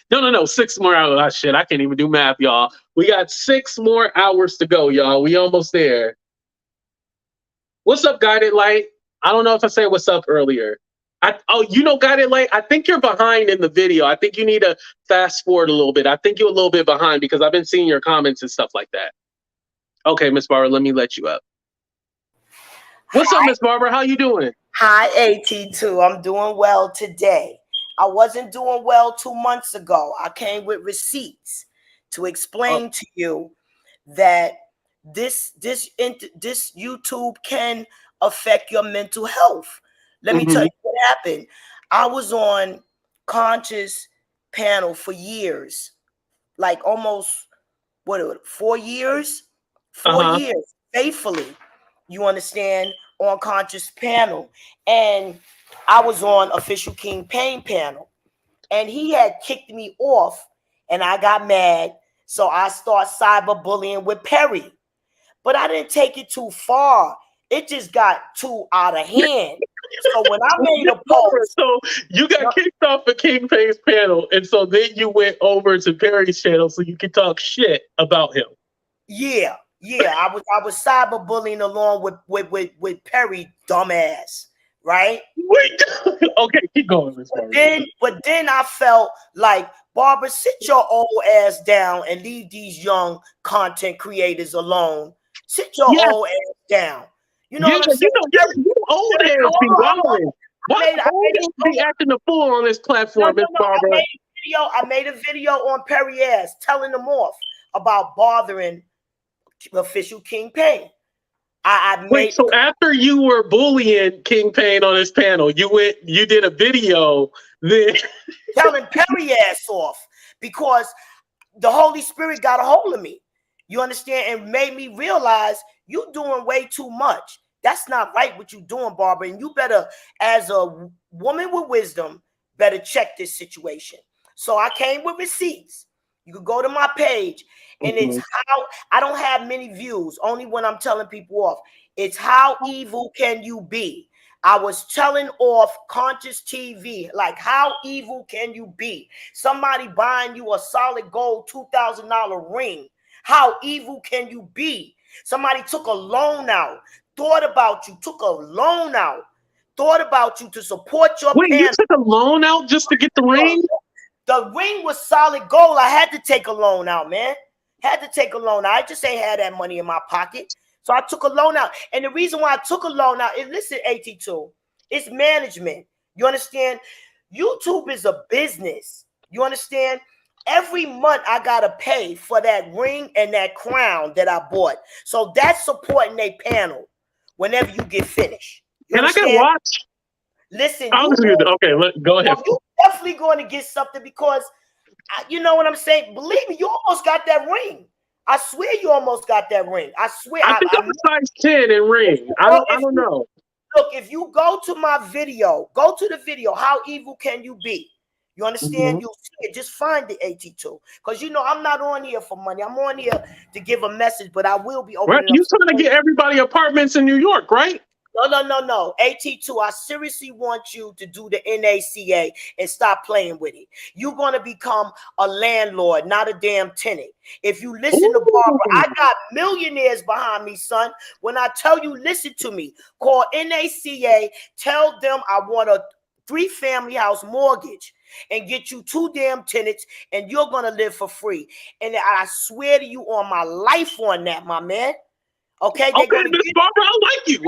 No, 6 more hours. Oh, shit, I can't even do math, y'all. We got 6 more hours to go, y'all. We almost there. What's up, Guided Light? I don't know if I said what's up earlier. Guided Light, I think you're behind in the video. I think you need to fast forward a little bit. I think you're a little bit behind because I've been seeing your comments and stuff like that. Okay, Miss Barbara, let me let you up. What's up, Miss Barbara? How you doing? Hi, AT2. I'm doing well today. I wasn't doing well 2 months ago. I came with receipts to explain to you that this YouTube can affect your mental health. Let me tell you what happened. I was on Conscious panel for years, like almost 4 years? 4 years, faithfully. You understand? On Conscious panel, and I was on Official King Pain panel. and he had kicked me off, and I got mad. So I start cyberbullying with Perry. But I didn't take it too far. It just got too out of hand. So when I made a post, so you got kicked off of King Payne's panel, and so then you went over to Perry's channel so you could talk shit about him. Yeah. I was cyberbullying along with Perry, dumbass, right? Wait, okay, keep going. But then I felt like, Barbara, sit your old ass down and leave these young content creators alone. Sit your old ass down. You know what I'm saying? You old ass be wilding. Why old ass be acting a fool on this platform, Miss Barbara? I made a video on Perry ass telling them off about bothering official King Payne. So after you were bullying King Payne on his panel, you did a video then telling Perry ass off because the Holy Spirit got a hold of me. You understand? And made me realize you doing way too much. That's not right what you doing, Barbara. And you better, as a woman with wisdom, better check this situation. So I came with receipts. You could go to my page, and it's how I don't have many views, only when I'm telling people off. It's how evil can you be? I was telling off Conscious TV, like, how evil can you be? Somebody buying you a solid gold $2,000 ring. How evil can you be? Somebody took a loan out, thought about you, took a loan out, thought about you to support your Wait, parents. you took a loan out just to get the ring? The ring was solid gold. I had to take a loan out, man. Had to take a loan out. I just ain't had that money in my pocket. So I took a loan out. And the reason why I took a loan out is, listen, AT2, it's management. You understand? YouTube is a business. You understand? Every month I got to pay for that ring and that crown that I bought. So that's supporting their panel whenever you get finished. And I can watch. Listen, go ahead. You're definitely going to get something because, you know what I'm saying? Believe me, you almost got that ring. I swear you almost got that ring. I swear. I think I'm a size 10 in ring. I don't know. Look, if you go to my video, go to the video, How Evil Can You Be? You understand? You'll see it. Just find the AT2. Because, you know, I'm not on here for money. I'm on here to give a message, but I will be opening up. You're trying to get everybody apartments in New York, right? No. AT2, I seriously want you to do the NACA and stop playing with it. You're going to become a landlord, not a damn tenant. If you listen to Barbara, I got millionaires behind me, son. When I tell you, listen to me. Call NACA, tell them I want a 3-family house mortgage and get you 2 damn tenants, and you're going to live for free. And I swear to you on my life on that, my man. Okay, Miss Barbara, I like you.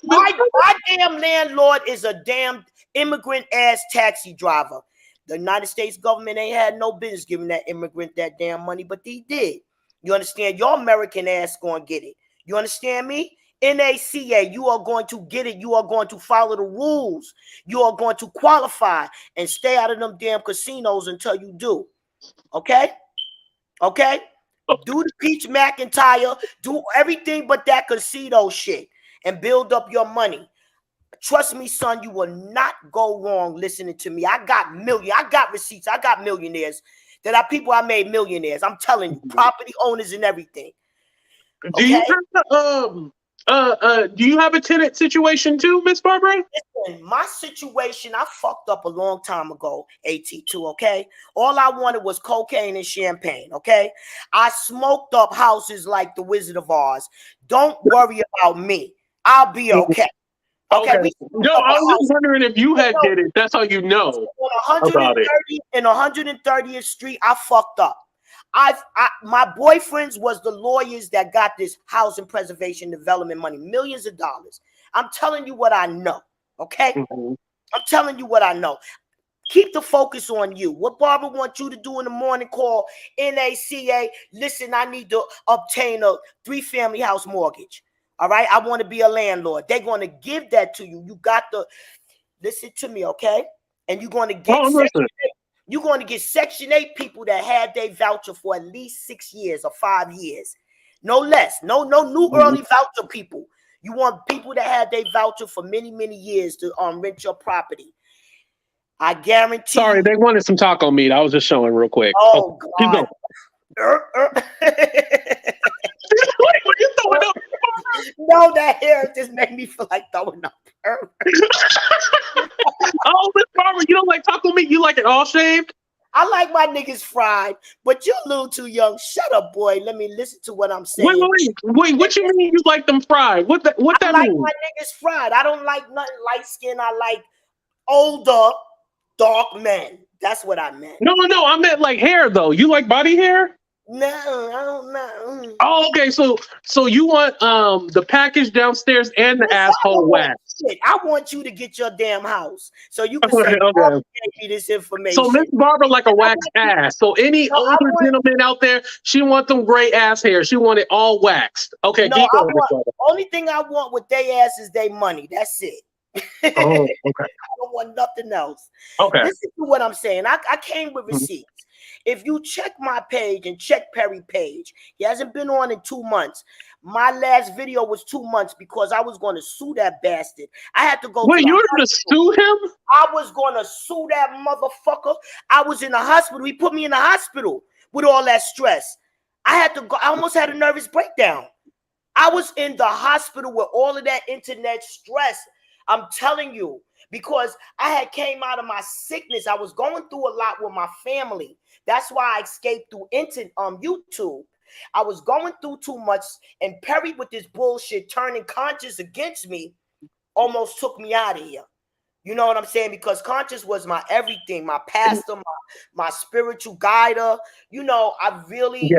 My damn landlord is a damn immigrant ass taxi driver. The United States government ain't had no business giving that immigrant that damn money, but they did. You understand? Your American ass gonna get it. You understand me? NACA, you are going to get it. You are going to follow the rules. You are going to qualify and stay out of them damn casinos until you do. Okay? Okay? Do the Peach McIntyre, do everything but that casino shit and build up your money. Trust me, son, you will not go wrong listening to me. I got receipts. I got millionaires I made millionaires. I'm telling you, property owners and everything. Okay? Do you have a tenant situation too, Miss Barbara? Listen, my situation, I fucked up a long time ago, AT2, okay? All I wanted was cocaine and champagne, okay? I smoked up houses like the Wizard of Oz. Don't worry about me. I'll be okay. Okay. I was just wondering if you had did it. That's how you know about it. In 130th Street, I fucked up. My boyfriends was the lawyers that got this housing preservation development money, millions of dollars. I'm telling you what I know, okay? I'm telling you what I know. Keep the focus on you. What Barbara wants you to do in the morning, call NACA. Listen, I need to obtain a 3-family house mortgage. All right? I want to be a landlord. They're going to give that to you. You got to listen to me, okay? And you're going to get You're going to get Section 8 people that had their voucher for at least 6 years or 5 years. No less. No new early voucher people. You want people that had their voucher for many, many years to rent your property. I guarantee. Sorry, they wanted some taco meat. I was just showing real quick. Oh, keep God. going. What are you throwing up? No, that hair just made me feel like throwing up. Oh, Miss Barbara, you don't like taco meat? You like it all shaved? I like my niggas fried, but you're a little too young. Shut up, boy. Let me listen to what I'm saying. Wait. What you mean you like them fried? What that mean? I like my niggas fried. I don't like nothing light skin. I like older, dark men. That's what I meant. No. I meant like hair though. You like body hair? No, I don't know. Oh, okay. So you want the package downstairs and the asshole wax. I want you to get your damn house so you can say, okay. Gave me this information. So Miss Barbara like a wax ass. So any older gentleman out there, she want them gray ass hair. She want it all waxed. Okay. No, only thing I want with their ass is their money. That's it. Oh, okay. I don't want nothing else. Okay. Listen to what I'm saying. I came with receipts. If you check my page and check Perry page, he hasn't been on in 2 months. My last video was 2 months because I was going to sue that bastard. I had to go. Wait, you were going to sue him? I was going to sue that motherfucker. I was in the hospital. He put me in the hospital with all that stress. I had to go. I almost had a nervous breakdown. I was in the hospital with all of that internet stress. I'm telling you, because I had came out of my sickness. I was going through a lot with my family. That's why I escaped through YouTube. I was going through too much, and Perry with this bullshit turning Conscious against me almost took me out of here. You know what I'm saying? Because Conscious was my everything, my pastor, my spiritual guider. You know, I really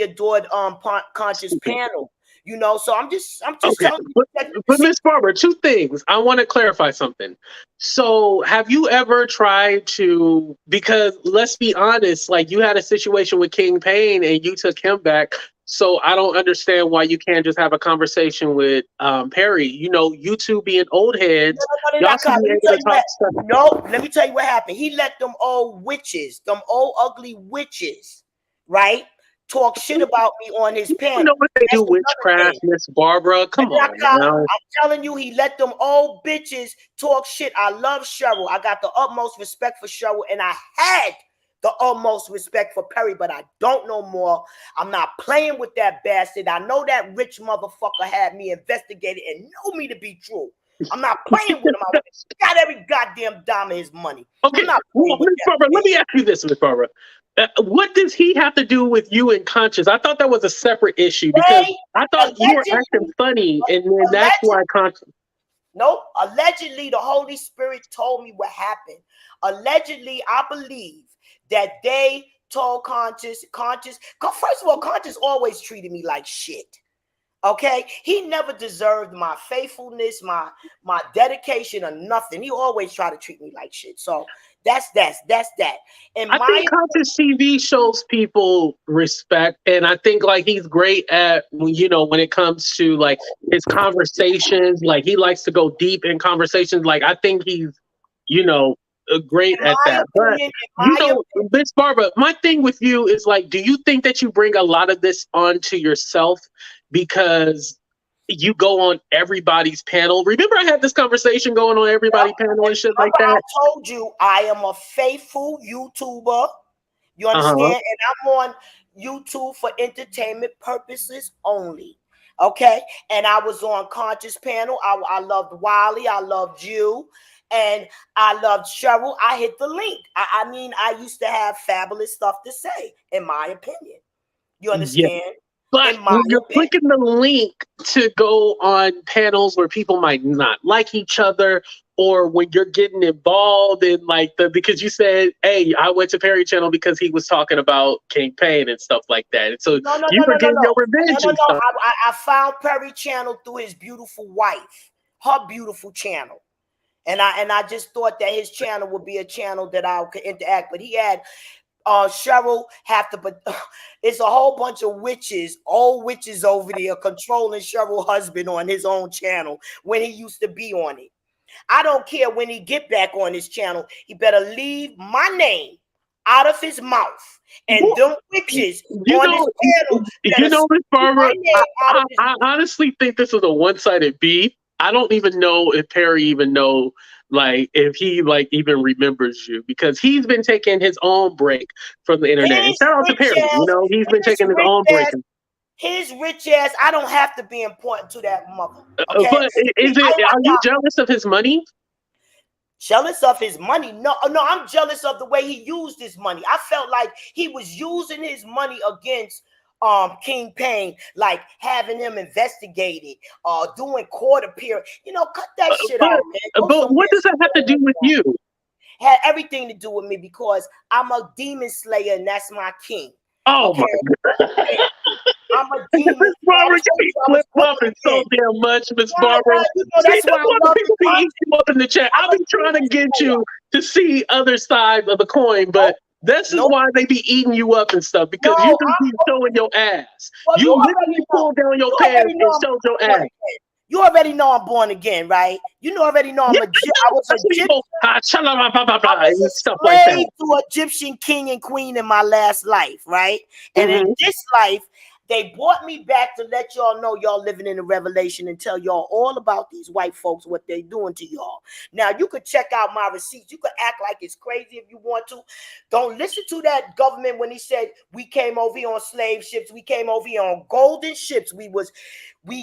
adored Conscious panel. You know, so I'm just okay. telling you. But Miss Barbara, 2 things. I want to clarify something. So have you ever tried to, because let's be honest, like you had a situation with King Payne and you took him back. So I don't understand why you can't just have a conversation with Perry. You know, you two being old heads. No, let me tell you what happened. He let them old witches, them old ugly witches, right? Talk shit about me on his panel. You know what they do, witchcraft, Miss Barbara? Come on, now. I'm telling you, he let them old bitches talk shit. I love Cheryl. I got the utmost respect for Cheryl, and I had the utmost respect for Perry, but I don't know more. I'm not playing with that bastard. I know that rich motherfucker had me investigated and know me to be true. I'm not playing with him. I got every goddamn dime of his money. Okay, Miss Barbara, let me ask you this, Miss Barbara. What does he have to do with you and Conscious? I thought that was a separate issue because I thought you were acting funny, and then that's why Conscious. Nope. Allegedly, the Holy Spirit told me what happened. Allegedly, I believe that they told Conscious. First of all, Conscious always treated me like shit. Okay, he never deserved my faithfulness, my dedication, or nothing. He always tried to treat me like shit. So that's that. And I think Conscious TV shows people respect, and I think like he's great at, you know, when it comes to like his conversations. Like he likes to go deep in conversations. Like I think he's, you know, great at that. But you know, Miss Barbara, my thing with you is like, do you think that you bring a lot of this onto yourself because you go on everybody's panel? Remember I had this conversation going on everybody's panel and shit like that? I told you I am a faithful YouTuber. You understand? And I'm on YouTube for entertainment purposes only. Okay? And I was on Conscious panel. I loved Wiley. I loved you. And I loved Cheryl. I hit the link. I mean, I used to have fabulous stuff to say, in my opinion. You understand? Yeah. But when you're clicking the link to go on panels where people might not like each other, or when you're getting involved in like because you said, hey, I went to Perry channel because he was talking about King Payne and stuff like that. And so you were getting your revenge and stuff. I found Perry channel through his beautiful wife, her beautiful channel. And I just thought that his channel would be a channel that I could interact. But he had Cheryl but it's a whole bunch of witches, old witches over there controlling Cheryl's husband on his own channel when he used to be on it. I don't care when he get back on his channel. He better leave my name out of his mouth. And them witches on his channel. You know, Miss Barbara, I honestly think this is a one-sided beef. I don't even know if Perry even know, like, if he like even remembers you, because he's been taking his own break from the internet. And His shout out to rich Perry, you ass, know, he's been his taking his rich own break. ass, his rich ass. I don't have to be important to that mother. Okay, But is it? Are you jealous of his money? Jealous of his money? No, no, I'm jealous of the way he used his money. I felt like he was using his money against King Payne, like having him investigated, doing court appearance. You know, cut that shit out, man. But what does that have to do with you? Had everything to do with me because I'm a demon slayer and that's my king. Oh okay? My God. I'm a demon. Miss Barbara, you be flip-flopping so damn much, Miss Barbara. You know, that's why I love people be eating you up in the chat. I've been trying to get you to see other sides of the coin, but this is why they be eating you up and stuff, because you just be showing your ass. Well, you literally pull down your pants and show your ass. You already know I'm born again, right? You already know I'm I was a slave to Egyptian king and queen in my last life, right? And in this life, they brought me back to let y'all know y'all living in a revelation and tell y'all all about these white folks, what they doing to y'all. Now, you could check out my receipts. You could act like it's crazy if you want to. Don't listen to that government when he said we came over here on slave ships. We came over here on golden ships. We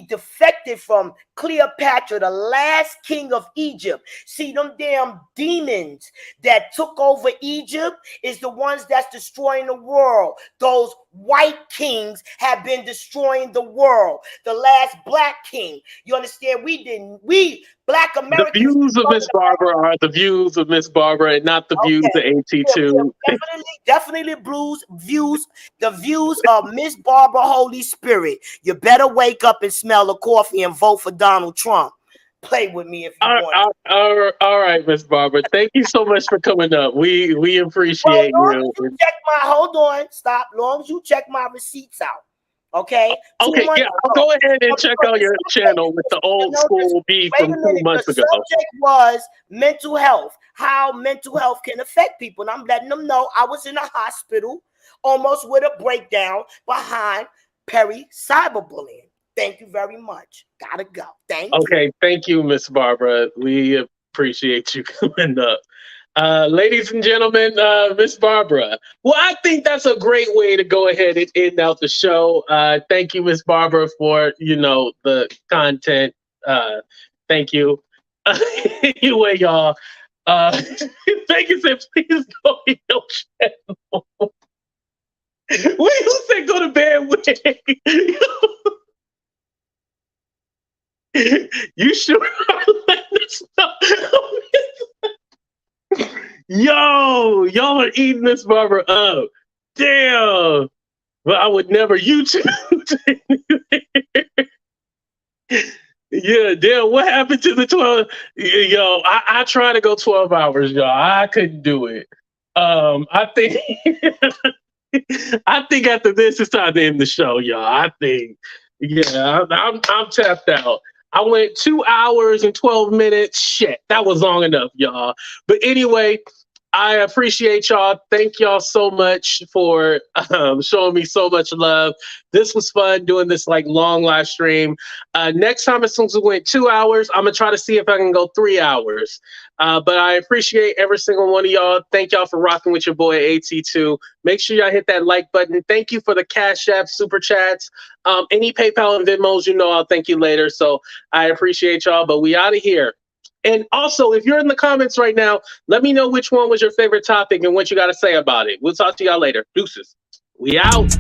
defected from Cleopatra, the last king of Egypt. See, them damn demons that took over Egypt is the ones that's destroying the world. Those white kings have been destroying the world. The last black king. You understand? We black Americans. The views of Miss Barbara are the views of Miss Barbara and not the views of AT2. Definitely the views of Miss Barbara Holy Spirit. You better wake up and smell the coffee and vote for Donald Trump. Play with me if you want. All right, Miss Barbara. Thank you so much for coming up. We appreciate you. Hold on, stop. Long as you check my receipts out. Okay. Okay, yeah, I'll go ahead and check out your channel with the old school beef from 2 months ago. The subject was mental health, how mental health can affect people. And I'm letting them know I was in a hospital almost with a breakdown behind Perry cyberbullying. Thank you very much. Gotta go. Thank you. Okay, thank you, Miss Barbara. We appreciate you coming up. Ladies and gentlemen, Miss Barbara. Well, I think that's a great way to go ahead and end out the show. Thank you, Miss Barbara, for, the content. Thank you. Anyway, y'all, Vegas said, please go to your channel. Wait, who said go to bed with? You sure? Yo, y'all are eating Miss Barbara up. Damn. But I would never YouTube. Yeah, damn. What happened to the 12? Yo, I try to go 12 hours, y'all. I couldn't do it. I think after this it's time to end the show, y'all. I think, yeah, I'm tapped out. I went 2 hours and 12 minutes. Shit, that was long enough, y'all. But anyway, I appreciate y'all. Thank y'all so much for showing me so much love. This was fun doing this like long live stream. Next time, as soon as we went 2 hours, I'm gonna try to see if I can go 3 hours. But I appreciate every single one of y'all. Thank y'all for rocking with your boy AT2. Make sure y'all hit that like button. Thank you for the Cash App, Super Chats. Any PayPal and Venmos, I'll thank you later. So I appreciate y'all, but we out of here. And also, if you're in the comments right now, let me know which one was your favorite topic and what you got to say about it. We'll talk to y'all later. Deuces. We out.